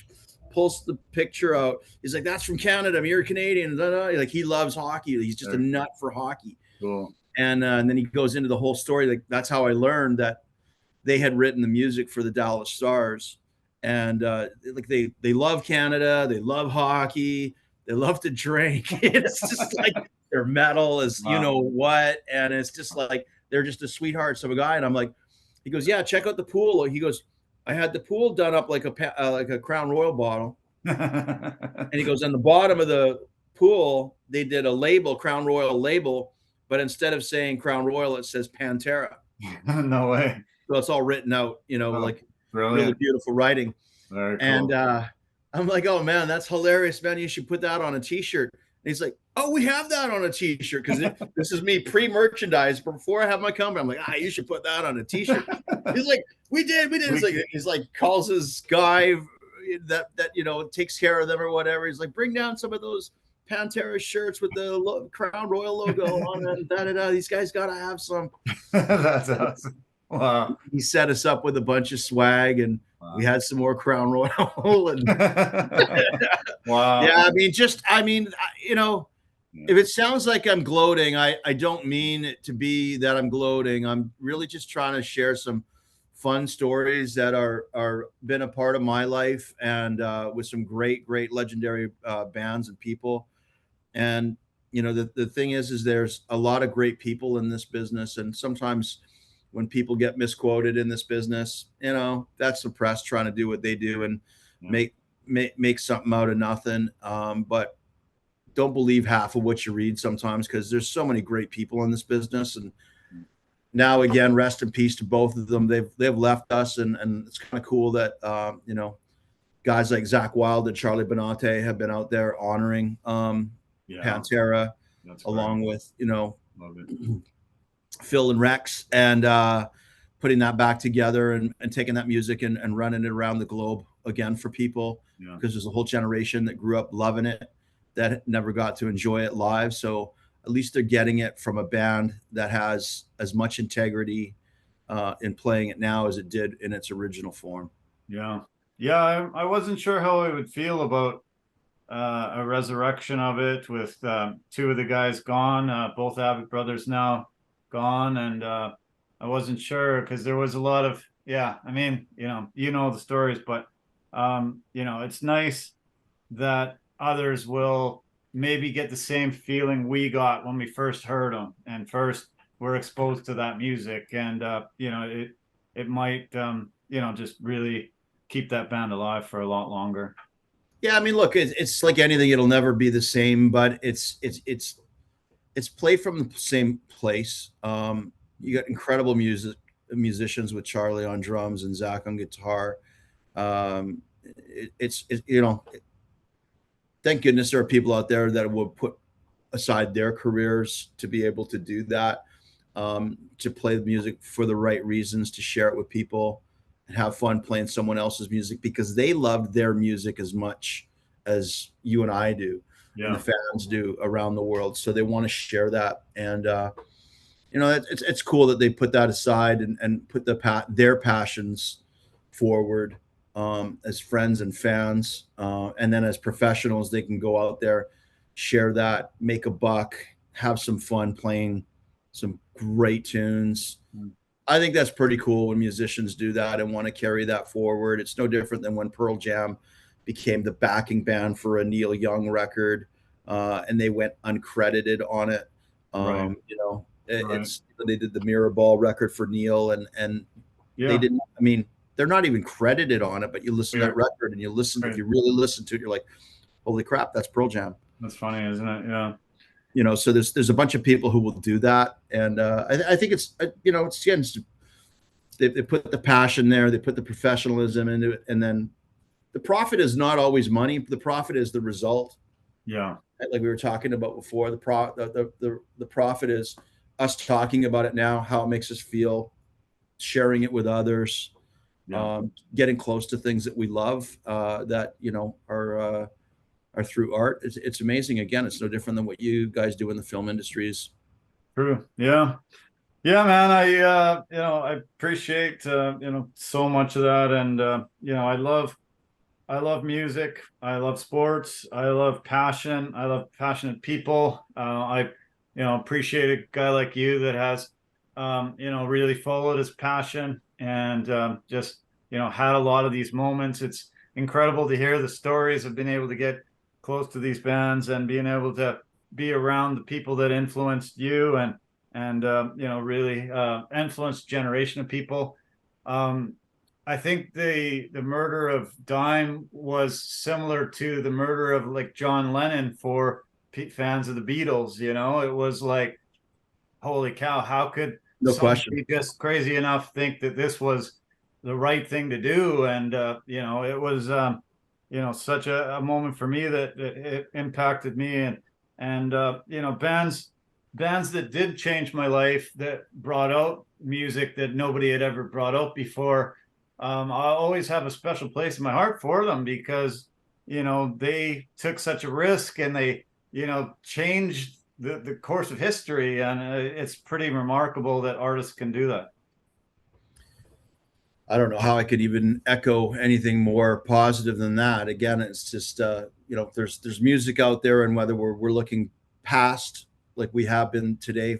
pulls the picture out. He's like, that's from Canada. You're Canadian. Like, he loves hockey. He's just a nut for hockey. Cool. And then he goes into the whole story. Like, that's how I learned that they had written the music for the Dallas Stars. And like they love Canada. They love hockey. They love to drink. It's just like their metal is, you know what? And it's just like, they're just a sweetheart of a guy. And I'm like, he goes, yeah, check out the pool. He goes, I had the pool done up like a Crown Royal bottle. And he goes, on the bottom of the pool, they did a label, Crown Royal label, but instead of saying Crown Royal, it says Pantera. No way. So it's all written out, like brilliant. really beautiful writing. Very cool. And I'm like, oh man, that's hilarious, man. You should put that on a t-shirt. And he's like, oh, we have that on a t-shirt. Because this is me pre-merchandise before I have my company. I'm like, you should put that on a t-shirt. He's like, we did. He's like calls his guy that takes care of them or whatever. He's like, bring down some of those Pantera shirts with the Crown Royal logo on it. These guys gotta have some. That's awesome. Wow. He set us up with a bunch of swag, and we had some more Crown Royal. And wow. Yeah, if it sounds like I'm gloating, I don't mean it to be that I'm gloating. I'm really just trying to share some fun stories that are been a part of my life, and with some great legendary bands and people. And the thing is there's a lot of great people in this business, and sometimes when people get misquoted in this business, that's the press trying to do what they do and make something out of nothing. But don't believe half of what you read sometimes, because there's so many great people in this business. And now, again, rest in peace to both of them. They've left us, and it's kind of cool that guys like Zakk Wylde and Charlie Benante have been out there honoring Pantera, along with Love it. Phil and Rex, and putting that back together and taking that music and running it around the globe again for people, because there's a whole generation that grew up loving it that never got to enjoy it live. So at least they're getting it from a band that has as much integrity in playing it now as it did in its original form. Yeah. I wasn't sure how I would feel about a resurrection of it with two of the guys gone, both Abbott brothers now gone, and I wasn't sure because there was a lot of the stories, but it's nice that others will maybe get the same feeling we got when we first heard them and first were exposed to that music, and it might just really keep that band alive for a lot longer. Yeah, I mean, look, it's like anything; it'll never be the same, but it's played from the same place. You got incredible musicians with Charlie on drums and Zakk on guitar. Thank goodness there are people out there that will put aside their careers to be able to do that, to play the music for the right reasons, to share it with people and have fun playing someone else's music, because they loved their music as much as you and I do, and the fans do around the world. So they want to share that. And, it's cool that they put that aside and put their passions forward as friends and fans. And then as professionals, they can go out there, share that, make a buck, have some fun playing some great tunes. I think that's pretty cool when musicians do that and want to carry that forward. It's no different than when Pearl Jam became the backing band for a Neil Young record, and they went uncredited on it. Right. They did the Mirrorball record for Neil, and they didn't. I mean, they're not even credited on it, but you listen to that record and you listen, if you really listen to it, you're like, holy crap, that's Pearl Jam. That's funny, isn't it? Yeah. You know, so there's a bunch of people who will do that. And I think it's, you know, it's, again, they put the passion there, they put the professionalism into it, and then the profit is not always money. The profit is the result. Yeah. Like we were talking about before, the profit is us talking about it now, how it makes us feel, sharing it with others, getting close to things that we love, that, you know, are through art. It's amazing. Again, it's no different than what you guys do in the film industries. True. Yeah. Yeah, man. I you know, I appreciate you know, so much of that. And you know, I love music. I love sports. I love passion. I love passionate people. I, you know, appreciate a guy like you that has, you know, really followed his passion and just, you know, had a lot of these moments. It's incredible to hear the stories of being able to get close to these bands and being able to be around the people that influenced you and you know, really influenced generation of people. I think the murder of Dime was similar to the murder of like John Lennon for fans of the Beatles. You know, it was like, holy cow, how could somebody just crazy enough think that this was the right thing to do? And you know, it was you know, such a moment for me that it impacted me. And you know, bands that did change my life, that brought out music that nobody had ever brought out before. I always have a special place in my heart for them because, you know, they took such a risk and they, you know, changed the course of history. And it's pretty remarkable that artists can do that. I don't know how I could even echo anything more positive than that. Again, it's just, you know, there's music out there, and whether we're looking past like we have been today,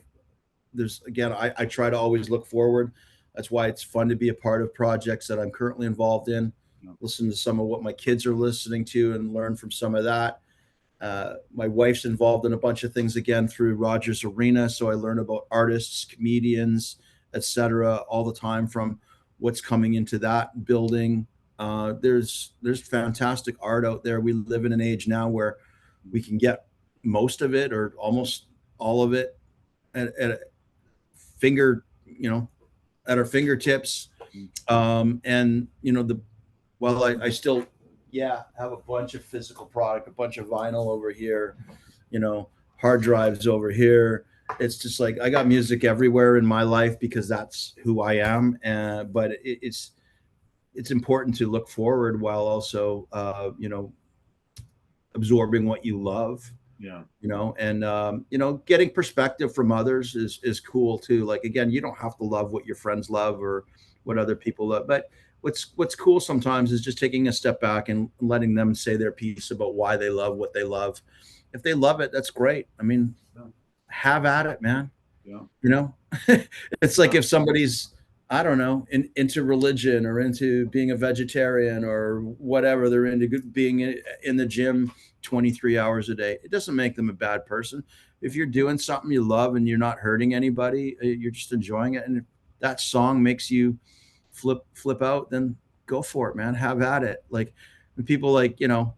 there's, again, I try to always look forward. That's why it's fun to be a part of projects that I'm currently involved in, listen to some of what my kids are listening to and learn from some of that. My wife's involved in a bunch of things, again, through Rogers Arena. So I learn about artists, comedians, etc., all the time from what's coming into that building. There's fantastic art out there. We live in an age now where we can get most of it or almost all of it at a finger, you know, at our fingertips. And you know, while I still have a bunch of physical product, a bunch of vinyl over here, you know, hard drives over here. It's just like I got music everywhere in my life because that's who I am. But it's important to look forward while also you know, absorbing what you love. Yeah. You know, and you know, getting perspective from others is cool too. Like, again, you don't have to love what your friends love or what other people love, but what's cool sometimes is just taking a step back and letting them say their piece about why they love what they love. If they love it, that's great. I mean, have at it, man. Yeah. You know, it's like if somebody's, I don't know, into religion or into being a vegetarian or whatever, they're into being in the gym 23 hours a day. It doesn't make them a bad person. If you're doing something you love and you're not hurting anybody, you're just enjoying it. And if that song makes you flip out, then go for it, man. Have at it. Like, and people, like, you know,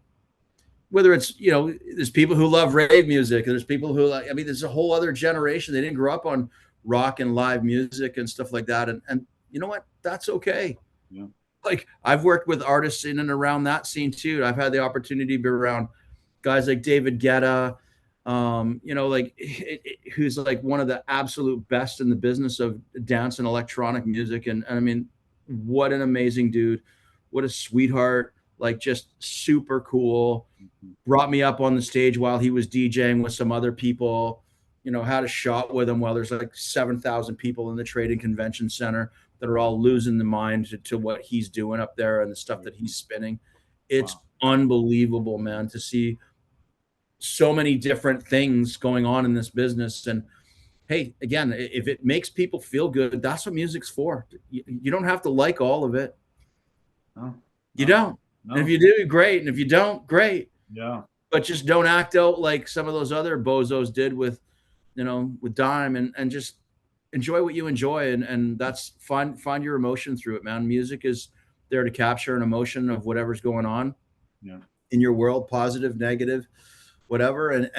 whether it's, you know, there's people who love rave music, and there's people who like, I mean, there's a whole other generation. They didn't grow up on rock and live music and stuff like that. And you know what? That's okay. Yeah. Like, I've worked with artists in and around that scene too. I've had the opportunity to be around guys like David Guetta, you know, like who's like one of the absolute best in the business of dance and electronic music. And I mean, what an amazing dude. What a sweetheart. Like, just super cool. Brought me up on the stage while he was DJing with some other people, you know, had a shot with him while there's like 7,000 people in the Trading Convention Center that are all losing the mind to what he's doing up there and the stuff that he's spinning. It's unbelievable, man, to see so many different things going on in this business. And hey, again, if it makes people feel good, that's what music's for. You don't have to like all of it. No. You don't. No. And if you do, great. And if you don't, great. Yeah. But just don't act out like some of those other bozos did with, you know, with Dime, and just enjoy what you enjoy. And that's find your emotion through it, man. Music is there to capture an emotion of whatever's going on Yeah. in your world, positive, negative, whatever, and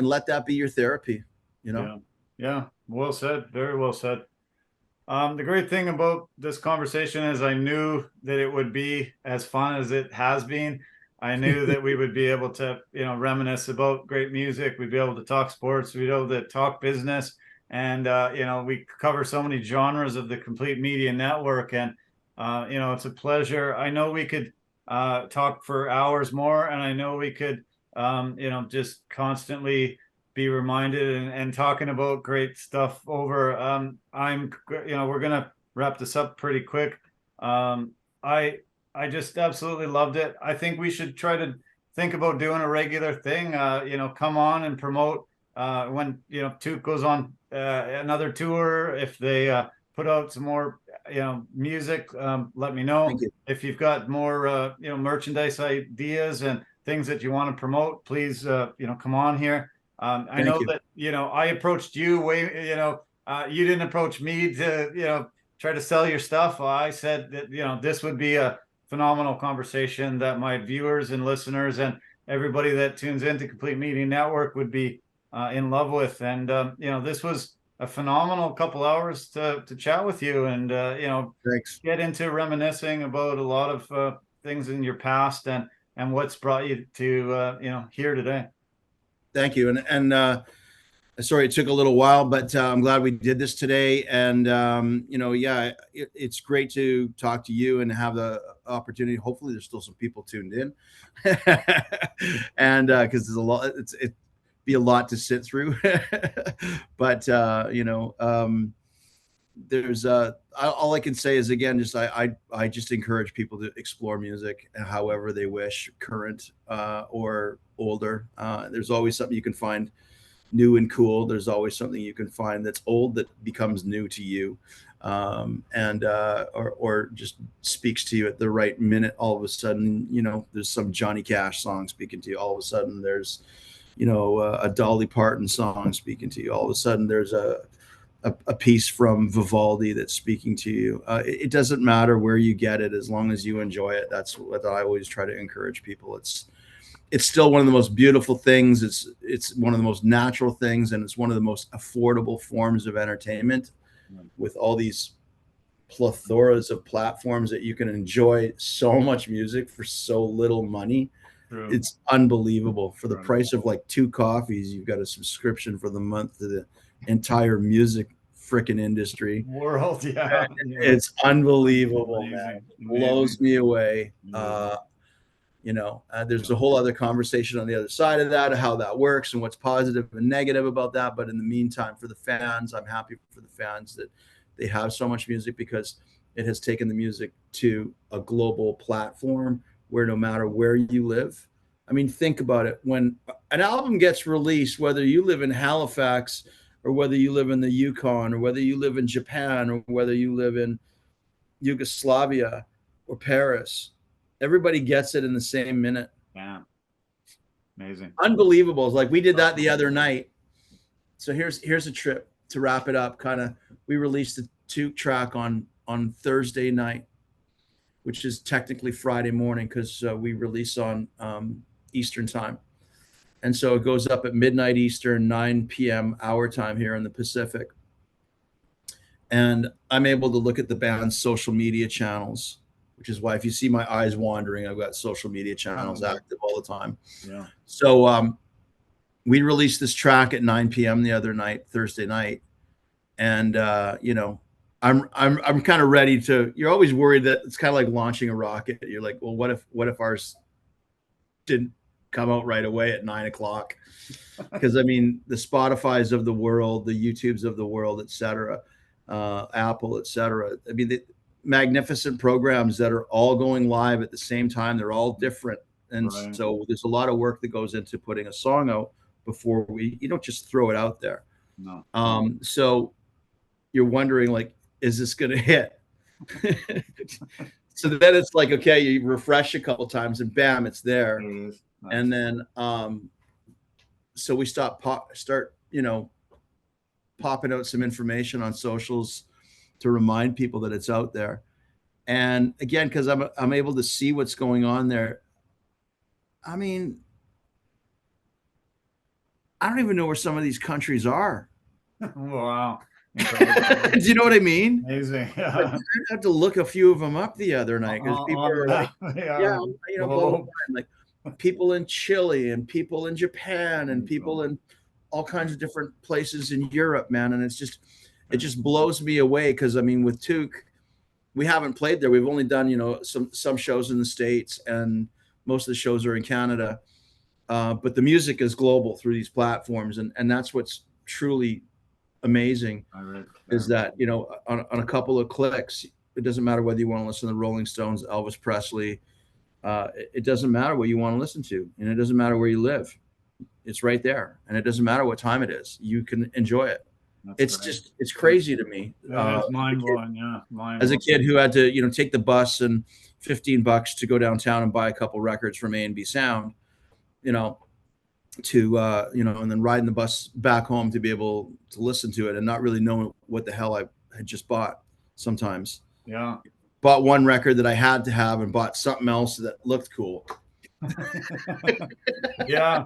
let that be your therapy, you know? Yeah. Yeah. Well said. Very well said. The great thing about this conversation is I knew that it would be as fun as it has been. I knew that we would be able to, reminisce about great music. We'd be able to talk sports. We'd be able to talk business. And, we cover so many genres of the Complete Media Network. And, it's a pleasure. I know we could talk for hours more. And I know we could, just constantly be reminded and talking about great stuff over. We're gonna wrap this up pretty quick. I just absolutely loved it. I think we should try to think about doing a regular thing. Come on and promote when Toot goes on another tour. If they put out some more music, let me know. Thank you. If you've got more merchandise ideas and things that you want to promote, please come on here. I know that I approached you you didn't approach me to try to sell your stuff. I said that this would be a phenomenal conversation that my viewers and listeners and everybody that tunes into Complete Media Network would be in love with. And this was a phenomenal couple hours to chat with you and Thanks. get into reminiscing about a lot of things in your past and what's brought you to here today. Thank you. And sorry it took a little while, but I'm glad we did this today. And it's great to talk to you and have the opportunity. Hopefully there's still some people tuned in. And because there's a lot, it'd be a lot to sit through. But there's all I can say is, again, just I just encourage people to explore music however they wish, current or older. There's always something you can find new and cool. There's always something you can find that's old that becomes new to you, or just speaks to you at the right minute. All of a sudden, there's some Johnny Cash song speaking to you. All of a sudden, there's a Dolly Parton song speaking to you. All of a sudden, there's a piece from Vivaldi that's speaking to you. It doesn't matter where you get it, as long as you enjoy it. That's what I always try to encourage people. It's still one of the most beautiful things. It's one of the most natural things, and it's one of the most affordable forms of entertainment, with all these plethoras of platforms that you can enjoy so much music for so little money. True. It's unbelievable. For the price of like 2 coffees, you've got a subscription for the month to the entire music freaking industry world. Yeah, it's unbelievable. Amazing. Blows me away. There's a whole other conversation on the other side of that, how that works and what's positive and negative about that. But in the meantime, for the fans, I'm happy for the fans that they have so much music, because it has taken the music to a global platform where no matter where you live, I mean, think about it. When an album gets released, whether you live in Halifax or whether you live in the Yukon or whether you live in Japan or whether you live in Yugoslavia or Paris, everybody gets it in the same minute. Yeah. Amazing. Unbelievable. It's like we did that the other night. So here's a trip to wrap it up. We released the Toot track on Thursday night, which is technically Friday morning, because we release on Eastern time. And so it goes up at midnight Eastern, 9 p.m. our time here in the Pacific. And I'm able to look at the band's social media channels, which is why if you see my eyes wandering, I've got social media channels active all the time. Yeah. So we released this track at 9 p.m. the other night, Thursday night. And, I'm kind of ready to, you're always worried that it's kind of like launching a rocket. You're like, well, what if ours didn't come out right away at 9 o'clock? Because I mean, the Spotify's of the world, the YouTubes of the world, et cetera, Apple, et cetera. I mean, the magnificent programs that are all going live at the same time. They're all different. And so there's a lot of work that goes into putting a song out before you don't just throw it out there. No. So you're wondering, like, is this going to hit? So then it's like, okay, you refresh a couple times and bam, it's there. It is. Nice. And then, so we start popping out some information on socials to remind people that it's out there. And again, because I'm able to see what's going on there. I mean, I don't even know where some of these countries are. Wow. Incredible. Do you know what I mean? Amazing. Like, Yeah. I had to look a few of them up the other night because people On the are like, map. Yeah. yeah, blah, blah, blah. Globe. Like people in Chile and people in Japan and people in all kinds of different places in Europe, man. And it just blows me away because I mean, with Took, we haven't played there. We've only done, some shows in the States, and most of the shows are in Canada. But the music is global through these platforms, and that's what's truly amazing is that on a couple of clicks, it doesn't matter whether you want to listen to the Rolling Stones, Elvis Presley. It doesn't matter what you want to listen to, and it doesn't matter where you live. It's right there, and it doesn't matter what time it is. You can enjoy it. It's crazy to me. It's mind blowing. Yeah, as a kid who had to take the bus and $15 to go downtown and buy a couple records from A&B Sound, to and then riding the bus back home to be able to listen to it and not really know what the hell I had just bought. Sometimes bought one record that I had to have and bought something else that looked cool. Yeah.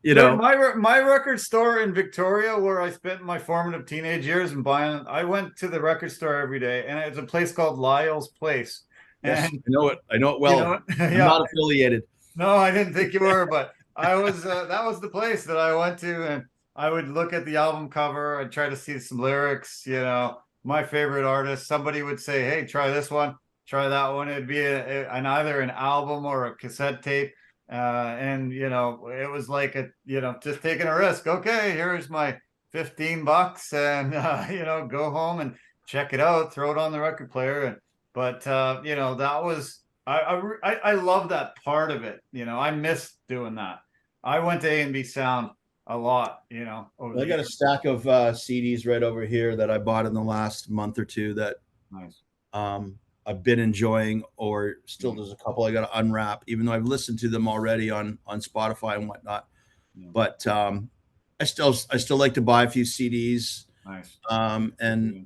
My record store in Victoria, where I spent my formative teenage years and I went to the record store every day, and it's a place called Lyle's Place. Yes, I know it well. I'm not affiliated. No, I didn't think you were, but I was. That was the place that I went to, and I would look at the album cover. I'd try to see some lyrics. My favorite artist. Somebody would say, "Hey, try this one, try that one." It'd be either an album or a cassette tape. And it was like just taking a risk. Okay, here's my $15 and go home and check it out, throw it on the record player. But that was I love that part of it. I miss doing that. I went to A&B Sound a lot. I got a stack of CDs right over here that I bought in the last month or two that nice. I've been enjoying, or still there's a couple I got to unwrap, even though I've listened to them already on Spotify and whatnot. Yeah. But I still like to buy a few CDs, nice. And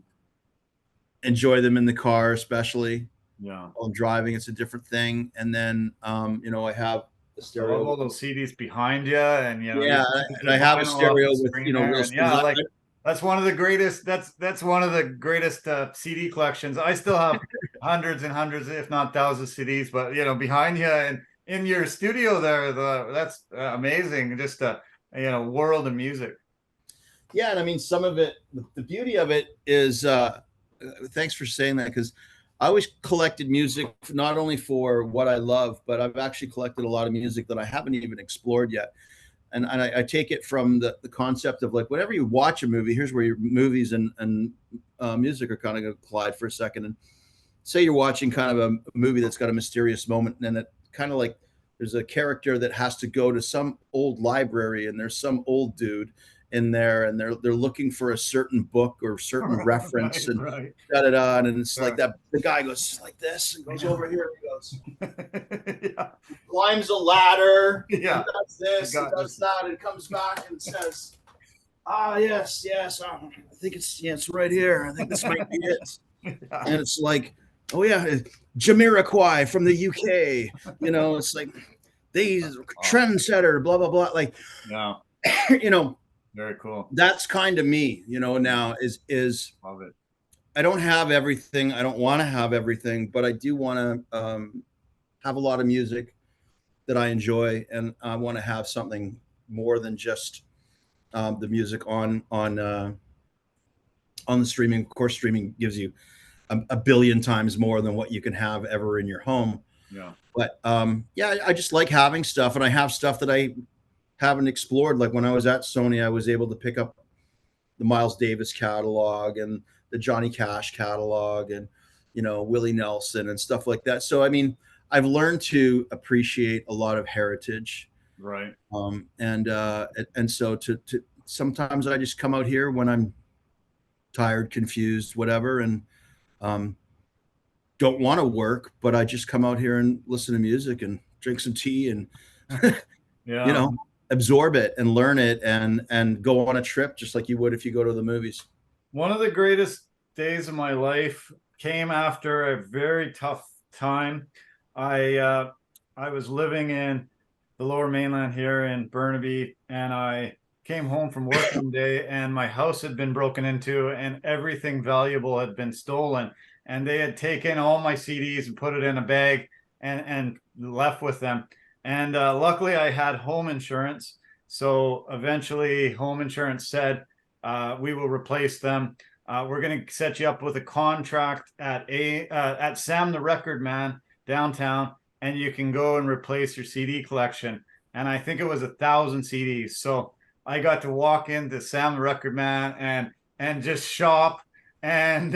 enjoy them in the car, especially. Yeah, while I'm driving, it's a different thing. And then I have a stereo. I love all those CDs behind you, and and I have a stereo with that's one of the greatest. That's one of the greatest CD collections. I still have hundreds and hundreds, if not thousands, of CDs. But behind you and in your studio there, that's amazing. Just a world of music. Yeah, and I mean, some of it. The beauty of it is. Thanks for saying that, because I always collected music not only for what I love, but I've actually collected a lot of music that I haven't even explored yet. And I take it from the concept of like, whenever you watch a movie, here's where your movies and music are kind of going to collide for a second. And say you're watching kind of a movie that's got a mysterious moment, and then it kind of like there's a character that has to go to some old library, and there's some old dude in there, and they're looking for a certain book or certain reference, and da-da-da, and it's like that. The guy goes like this and goes over here, and he goes, climbs a ladder, does this, and does that, and comes back and says, yes, I think it's right here. I think this might be it. And it's like, oh yeah, Jamiroquai from the UK. It's like these trendsetter, blah blah blah. Like, very cool. That's kind of me, now is love it. I don't have everything. I don't want to have everything, but I do want to have a lot of music that I enjoy, and I want to have something more than just the music on the streaming. Of course, streaming gives you a billion times more than what you can have ever in your home. Yeah. But I just like having stuff, and I have stuff that I haven't explored. Like when I was at Sony, I was able to pick up the Miles Davis catalog and the Johnny Cash catalog and Willie Nelson and stuff like that. So I mean, I've learned to appreciate a lot of heritage, right? And so to sometimes I just come out here when I'm tired, confused, whatever, and don't want to work, but I just come out here and listen to music and drink some tea and absorb it and learn it and go on a trip just like you would if you go to the movies. One of the greatest days of my life came after a very tough time. I was living in the Lower Mainland here in Burnaby, and I came home from work one day, and my house had been broken into, and everything valuable had been stolen. And they had taken all my CDs and put it in a bag and left with them. And luckily, I had home insurance. So eventually, home insurance said, we will replace them. We're going to set you up with a contract at Sam the Record Man downtown, and you can go and replace your CD collection. And I think it was 1,000 CDs. So I got to walk into Sam the Record Man and just shop and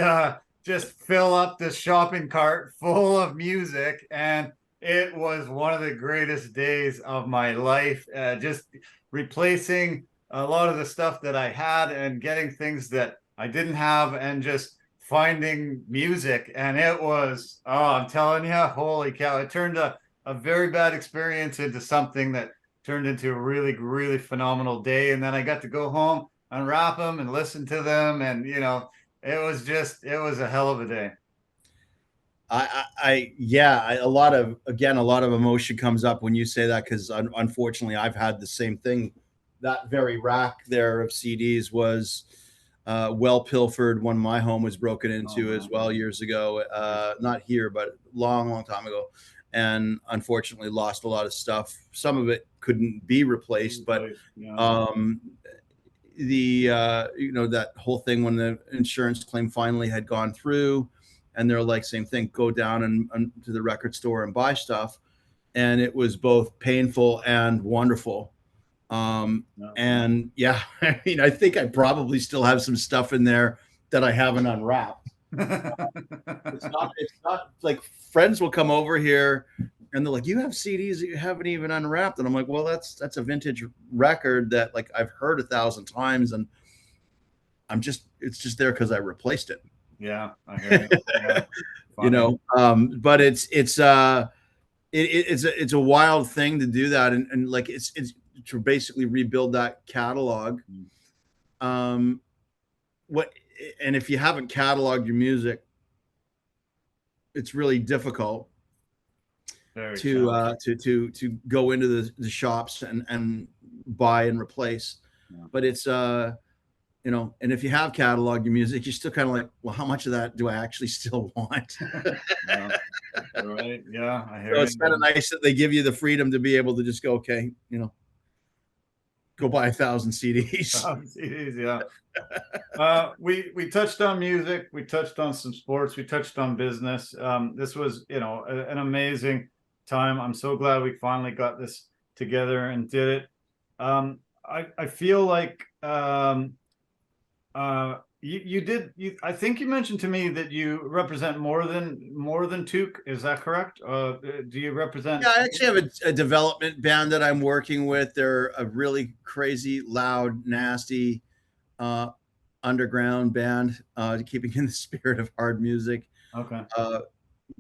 just fill up this shopping cart full of music. And it was one of the greatest days of my life. Just replacing a lot of the stuff that I had and getting things that I didn't have, and just finding music. And it was, oh, I'm telling you, holy cow, it turned a very bad experience into something that turned into a really, really phenomenal day. And then I got to go home, unwrap them and listen to them. And, you know, it was a hell of a day. A lot of emotion comes up when you say that, because unfortunately I've had the same thing. That very rack there of CDs was well pilfered when my home was broken into as well years ago. Not here, but long time ago. And unfortunately lost a lot of stuff. Some of it couldn't be replaced, but that whole thing when the insurance claim finally had gone through, and they're like, same thing, go down and to the record store and buy stuff. And it was both painful and wonderful. And yeah, I mean, I think I probably still have some stuff in there that I haven't unwrapped. It's not like friends will come over here and they're like, you have CDs that you haven't even unwrapped. And I'm like, well, that's a vintage record that like I've heard 1,000 times, and it's just there because I replaced it. Yeah, I hear you. Yeah, you know, but it's a wild thing to do that, and like it's to basically rebuild that catalog. And if you haven't cataloged your music, it's really difficult to go into the shops and buy and replace. Yeah. But it's and if you have cataloged your music, you're still kind of like, well, how much of that do I actually still want? Yeah. Right. Yeah. I hear so it's kind of nice that they give you the freedom to be able to just go, okay, go buy 1,000 CDs. 1,000 CDs, yeah. We touched on music. We touched on some sports. We touched on business. This was, an amazing time. I'm so glad we finally got this together and did it. I feel like I think you mentioned to me that you represent more than Took. Is that correct? Do you represent? Yeah, I actually have a development band that I'm working with. They're a really crazy, loud, nasty, underground band, keeping in the spirit of hard music. Okay.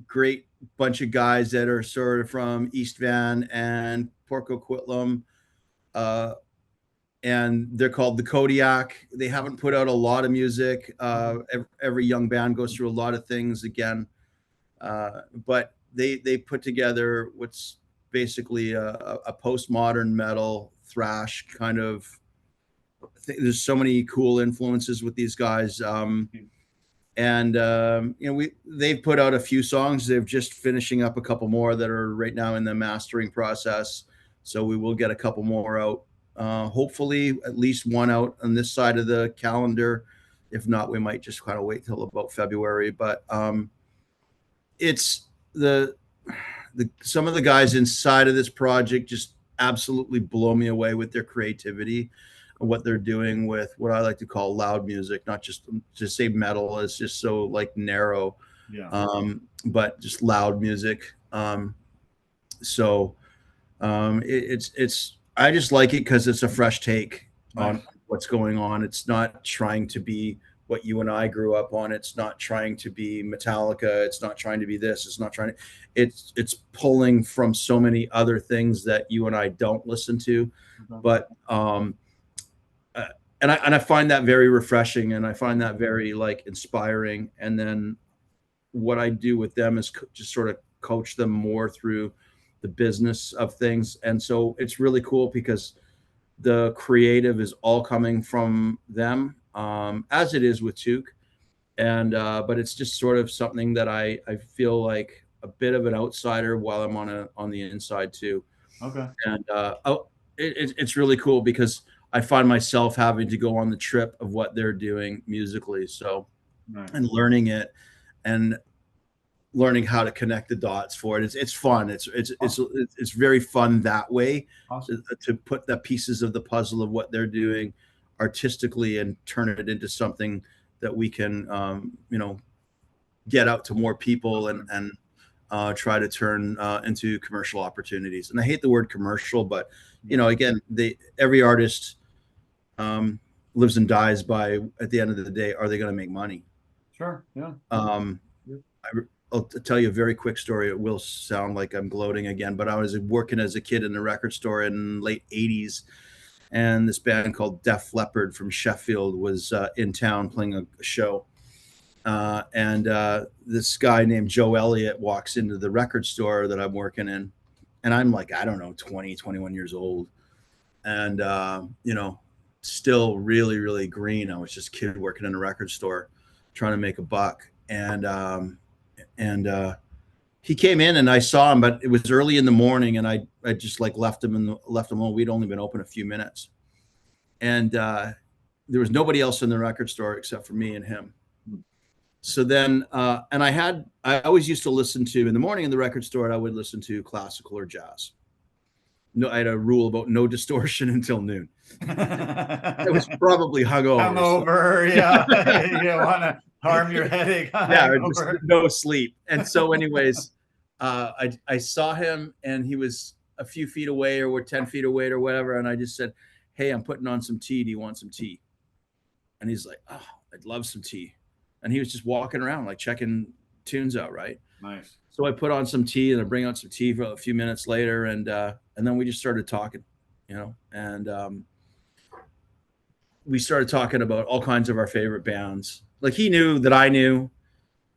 Great bunch of guys that are sort of from East Van and Port Coquitlam. And they're called the Kodiak. They haven't put out a lot of music. Every young band goes through a lot of things again. But they put together what's basically a postmodern metal thrash kind of thing. There's so many cool influences with these guys. They've put out a few songs. They're just finishing up a couple more that are right now in the mastering process. So we will get a couple more out. Hopefully at least one out on this side of the calendar. If not, we might just kind of wait till about February. But it's some of the guys inside of this project just absolutely blow me away with their creativity and what they're doing with what I like to call loud music. Not just to say metal is just so like narrow, but just loud music. It's I just like it because it's a fresh take on what's going on. It's not trying to be what you and I grew up on. It's not trying to be Metallica. It's not trying to be this. It's not trying to. It's pulling from so many other things that you and I don't listen to. But I find that very refreshing, and I find that very like inspiring. And then what I do with them is just sort of coach them more through the business of things. And so it's really cool because the creative is all coming from them, as it is with Took. And but it's just sort of something that I feel like a bit of an outsider while I'm on the inside too. Okay. And it's really cool because I find myself having to go on the trip of what they're doing musically. So Nice. and learning it and learning how to connect the dots for it. It's fun. It's very fun that way, Awesome. to put the pieces of the puzzle of what they're doing artistically and turn it into something that we can get out to more people and try to turn into commercial opportunities. And I hate the word commercial, but again, every artist lives and dies by, at the end of the day, are they going to make money? Sure. Yeah. I'll tell you a very quick story. It will sound like I'm gloating again, but I was working as a kid in a record store in late 80s, and this band called Def Leppard from Sheffield was in town playing a show. And this guy named Joe Elliott walks into the record store that I'm working in. And I'm like, I don't know, 20, 21 years old. And, still really, really green. I was just a kid working in a record store trying to make a buck. And he came in and I saw him, but it was early in the morning, and I just like left him alone. We'd only been open a few minutes, and there was nobody else in the record store except for me and him. So then, and I always used to listen to, in the morning in the record store, I would listen to classical or jazz. No, I had a rule about no distortion until noon. I was probably hungover. Hungover, yeah. You don't want to harm your headache. Yeah, or just no sleep. And so, anyways, I saw him, and he was a few feet away, or we're 10 feet away, or whatever. And I just said, "Hey, I'm putting on some tea. Do you want some tea?" And he's like, "Oh, I'd love some tea." And he was just walking around, like checking tunes out, right? Nice. So I put on some tea, and I bring out some tea for a few minutes later, and then we just started talking, and we started talking about all kinds of our favorite bands. Like, he knew that I knew.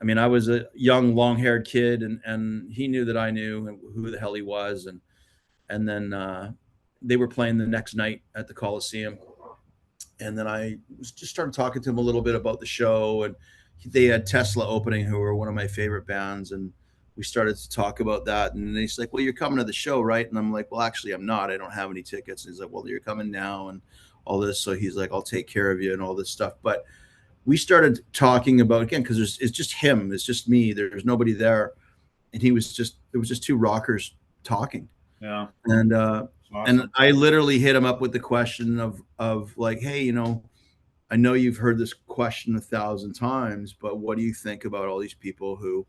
I mean, I was a young, long-haired kid, and he knew that I knew who the hell he was. And then they were playing the next night at the Coliseum, and then I just started talking to him a little bit about the show, and they had Tesla opening, who were one of my favorite bands, and we started to talk about that. And he's like, "Well, you're coming to the show, right?" And I'm like, "Well, actually, I'm not. I don't have any tickets." And he's like, "Well, you're coming now," and all this. So he's like, "I'll take care of you," and all this stuff. But we started talking about, again, because it's just him, it's just me. There's nobody there, and it was just two rockers talking. Yeah. And Awesome. and I literally hit him up with the question of like, "Hey, I know you've heard this question 1,000 times, but what do you think about all these people who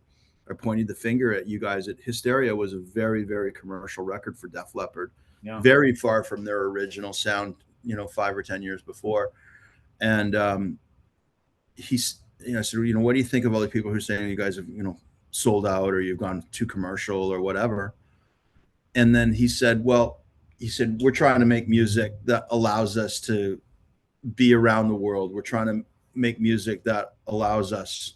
are pointing the finger at you guys?" Hysteria was a very, very commercial record for Def Leppard, very far from their original sound, 5 or 10 years before. And he's, I said, "What do you think of all the people who are saying you guys have, sold out, or you've gone too commercial, or whatever?" And then he said, "Well," he said, "we're trying to make music that allows us to be around the world. We're trying to make music that allows us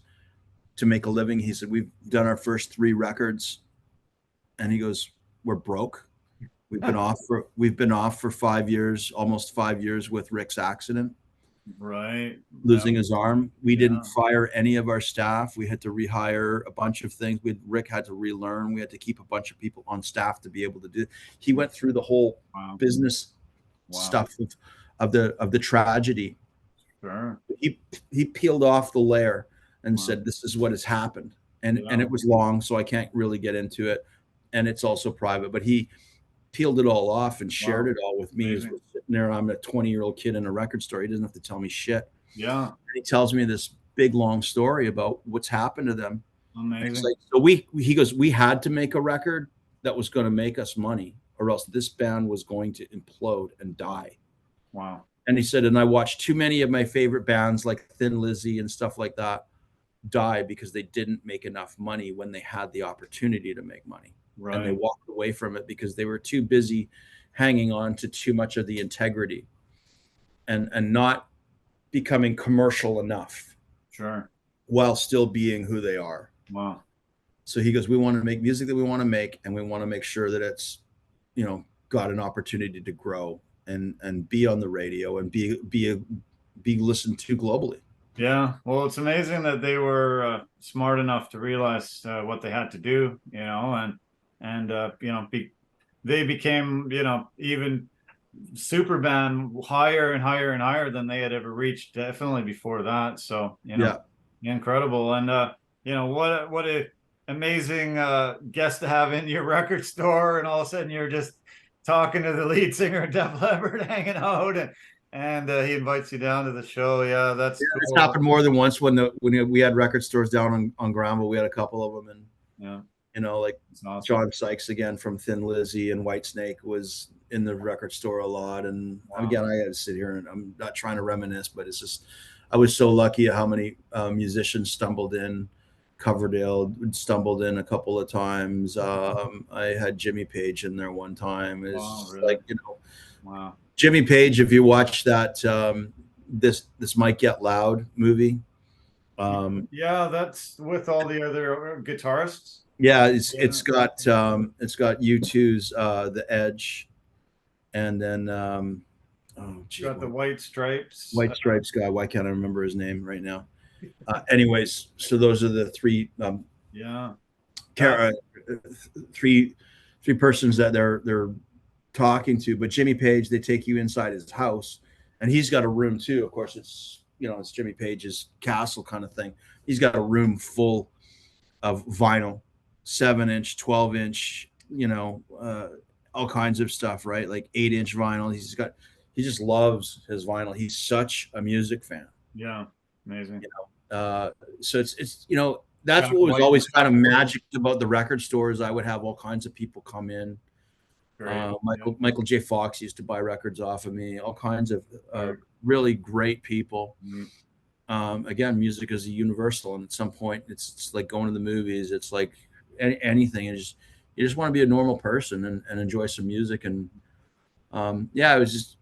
to make a living." He said, "We've done our first 3 records," and he goes, "We're broke. We've been off for 5 years, almost 5 years, with Rick's accident, Right. losing his arm. We didn't fire any of our staff. We had to rehire a bunch of things. Rick had to relearn. We had to keep a bunch of people on staff to be able to do." He went through the whole business stuff of the tragedy. Sure. He peeled off the layer and said, "This is what has happened." And it was long, so I can't really get into it, and it's also private, but he peeled it all off and shared it all with me. As we're sitting there, I'm a 20-year-old kid in a record store. He doesn't have to tell me shit. Yeah. And he tells me this big long story about what's happened to them. Amazing. And it's like, so he goes, "We had to make a record that was going to make us money, or else this band was going to implode and die." Wow. And he said, "And I watched too many of my favorite bands like Thin Lizzy and stuff like that die because they didn't make enough money when they had the opportunity to make money." Right. And they walked away from it because they were too busy hanging on to too much of the integrity and not becoming commercial enough Sure. while still being who they are. Wow. So he goes, we want to make music that we want to make, and we want to make sure that it's, got an opportunity to grow and be on the radio and be listened to globally. Yeah. Well, it's amazing that they were smart enough to realize what they had to do, they became, even super band higher and higher and higher than they had ever reached, definitely before that. So, Yeah. incredible. And what a amazing guest to have in your record store, and all of a sudden you're just talking to the lead singer of Def Leppard, hanging out, and he invites you down to the show. Yeah, that's cool. It's happened more than once when we had record stores down on Granville. We had a couple of them, and like awesome. John Sykes again from Thin Lizzy and Whitesnake was in the record store a lot. And again, I got to sit here and I'm not trying to reminisce, but it's just, I was so lucky at how many musicians stumbled in. Coverdale stumbled in a couple of times. I had Jimmy Page in there one time. It's really? Wow. Jimmy Page, if you watch that this Might Get Loud movie. Yeah, that's with all the other guitarists. Yeah, it's got U2's The Edge, and then got the White Stripes. White Stripes guy. Why can't I remember his name right now? Anyways, so those are the three three persons that they're talking to. But Jimmy Page, they take you inside his house, and he's got a room too. Of course, it's it's Jimmy Page's castle kind of thing. He's got a room full of vinyl, 7-inch, 12-inch, all kinds of stuff, right? Like 8-inch vinyl. He just loves his vinyl. He's such a music fan. Yeah, amazing. So it's that's what was always kind of magic about the record stores. I would have all kinds of people come in. Michael J. Fox used to buy records off of me. All kinds of really great people. Mm-hmm. Again, music is a universal, and at some point, it's like going to the movies. It's like anything. You just want to be a normal person and enjoy some music. And it's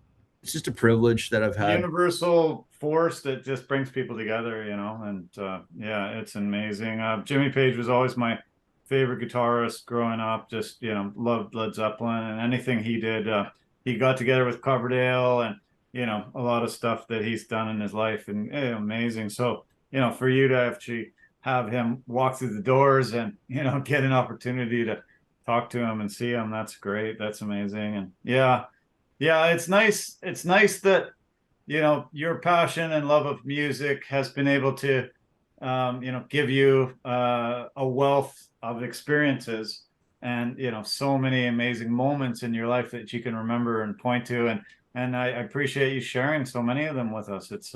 just a privilege that I've had. Universal force that just brings people together, and it's amazing. Jimmy Page was always my favorite guitarist growing up. Just loved Led Zeppelin, and anything he did. He got together with Coverdale, and a lot of stuff that he's done in his life, and amazing. So for you to actually have him walk through the doors and get an opportunity to talk to him and see him, that's great. That's amazing. And yeah, it's nice. It's nice that your passion and love of music has been able to give you a wealth of experiences and so many amazing moments in your life that you can remember and point to, and I appreciate you sharing so many of them with us. It's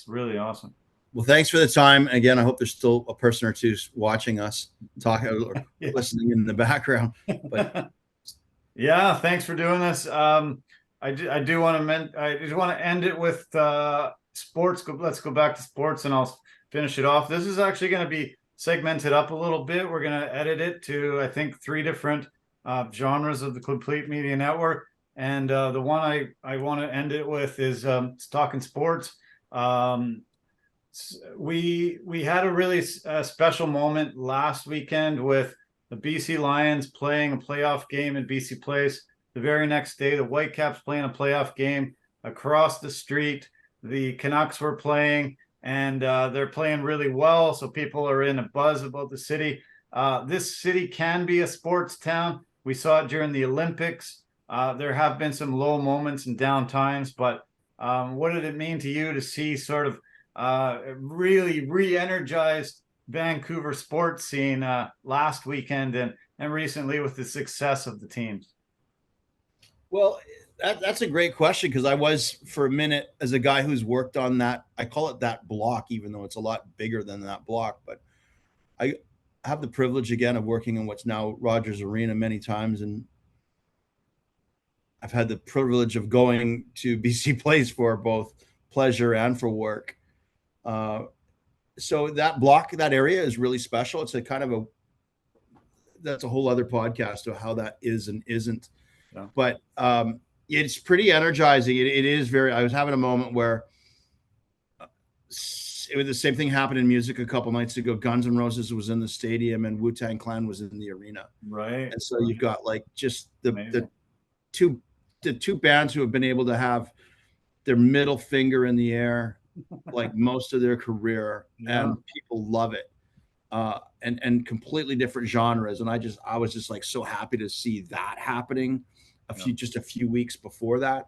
really awesome. Well, thanks for the time. Again, I hope there's still a person or two watching us, talking or listening in the background. But yeah, thanks for doing this. I just want to end it with sports. Let's go back to sports, and I'll finish it off. This is actually going to be segmented up a little bit. We're going to edit it to, I think, 3 different genres of the Complete Media Network. And the one I want to end it with is talking sports. We had a really special moment last weekend with the BC Lions playing a playoff game in BC Place. The very next day, the Whitecaps playing a playoff game across the street. The Canucks were playing, and they're playing really well. So people are in a buzz about the city. This city can be a sports town. We saw it during the Olympics. There have been some low moments and down times, but what did it mean to you to see sort of really re-energized Vancouver sports scene last weekend and recently with the success of the teams? Well, that's a great question, because I was, for a minute, as a guy who's worked on that, I call it that block, even though it's a lot bigger than that block. But I have the privilege, again, of working in what's now Rogers Arena many times, and I've had the privilege of going to BC Place for both pleasure and for work. So that block, that area is really special. It's a kind of that's a whole other podcast of how that is and isn't. Yeah. But it's pretty energizing. It is very, I was having a moment where it was the same thing happened in music a couple nights ago. Guns N' Roses was in the stadium and Wu-Tang Clan was in the arena. Right. And so you've got like just the Amazing. two bands who have been able to have their middle finger in the air like most of their career, Yeah. and people love it. And completely different genres. And I was just like so happy to see that happening just a few weeks before that.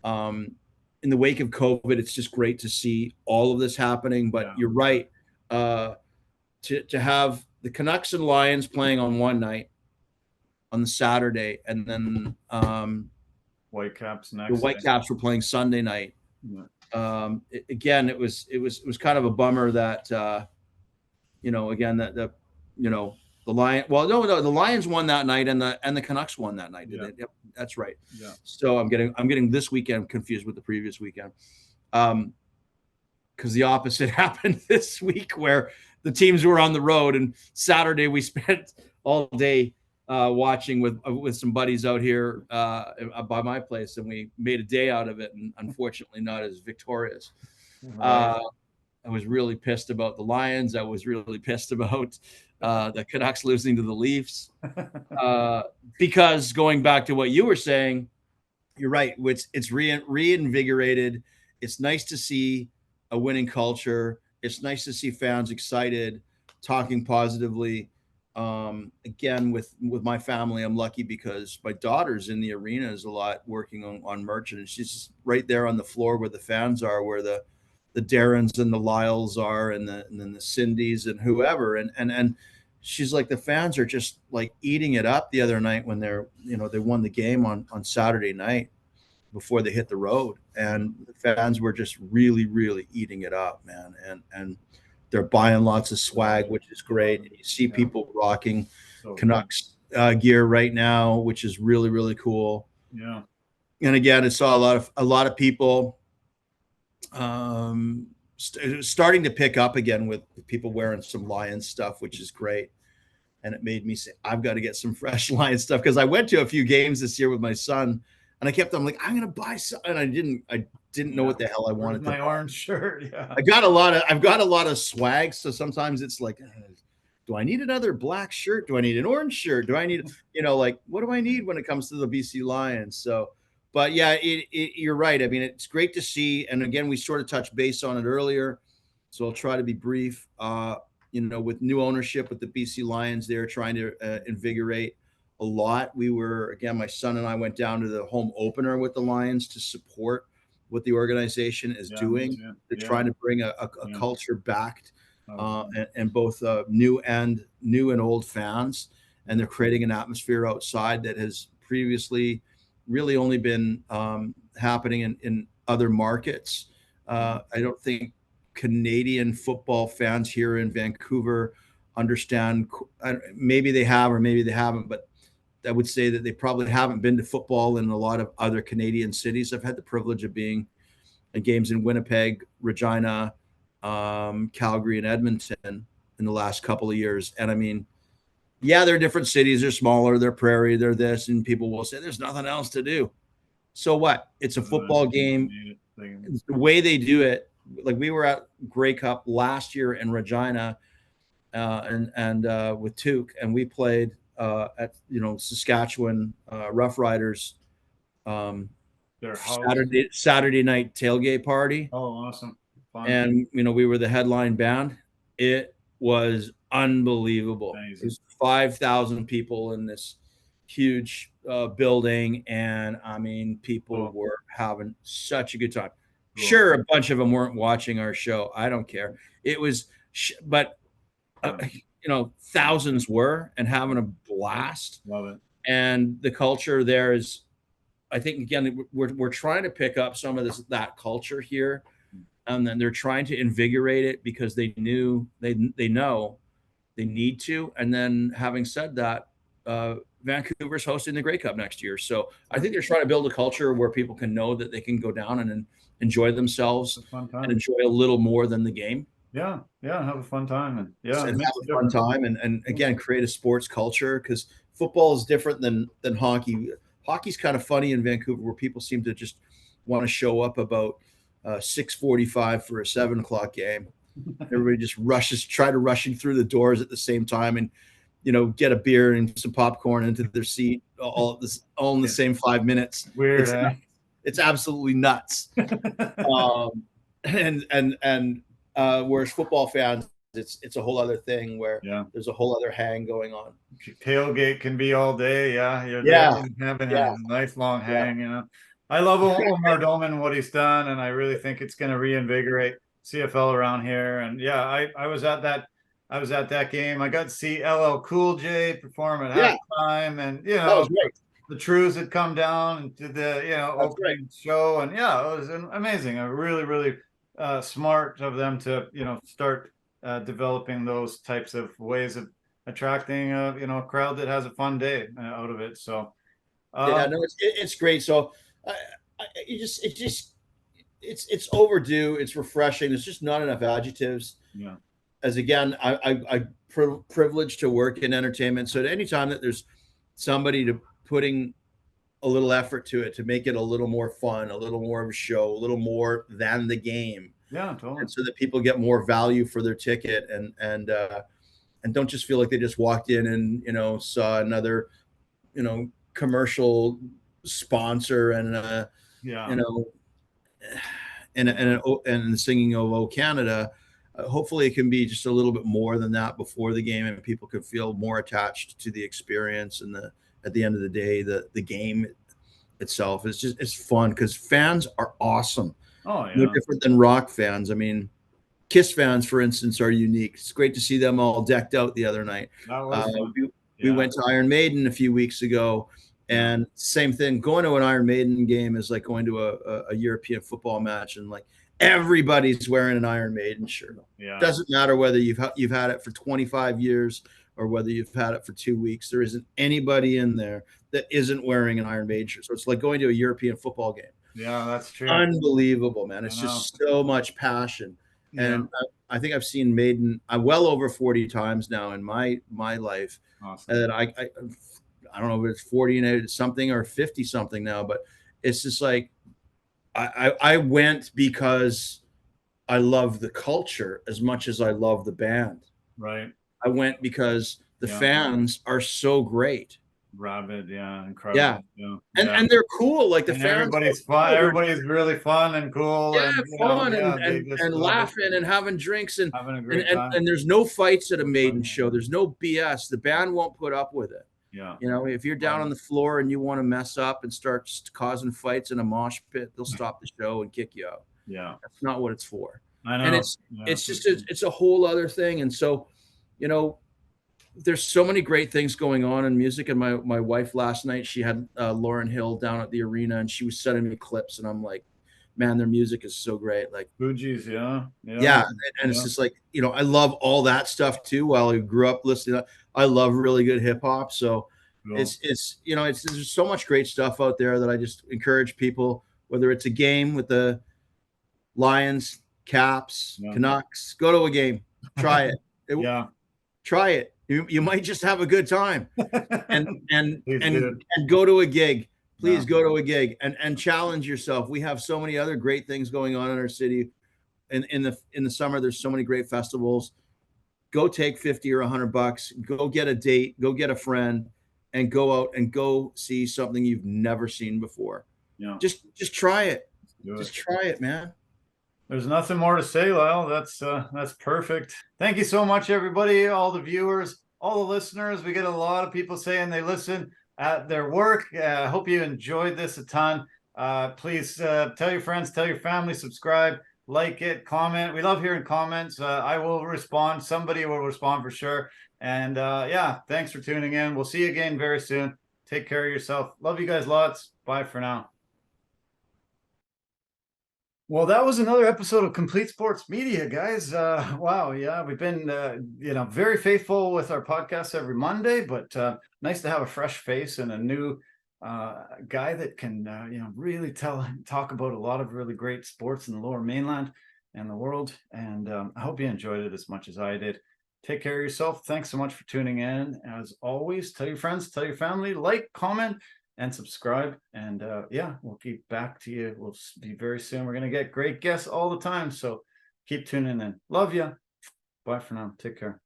In the wake of COVID, it's just great to see all of this happening. But Yeah. you're right. To have the Canucks and Lions playing on one night on the Saturday, and then Whitecaps next. the Whitecaps were playing Sunday night. Yeah. Again, it was kind of a bummer that again that the Lion. Well, no, the Lions won that night, and the Canucks won that night. Yeah. Yep, that's right. Yeah. So I'm getting this weekend confused with the previous weekend, because the opposite happened this week, where the teams were on the road, and Saturday we spent all day watching with some buddies out here by my place, and we made a day out of it, and unfortunately not as victorious. Right. I was really pissed about the Lions. I was really pissed about the Canucks losing to the Leafs, because going back to what you were saying, you're right. It's reinvigorated. It's nice to see a winning culture. It's nice to see fans excited, talking positively. Again, with my family, I'm lucky because my daughter's in the arenas a lot, working on merch, and she's just right there on the floor where the fans are, where the Darrens and the Lyles are, and then the Cindys and whoever, and she's like, the fans are just like eating it up. The other night when they won the game on Saturday night before they hit the road, and the fans were just really, really eating it up, man, and they're buying lots of swag, which is great. And you see people rocking Canucks gear right now, which is really, really cool. Yeah. And again, I saw a lot of people starting to pick up again with people wearing some Lions stuff, which is great. And it made me say, I've got to get some fresh Lions stuff, because I went to a few games this year with my son, and I'm like, I'm going to buy some, and I didn't know what the hell I wanted. My orange shirt. Yeah. I've got a lot of swag. So sometimes it's like, do I need another black shirt? Do I need an orange shirt? Do I need, like, what do I need when it comes to the BC Lions? So, but yeah, you're right. I mean, it's great to see. And again, we sort of touched base on it earlier, so I'll try to be brief. With new ownership with the BC Lions, they're trying to invigorate a lot. My son and I went down to the home opener with the Lions to support what the organization is doing. They're trying to bring a culture back, and both new and old fans, and they're creating an atmosphere outside that has previously really only been happening in other markets. I don't think Canadian football fans here in Vancouver understand. Maybe they have, or maybe they haven't, but I would say that they probably haven't been to football in a lot of other Canadian cities. I've had the privilege of being at games in Winnipeg, Regina, Calgary, and Edmonton in the last couple of years. And I mean, yeah, they're different cities. They're smaller. They're prairie. They're this, and people will say there's nothing else to do. So what? It's a football game. It's the way they do it. Like, we were at Grey Cup last year in Regina, and with Tuke, and we played at Saskatchewan Rough Riders Saturday night tailgate party. Oh, awesome. Fun. And we were the headline band. It was unbelievable. Amazing. It was 5,000 people in this huge building, and I mean, people were having such a good time. Cool. Sure, a bunch of them weren't watching our show. I don't care. It was, but thousands were, and having a blast. Love it. And the culture there is, I think, again, we're trying to pick up some of that culture here, and then they're trying to invigorate it because they know they need to. And then, having said that, Vancouver's hosting the Grey Cup next year, so I think they're trying to build a culture where people can know that they can go down and enjoy themselves and enjoy a little more than the game. Yeah, have a fun time, and have a fun time, and again, create a sports culture, because football is different than hockey. Hockey's kind of funny in Vancouver, where people seem to just want to show up about 6:45 for a 7 o'clock game. Everybody just rushing through the doors at the same time, and get a beer and some popcorn into their seat all in the same 5 minutes. Weird, It's absolutely nuts. And whereas football fans, it's a whole other thing where there's a whole other hang going on. Tailgate can be all day. You're having a nice long hang. I love Omar Doman, what he's done, and I really think it's going to reinvigorate CFL around here. And I was at that game. I got to see LL Cool J perform at halftime, and that was great. The Trues had come down and did the opening show, and it was amazing. Really, really smart of them to start developing those types of ways of attracting a crowd that has a fun day out of it. So it's great. So it's overdue. It's refreshing. There's just not enough adjectives. As again, I privileged to work in entertainment, so at any time that there's somebody to putting a little effort to it to make it a little more fun, a little more of a show, a little more than the game, totally. and so that people get more value for their ticket and don't just feel like they just walked in and saw another commercial sponsor and and the singing of "Oh Canada." Hopefully, it can be just a little bit more than that before the game, and people can feel more attached to the experience. And at the end of the day, the game itself it's fun because fans are awesome. Oh yeah, no different than rock fans. I mean, Kiss fans, for instance, are unique. It's great to see them all decked out the other night. That was we went to Iron Maiden a few weeks ago, and same thing. Going to an Iron Maiden game is like going to a European football match, and like everybody's wearing an Iron Maiden shirt. Doesn't matter whether you've had it for 25 years or whether you've had it for 2 weeks. There isn't anybody in there that isn't wearing an Iron Maiden shirt. So it's like going to a European football game. Yeah, that's true. Unbelievable, man. It's just so much passion. And I think I've seen Maiden well over 40 times now in my life. Awesome. And I don't know if it's 40 and something or 50 something now, but it's just like I went because I love the culture as much as I love the band. Right. I went because the fans are so great. Rabid, incredible. And they're cool. Like the fans, everybody's fun. Cool. Everybody's really fun and cool. Fun and laughing and having drinks and having a great time. And there's no fights at a Maiden show. There's no BS. The band won't put up with it. If you're down on the floor and you want to mess up and start causing fights in a mosh pit, they'll stop the show and kick you out. That's not what it's for. I know. And it's just it's a whole other thing. And so, there's so many great things going on in music. And my wife last night, she had Lauryn Hill down at the arena, and she was sending me clips, and I'm like, man, their music is so great. Like Fugees, and it's just like, I love all that stuff too. While I grew up listening, I love really good hip hop. So it's there's so much great stuff out there that I just encourage people, whether it's a game with the Lions, Caps, Canucks, go to a game, try it. Try it. You might just have a good time, and go to a gig. Please go to a gig and challenge yourself. We have so many other great things going on in our city. In the summer, there's so many great festivals. Go take $50 or $100. Go get a date. Go get a friend, and go out and go see something you've never seen before. Just try it. Just try it, man. There's nothing more to say, Lyle. That's perfect. Thank you so much, everybody, all the viewers, all the listeners. We get a lot of people saying they listen at their work. I hope you enjoyed this a ton. Please tell your friends, tell your family, subscribe, like it, comment. We love hearing comments. I will respond. Somebody will respond for sure. And thanks for tuning in. We'll see you again very soon. Take care of yourself. Love you guys lots. Bye for now. Well, that was another episode of Complete Sports Media, guys. Wow, we've been, very faithful with our podcast every Monday, but nice to have a fresh face and a new guy that can, really talk about a lot of really great sports in the Lower Mainland and the world. And I hope you enjoyed it as much as I did. Take care of yourself. Thanks so much for tuning in. As always, tell your friends, tell your family, like, comment, and subscribe. And yeah, we'll keep back to you. We'll be very soon. We're going to get great guests all the time. So keep tuning in. Love you. Bye for now. Take care.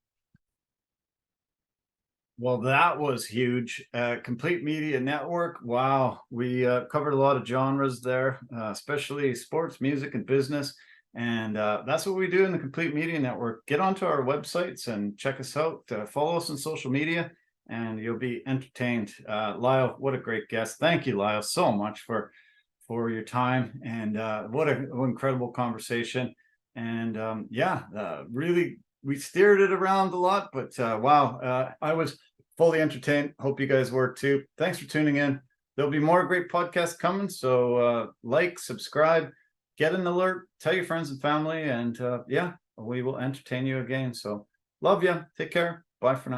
Well, that was huge. Complete Media Network. Wow. We covered a lot of genres there, especially sports, music, and business. And that's what we do in the Complete Media Network. Get onto our websites and check us out. Follow us on social media, and you'll be entertained. Lyle, what a great guest. Thank you, Lyle, so much for your time. And what an incredible conversation. And really, we steered it around a lot, but wow, I was fully entertained. Hope you guys were too. Thanks for tuning in. There'll be more great podcasts coming. So like, subscribe, get an alert, tell your friends and family, and yeah, we will entertain you again. So love you. Take care. Bye for now.